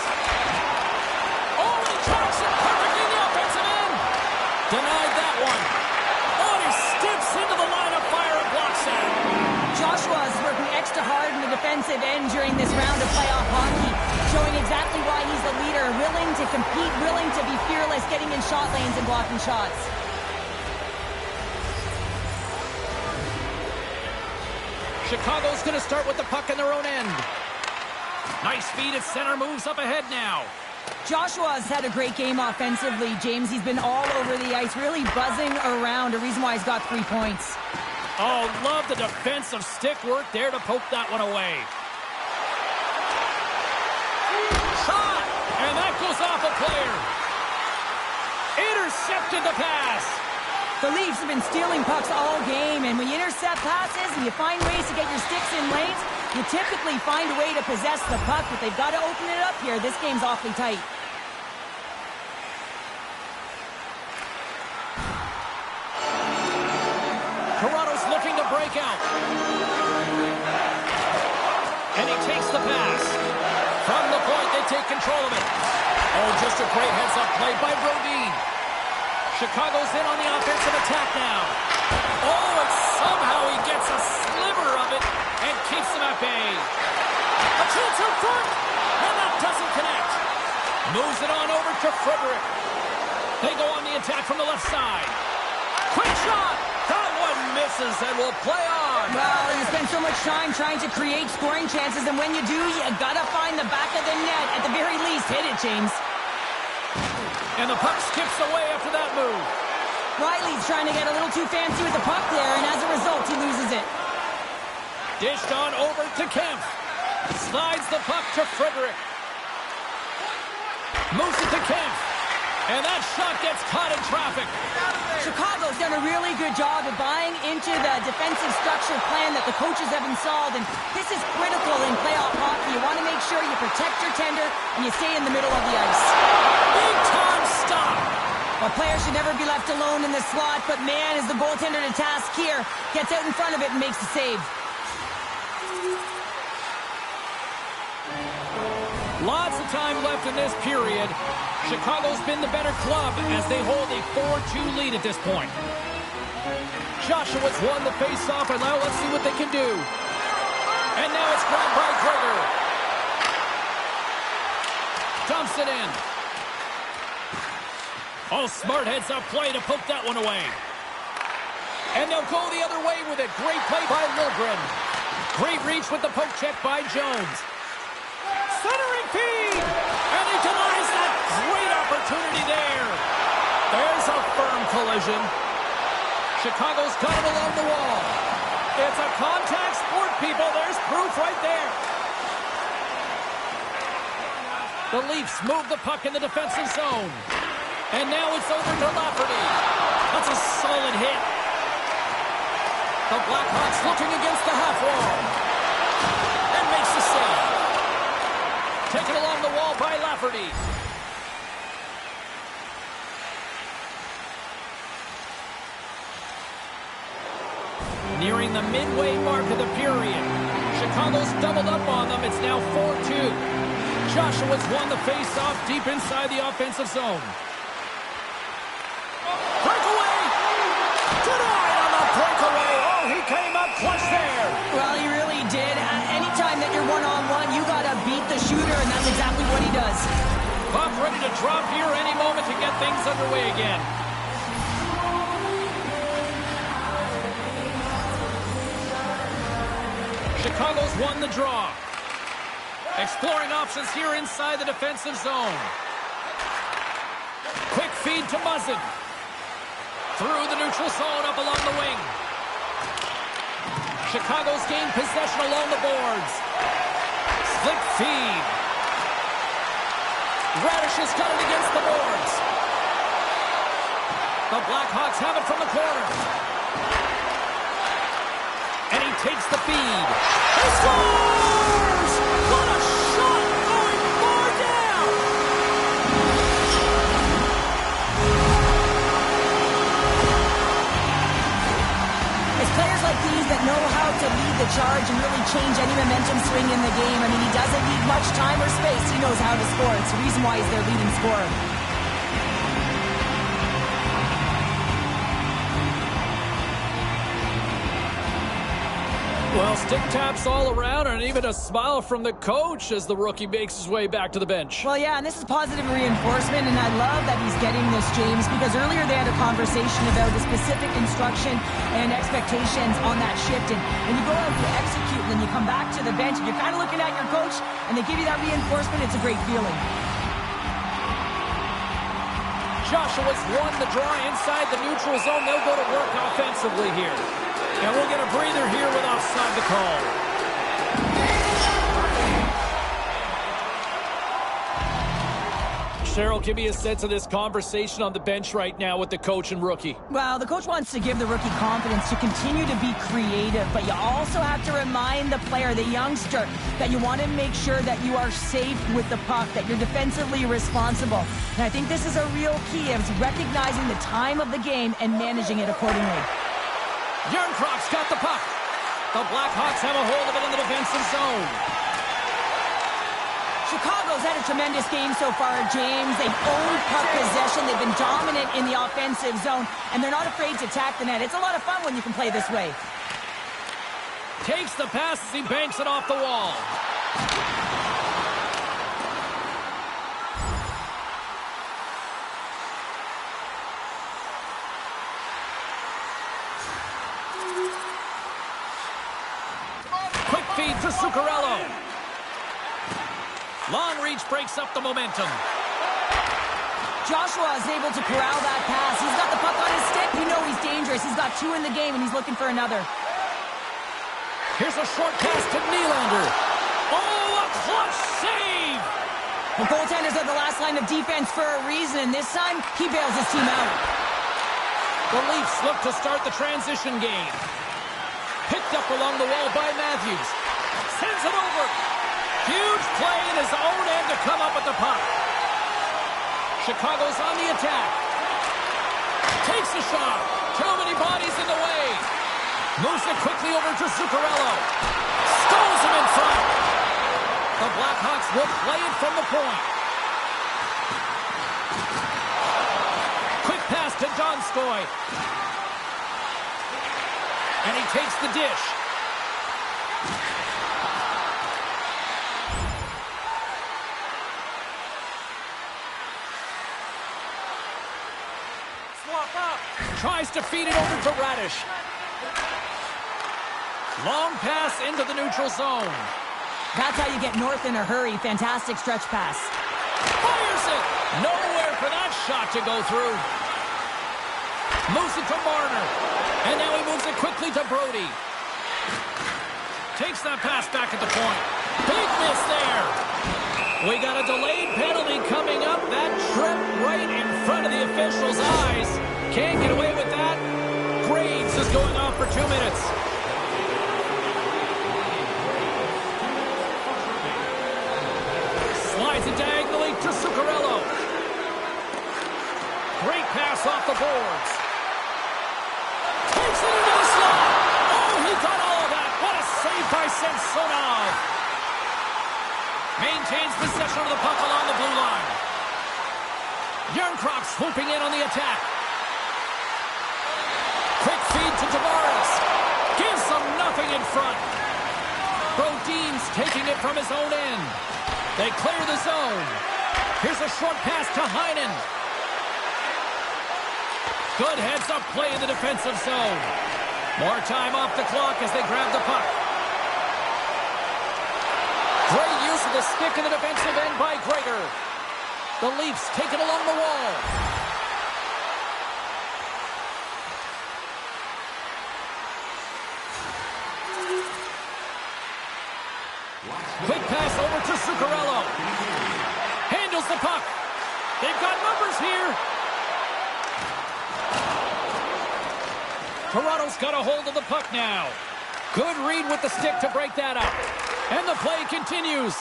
Oh, he tracks it perfectly in the offensive end. Denied that one. Oh, he steps into the line of fire and blocks that. Joshua is working extra hard in the defensive end during this round of playoff hockey, showing exactly why he's the leader, willing to compete, willing to be fearless, getting in shot lanes and blocking shots. Chicago's going to start with the puck in their own end. Nice feed at center, moves up ahead now. Joshua's had a great game offensively, James. He's been all over the ice, really buzzing around, a reason why he's got 3 points. Oh, love the defensive stick work there to poke that one away. Shot! And that goes off a player. Intercepted the pass. The Leafs have been stealing pucks all game, and when you intercept passes and you find ways to get your sticks in lanes, you typically find a way to possess the puck, but they've got to open it up here. This game's awfully tight. Toronto's looking to break out. And he takes the pass. From the point, they take control of it. Oh, just a great heads-up play by Brodin. Chicago's in on the offensive attack now. Oh, and somehow he gets a sliver of it and keeps them at bay. A chance in front, and that doesn't connect. Moves it on over to Frederick. They go on the attack from the left side. Quick shot! That one misses and will play on. Well, you spend so much time trying to create scoring chances, and when you do, you gotta find the back of the net. At the very least, hit it, James. And the puck skips away after that move. Riley's trying to get a little too fancy with the puck there, and as a result, he loses it. Dished on over to Kemp. Slides the puck to Frederick. Moves it to Kemp. And that shot gets caught in traffic. Chicago's done a really good job of buying into the defensive structure plan that the coaches have installed, and this is critical in playoff hockey. You want to make sure you protect your tender and you stay in the middle of the ice. Big time stop. A player should never be left alone in this slot, but man, is the goaltender to task here. Gets out in front of it and makes the save. Lots of time left in this period. Chicago's been the better club as they hold a 4-2 lead at this point. Joshua's won the face-off, and now let's see what they can do. And now it's grabbed by Gregor. Dumps it in. Oh, smart heads-up play to poke that one away. And they'll go the other way with it. Great play by Lilgren. Great reach with the poke check by Jones. Centering feed! And he denies that great opportunity there. There's a firm collision. Chicago's got it along the wall. It's a contact sport, people. There's proof right there. The Leafs move the puck in the defensive zone. And now it's over to Lafferty. That's a solid hit. The Blackhawks looking against the half wall. And makes the save. Taken along the wall by Lafferty. Nearing the midway mark of the period. Chicago's doubled up on them. It's now 4-2. Joshua's won the face-off deep inside the offensive zone. Breakaway! Denied on the breakaway. Oh, he came up clutch there. Well, he really did. Anytime that you're one-on-one, you got to beat the shooter, and that's exactly what he does. Puck ready to drop here any moment to get things underway again. Chicago's won the draw. Exploring options here inside the defensive zone. Quick feed to Muzzin. Through the neutral zone, up along the wing. Chicago's gained possession along the boards. Slick feed. Radish has got it against the boards. The Blackhawks have it from the corner. And he takes the feed. He scores! What a shot going far down! It's players like these that know how to lead the charge and really change any momentum swing in the game. I mean, he doesn't need much time or space. He knows how to score. It's the reason why he's their leading scorer. Well, stick taps all around and even a smile from the coach as the rookie makes his way back to the bench. Well, yeah, and this is positive reinforcement, and I love that he's getting this, James, because earlier they had a conversation about the specific instruction and expectations on that shift, and when you go out to execute and then you come back to the bench and you're kind of looking at your coach and they give you that reinforcement, it's a great feeling. Joshua's won the draw inside the neutral zone. They'll go to work offensively here. And we'll get a breather here with offside to call. Cheryl, give me a sense of this conversation on the bench right now with the coach and rookie. Well, the coach wants to give the rookie confidence to continue to be creative, but you also have to remind the player, the youngster, that you want to make sure that you are safe with the puck, that you're defensively responsible. And I think this is a real key of recognizing the time of the game and managing it accordingly. Yerncroft's got the puck. The Blackhawks have a hold of it in the defensive zone. Chicago's had a tremendous game so far, James. They've owned puck possession. They've been dominant in the offensive zone, and they're not afraid to attack the net. It's a lot of fun when you can play this way. Takes the pass as he banks it off the wall. Quick feed to Zuccarello. Long reach breaks up the momentum. Joshua is able to corral that pass. He's got the puck on his stick. You know he's dangerous. He's got two in the game, and he's looking for another. Here's a short pass to Nylander. Oh, a clutch save! The goaltender's at the last line of defense for a reason, and this time, he bails his team out. The Leafs look to start the transition game. Picked up along the wall by Matthews. Sends it over. Huge play in his own end to come up with the puck. Chicago's on the attack. Takes a shot. Too many bodies in the way. Moves it quickly over to Zuccarello. Stones him in front. The Blackhawks will play it from the point. Quick pass to Donskoy. And he takes the dish. Swap up. Tries to feed it over to Radish. Long pass into the neutral zone. That's how you get north in a hurry. Fantastic stretch pass. Fires it. Nowhere for that shot to go through. Moves it to Marner. And now he moves it quickly to Brody. Takes that pass back at the point. Big miss there. We got a delayed penalty coming up. That tripped right in front of the official's eyes. Can't get away with that. Graves is going off for 2 minutes. Slides it diagonally to Zuccarello. Great pass off the boards. Takes it into the slot. Oh, he got all of that. What a save by Samsonov. Maintains possession of the puck along the blue line. Yerncroft swooping in on the attack. Quick feed to Tavares. Gives them nothing in front. Brodin's taking it from his own end. They clear the zone. Here's a short pass to Heinen. Good heads-up play in the defensive zone. More time off the clock as they grab the puck. the stick in the defensive end by Gregor. The Leafs take it along the wall. Quick pass over to Zuccarello. Handles the puck. They've got numbers here. Toronto's got a hold of the puck now. Good read with the stick to break that up. And the play continues.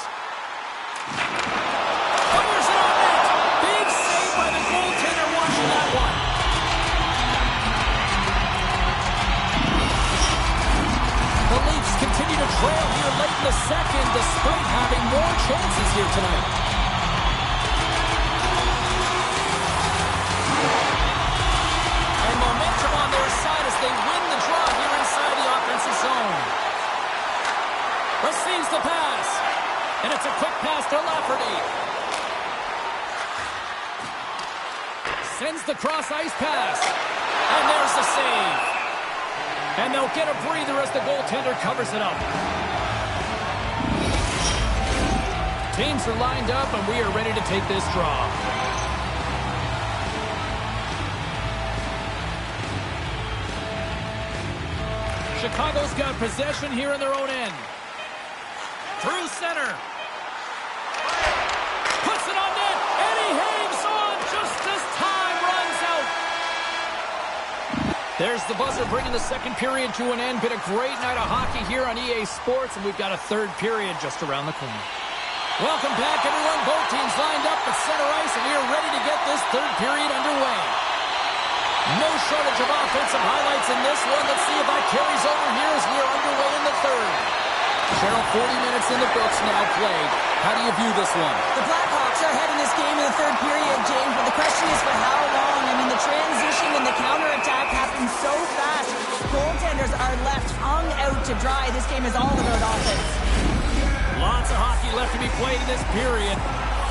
Fires it on net. Big save by the goaltender watching that one. The Leafs continue to trail here late in the second despite having more chances here tonight. And momentum on their side as they win the draw here inside the offensive zone. Receives the pass. And it's a quick pass to Lafferty. Sends the cross-ice pass. And there's the save. And they'll get a breather as the goaltender covers it up. Teams are lined up, and we are ready to take this draw. Chicago's got possession here in their own end. Through center. Puts it on net, and he hangs on just as time runs out. There's the buzzer bringing the second period to an end. Been a great night of hockey here on EA Sports, and we've got a third period just around the corner. Welcome back, everyone. Both teams lined up at center ice, and we are ready to get this third period underway. No shortage of offensive highlights in this one. Let's see if that carries over here as we are underway in the third. Cheryl, 40 minutes in the books now played. How do you view this one? The Blackhawks are ahead in this game in the third period, James, but the question is for how long? I mean, the transition and the counterattack happen so fast. Goaltenders are left hung out to dry. This game is all about offense. Lots of hockey left to be played in this period.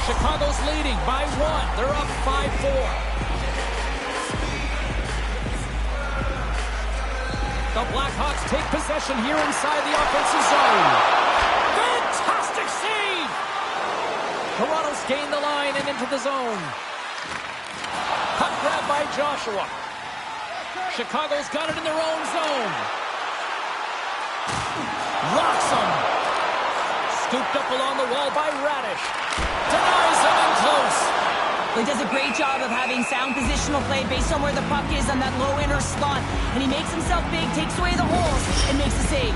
Chicago's leading by 1. They're up 5-4. The Blackhawks take possession here inside the offensive zone. Fantastic save! Toronto's gained the line and into the zone. Puck grab by Joshua. Chicago's got it in their own zone. Rocks him. Scooped up along the wall by Radish. Denies him in close. He does a great job of having sound positional play based on where the puck is on that low inner slot. And he makes himself big, takes away the holes, and makes the save.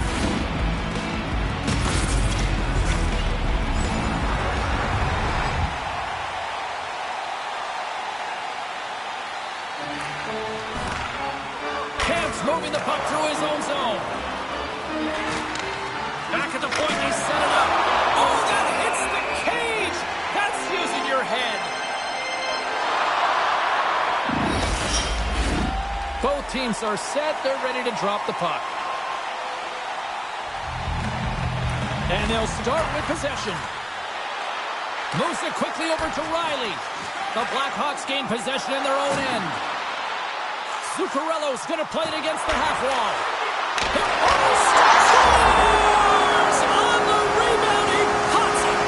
Camp's moving the puck through his own zone. Back at the point, he set it up. Oh, that hits the cage! That's using your head. Both teams are set. They're ready to drop the puck. And they'll start with possession. Moves it quickly over to Riley. The Blackhawks gain possession in their own end. Zuccarello's going to play it against the half wall. Scores! On the rebound, he pots it.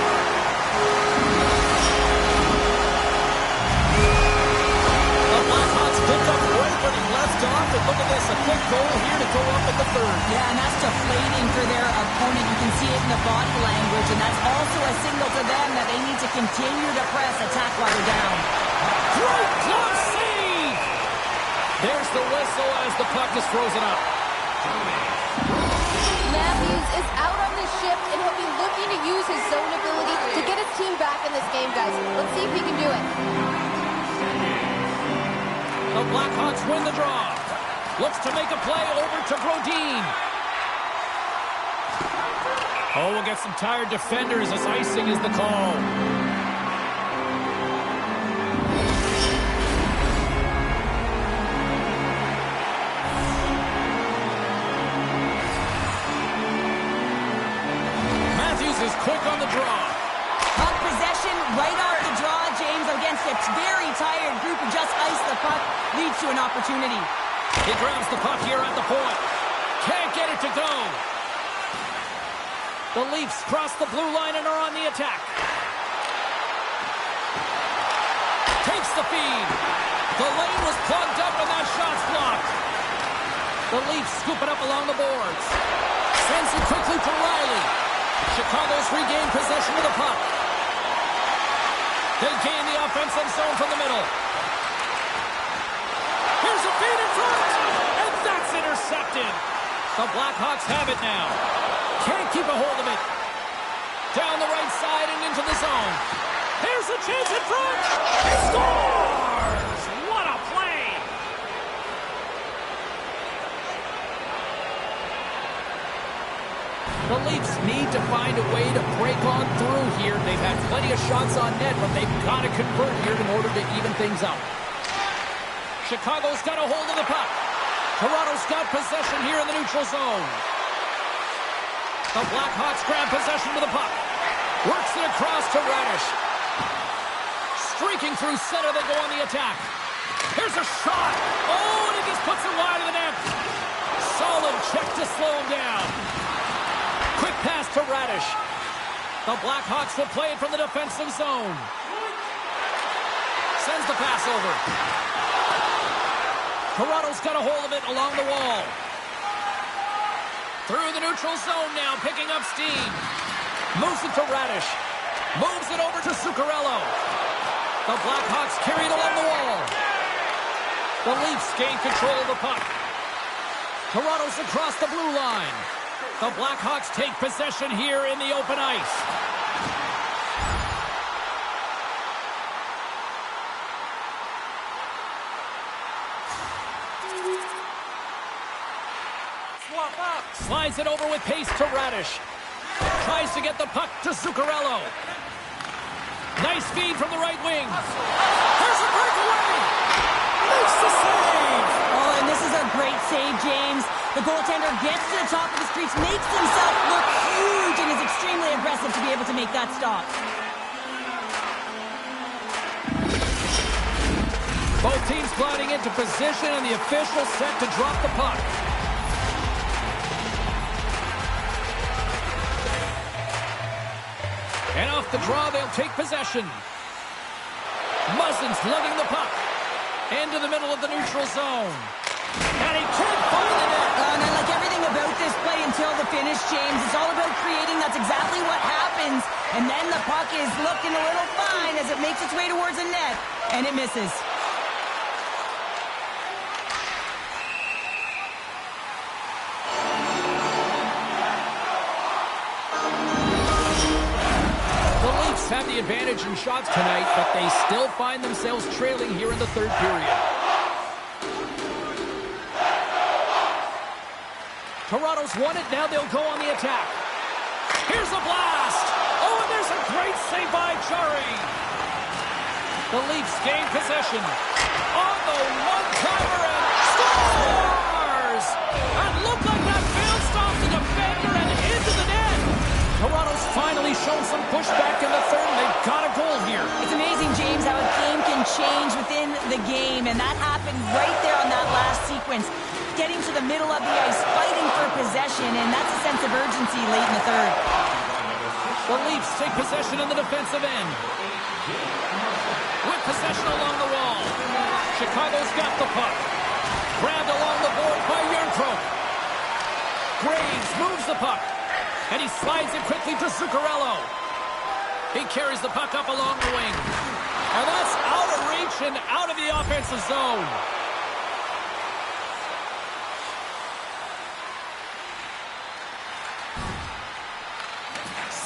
The Blackhawks picked up right when he left off. And look at this, a quick goal here to go up in the third. Yeah, and that's deflating for their opponent. You can see it in the body language, and that's also a signal to them that they need to continue to press, attack while they're down. Great glove save! There's the whistle as the puck is frozen up. Matthews is out on this shift, and he'll be looking to use his zone ability to get his team back in this game, guys. Let's see if he can do it. The Blackhawks win the draw. Looks to make a play over to Brodin. Oh, we'll get some tired defenders as icing is the call. Matthews is quick on the draw. Puck possession right off the draw, James, against a very tired group who just iced the puck, leads to an opportunity. He grabs the puck here at the point. Can't get it to go. The Leafs cross the blue line and are on the attack. Takes the feed. The lane was plugged up and that shot's blocked. The Leafs scoop it up along the boards. Sends it quickly to Riley. Chicago's regained possession of the puck. They gain the offensive zone from the middle. Here's a feed in front, and that's intercepted. The Blackhawks have it now. Can't keep a hold of it. Down the right side and into the zone. Here's a chance in front. He scores! What a play! The Leafs need to find a way to break on through here. They've had plenty of shots on net, but they've got to convert here in order to even things out. Chicago's got a hold of the puck. Toronto's got possession here in the neutral zone. The Blackhawks grab possession to the puck. Works it across to Radish. Streaking through center, they go on the attack. Here's a shot. Oh, and he just puts it wide of the net. Solid check to slow him down. Quick pass to Radish. The Blackhawks will play it from the defensive zone. Sends the pass over. Toronto's got a hold of it along the wall. Through the neutral zone now, picking up steam. Moves it to Radish. Moves it over to Zuccarello. The Blackhawks carry it along the wall. The Leafs gain control of the puck. Toronto's across the blue line. The Blackhawks take possession here in the open ice. Swap up. Slides it over with pace to Radish. Tries to get the puck to Zuccarello. Nice feed from the right wing. There's a breakaway. Makes the save. Oh, and this is a great save, James. The goaltender gets to the top of his crease, makes himself look huge, and is extremely aggressive to be able to make that stop. Both teams gliding into position, and the official set to drop the puck. And off the draw, they'll take possession. Muzzin's lugging the puck into the middle of the neutral zone. And he can't find the net. And I like everything about this play until the finish, James. It's all about creating. That's exactly what happens. And then the puck is looking a little fine as it makes its way towards the net. And it misses. The Leafs have the advantage in shots tonight, but they still find themselves trailing here in the third period. Toronto's won it, now they'll go on the attack. Here's a blast! Oh, and there's a great save by Chari. The Leafs gain possession. On the one-timer and scores! And looked like that bounced off the defender and into the net. Toronto's finally shown some pushback in the third, and they've got a goal here. It's amazing, James, how a game can change within the game, and that happened right there on that last sequence. Getting to the middle of the ice, fighting for possession, and that's a sense of urgency late in the third. The Leafs take possession in the defensive end. With possession along the wall. Chicago's got the puck. Grabbed along the board by Yarncroke. Graves moves the puck. And he slides it quickly to Zuccarello. He carries the puck up along the wing. And that's out of reach and out of the offensive zone.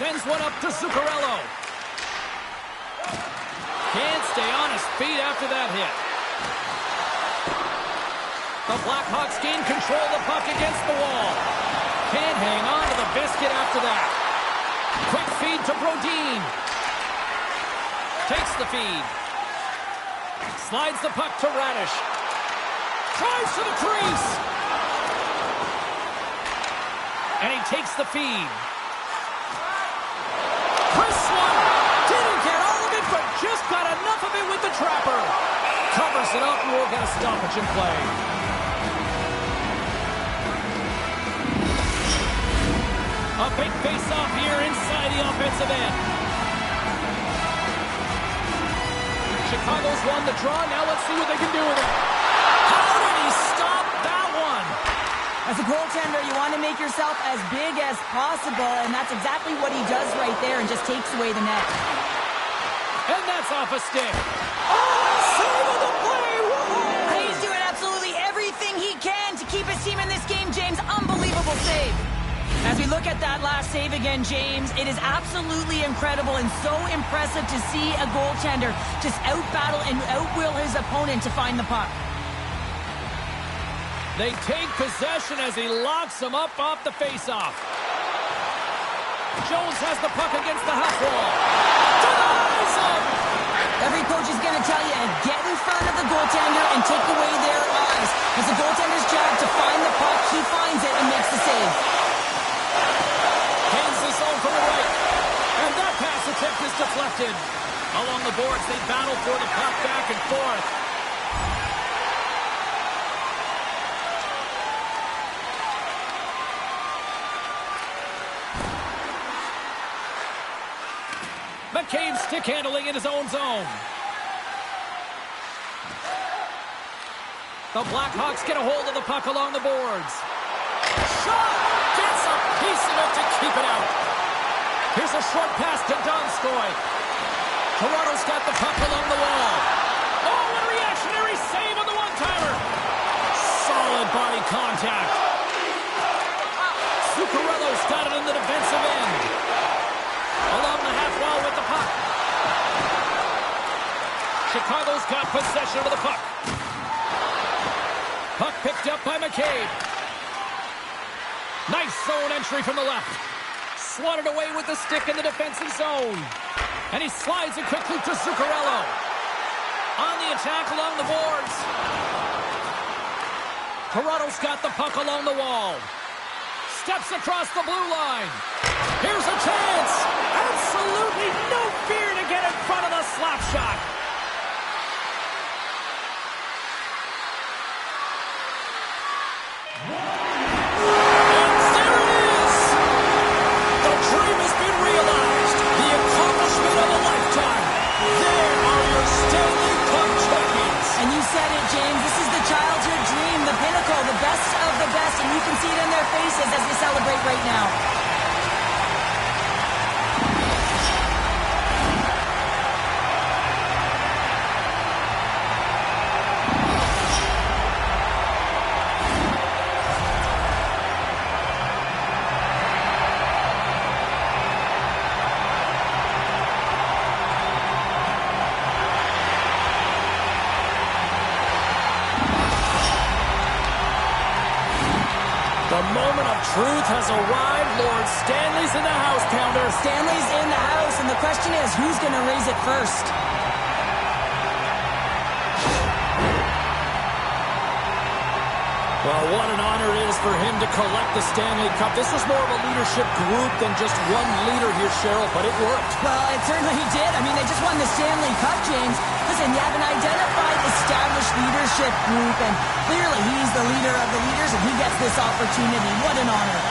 Sends one up to Zuccarello. Can't stay on his feet after that hit. The Blackhawks gain control of the puck against the wall. Can't hang on to the biscuit after that. Quick feed to Brodin. Takes the feed. Slides the puck to Radish. Tries to the crease. And he takes the feed. Chris one. Didn't get all of it, but just got enough of it with the trapper. Covers it up, and we'll get a stoppage in play. A big face-off here inside the offensive end. Chicago's won the draw. Now let's see what they can do with it. How did he stop that one? As a goaltender, you want to make yourself as big as possible, and that's exactly what he does right there and just takes away the net. And that's off a stick. Oh, save of the play! Whoa! He's doing absolutely everything he can to keep his team in this game, James. Unbelievable save. As we look at that last save again, James, it is absolutely incredible and so impressive to see a goaltender just outbattle and outwill his opponent to find the puck. They take possession as he locks him up off the faceoff. Jones has the puck against the half wall. Denies him! Every coach is going to tell you, get in front of the goaltender and take away their eyes. It's the goaltender's job to find the puck. He finds it and makes the save. Hands this zone from the right. And that pass attempt is deflected. Along the boards, they battle for the puck back and forth. McCabe stick handling in his own zone. The Blackhawks get a hold of the puck along the boards. Shot! Gets a piece of it to keep it out. Here's a short pass to Donskoy. Toronto's got the puck along the wall. Oh, what a reactionary save on the one-timer. Solid body contact. Zuccarello's got it in the defensive end. Along the half wall with the puck. Chicago's got possession of the puck. Puck picked up by McCabe. Nice zone entry from the left. Swatted away with the stick in the defensive zone. And he slides it quickly to Zuccarello. On the attack along the boards. Toronto's got the puck along the wall. Steps across the blue line. Here's a chance. Absolutely no fear to get in front of the slap shot. The best of the best, and you can see it in their faces as they celebrate right now. The moment of truth has arrived. Lord Stanley's in the house, Pounder. Stanley's in the house, and the question is, who's going to raise it first? Well, what an honor it is for him to collect the Stanley Cup. This was more of a leadership group than just one leader here, Cheryl, but it worked. Well, it certainly did. I mean, they just won the Stanley Cup, James. Listen, you have an identified, established leadership group, and clearly he's the leader of the leaders, and he gets this opportunity. What an honor.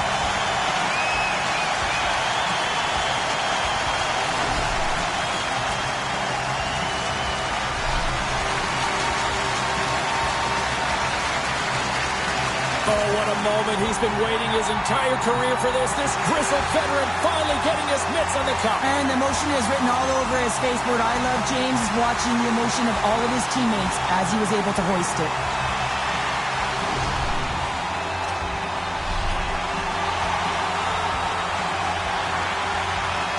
Oh, what a moment. He's been waiting his entire career for this. This grizzled veteran finally getting his mitts on the cup. And the emotion is written all over his face. What I love, James, is watching the emotion of all of his teammates as he was able to hoist it.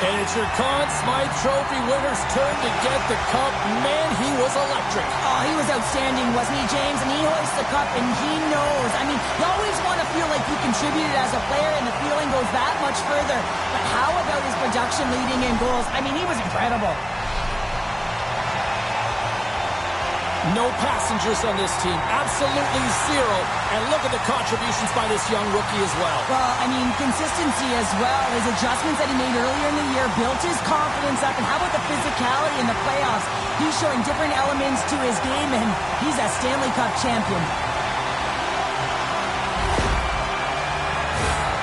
And it's your Conn Smythe Trophy winner's turn to get the cup. Man, he was electric. Oh, he was outstanding, wasn't he, James? And he hoists the cup, and he knows. I mean, you always want to feel like you contributed as a player, and the feeling goes that much further. But how about his production leading in goals? I mean, he was incredible. No passengers on this team. Absolutely zero. And look at the contributions by this young rookie as well. Well, I mean, consistency as well. His adjustments that he made earlier in the year built his confidence up. And how about the physicality in the playoffs? He's showing different elements to his game, and he's a Stanley Cup champion.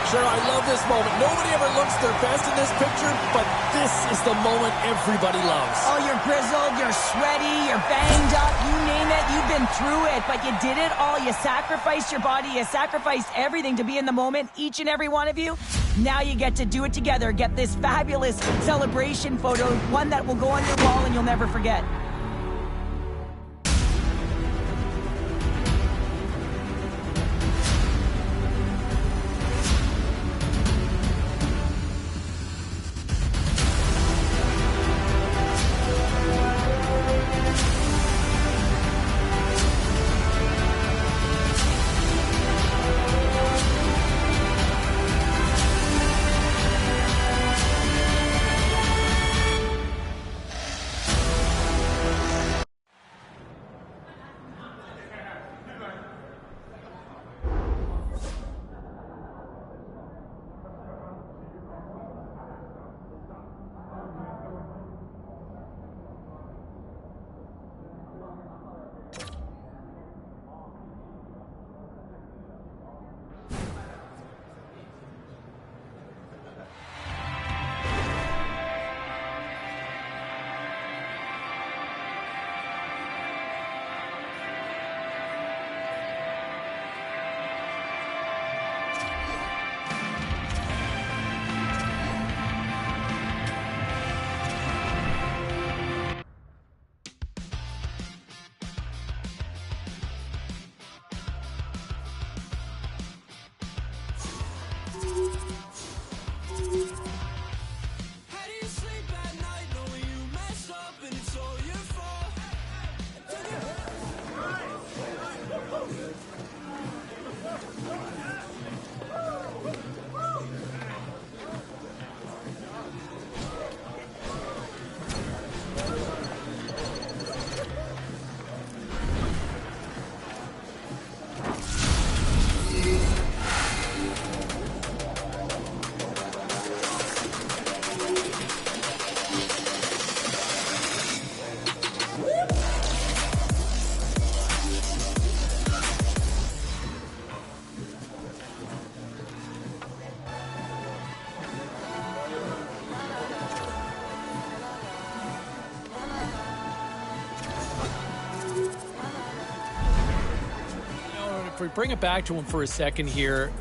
Sure, I love this moment. Nobody ever looks their best in this picture, but this is the moment everybody loves. Oh, you're grizzled, you're sweaty, you're banged up, you name it, you've been through it, but you did it all. You sacrificed your body, you sacrificed everything to be in the moment, each and every one of you. Now you get to do it together, get this fabulous celebration photo, one that will go on your wall and you'll never forget. How do you sleep at night knowing you messed up and it's all your fault? If we bring it back to him for a second here,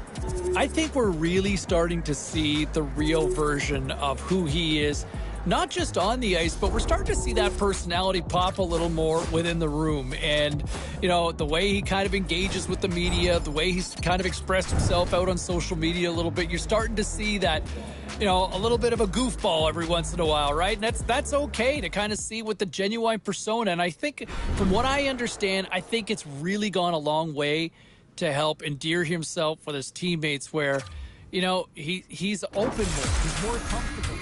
I think we're really starting to see the real version of who he is, not just on the ice, but we're starting to see that personality pop a little more within the room. And, you know, the way he kind of engages with the media, the way he's kind of expressed himself out on social media a little bit, you're starting to see that, you know, a little bit of a goofball every once in a while, right? And that's okay to kind of see with the genuine persona. And I think, from what I understand, I think it's really gone a long way to help endear himself with his teammates, where, you know, he's open more, he's more comfortable.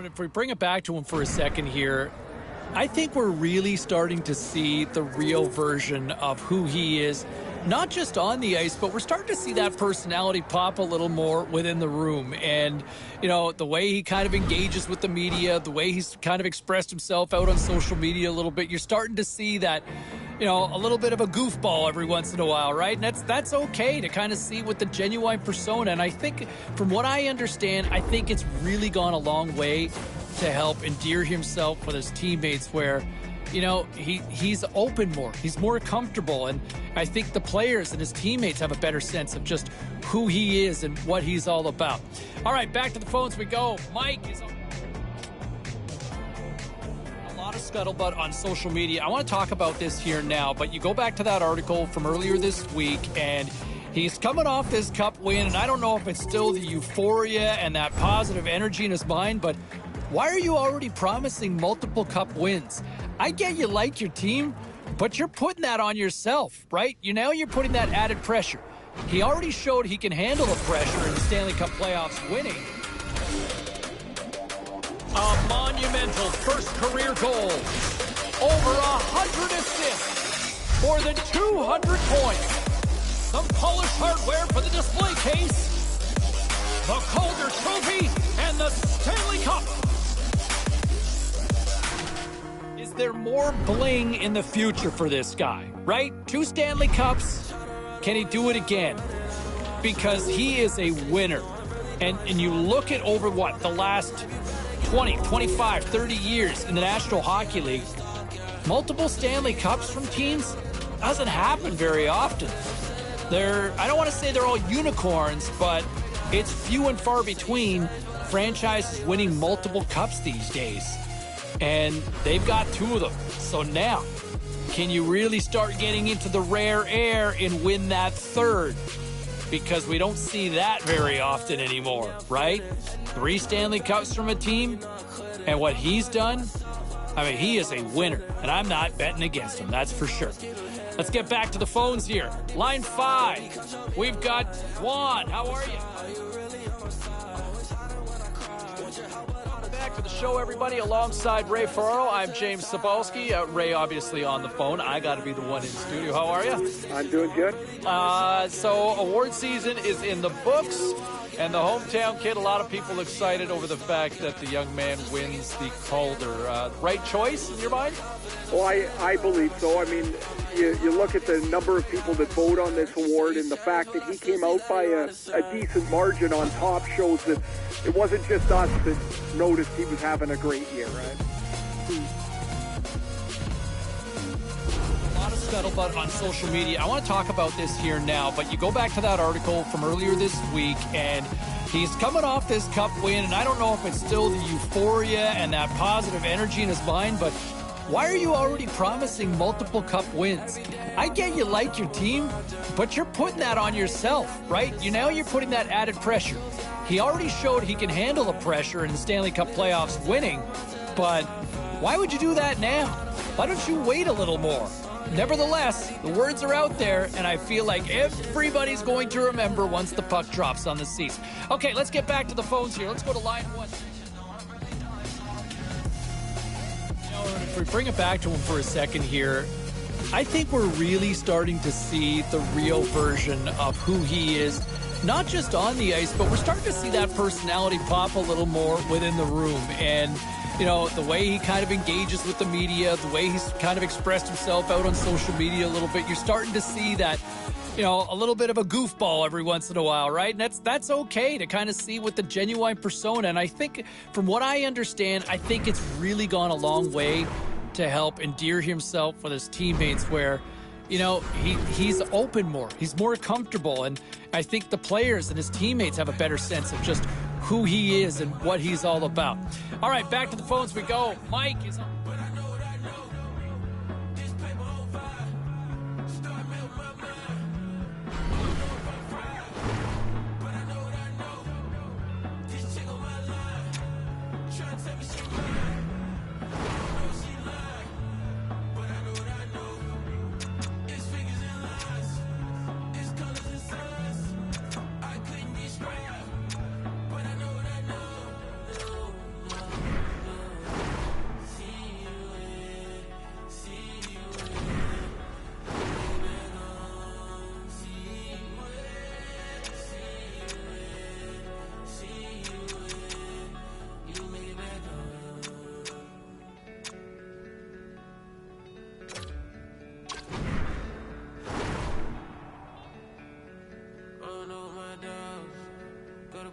If we bring it back to him for a second here, I think we're really starting to see the real version of who he is, not just on the ice, but we're starting to see that personality pop a little more within the room. And, you know, the way he kind of engages with the media, the way he's kind of expressed himself out on social media a little bit, you're starting to see that, you know, a little bit of a goofball every once in a while, right? And that's okay to kind of see with the genuine persona. And I think, from what I understand, I think it's really gone a long way to help endear himself with his teammates, where, you know, he's open more, he's more comfortable. And I think the players and his teammates have a better sense of just who he is and what he's all about. All right, back to the phones we go. Mike is on. A lot of scuttlebutt on social media. I want to talk about this here now, but you go back to that article from earlier this week, and he's coming off this cup win, and I don't know if it's still the euphoria and that positive energy in his mind, but why are you already promising multiple cup wins? I get you like your team, But you're putting that on yourself, right? Now you're putting that added pressure. He already showed he can handle the pressure in the Stanley Cup playoffs winning. A monumental first career goal. Over 100 assists. More than 200 points. Some polished hardware for the display case. The Calder Trophy and the Stanley Cup. Is there more bling in the future for this guy, right? 2 Stanley Cups. Can he do it again? Because he is a winner. And you look at over what, the last 20, 25, 30 years in the National Hockey League, multiple Stanley Cups from teams doesn't happen very often. I don't want to say they're all unicorns, but it's few and far between franchises winning multiple cups these days. And they've got 2 of them. So now, can you really start getting into the rare air and win that 3rd? Because we don't see that very often anymore, right? 3 Stanley Cups from a team, and what he's done, I mean, he is a winner, and I'm not betting against him, that's for sure. Let's get back to the phones here. Line 5, we've got Juan. How are you? Back to the show, everybody. Alongside Ray Ferraro, I'm James Cebulski. Ray, obviously, on the phone. I got to be the one in the studio. How are you? I'm doing good. So award season is in the books, and the hometown kid, a lot of people excited over the fact that the young man wins the Calder. Right choice in your mind? Well, I believe so. I mean, you look at the number of people that vote on this award, and the fact that he came out by a decent margin on top shows that it wasn't just us that noticed he was having a great year, right? A lot of scuttlebutt on social media. I want to talk about this here now, but you go back to that article from earlier this week, and he's coming off this cup win, and I don't know if it's still the euphoria and that positive energy in his mind, but why are you already promising multiple cup wins? I get you like your team, but you're putting that on yourself, right? Now you're putting that added pressure. He already showed he can handle the pressure in the Stanley Cup playoffs winning, but why would you do that now? Why don't you wait a little more? Nevertheless, the words are out there, and I feel like everybody's going to remember once the puck drops on the seats. Okay, let's get back to the phones here. Let's go to line 1. If we bring it back to him for a second here, I think we're really starting to see the real version of who he is, not just on the ice, but we're starting to see that personality pop a little more within the room. And, the way he kind of engages with the media, the way he's kind of expressed himself out on social media a little bit, you're starting to see that, a little bit of a goofball every once in a while, right? And that's okay to kind of see with the genuine persona. And I think, from what I understand, I think it's really gone a long way to help endear himself with his teammates where, he's open more. He's more comfortable. And I think the players and his teammates have a better sense of just who he is and what he's all about. All right, back to the phones we go. Mike is on.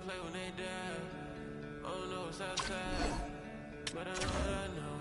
Play when they die. I don't know what's outside, but I know what I know.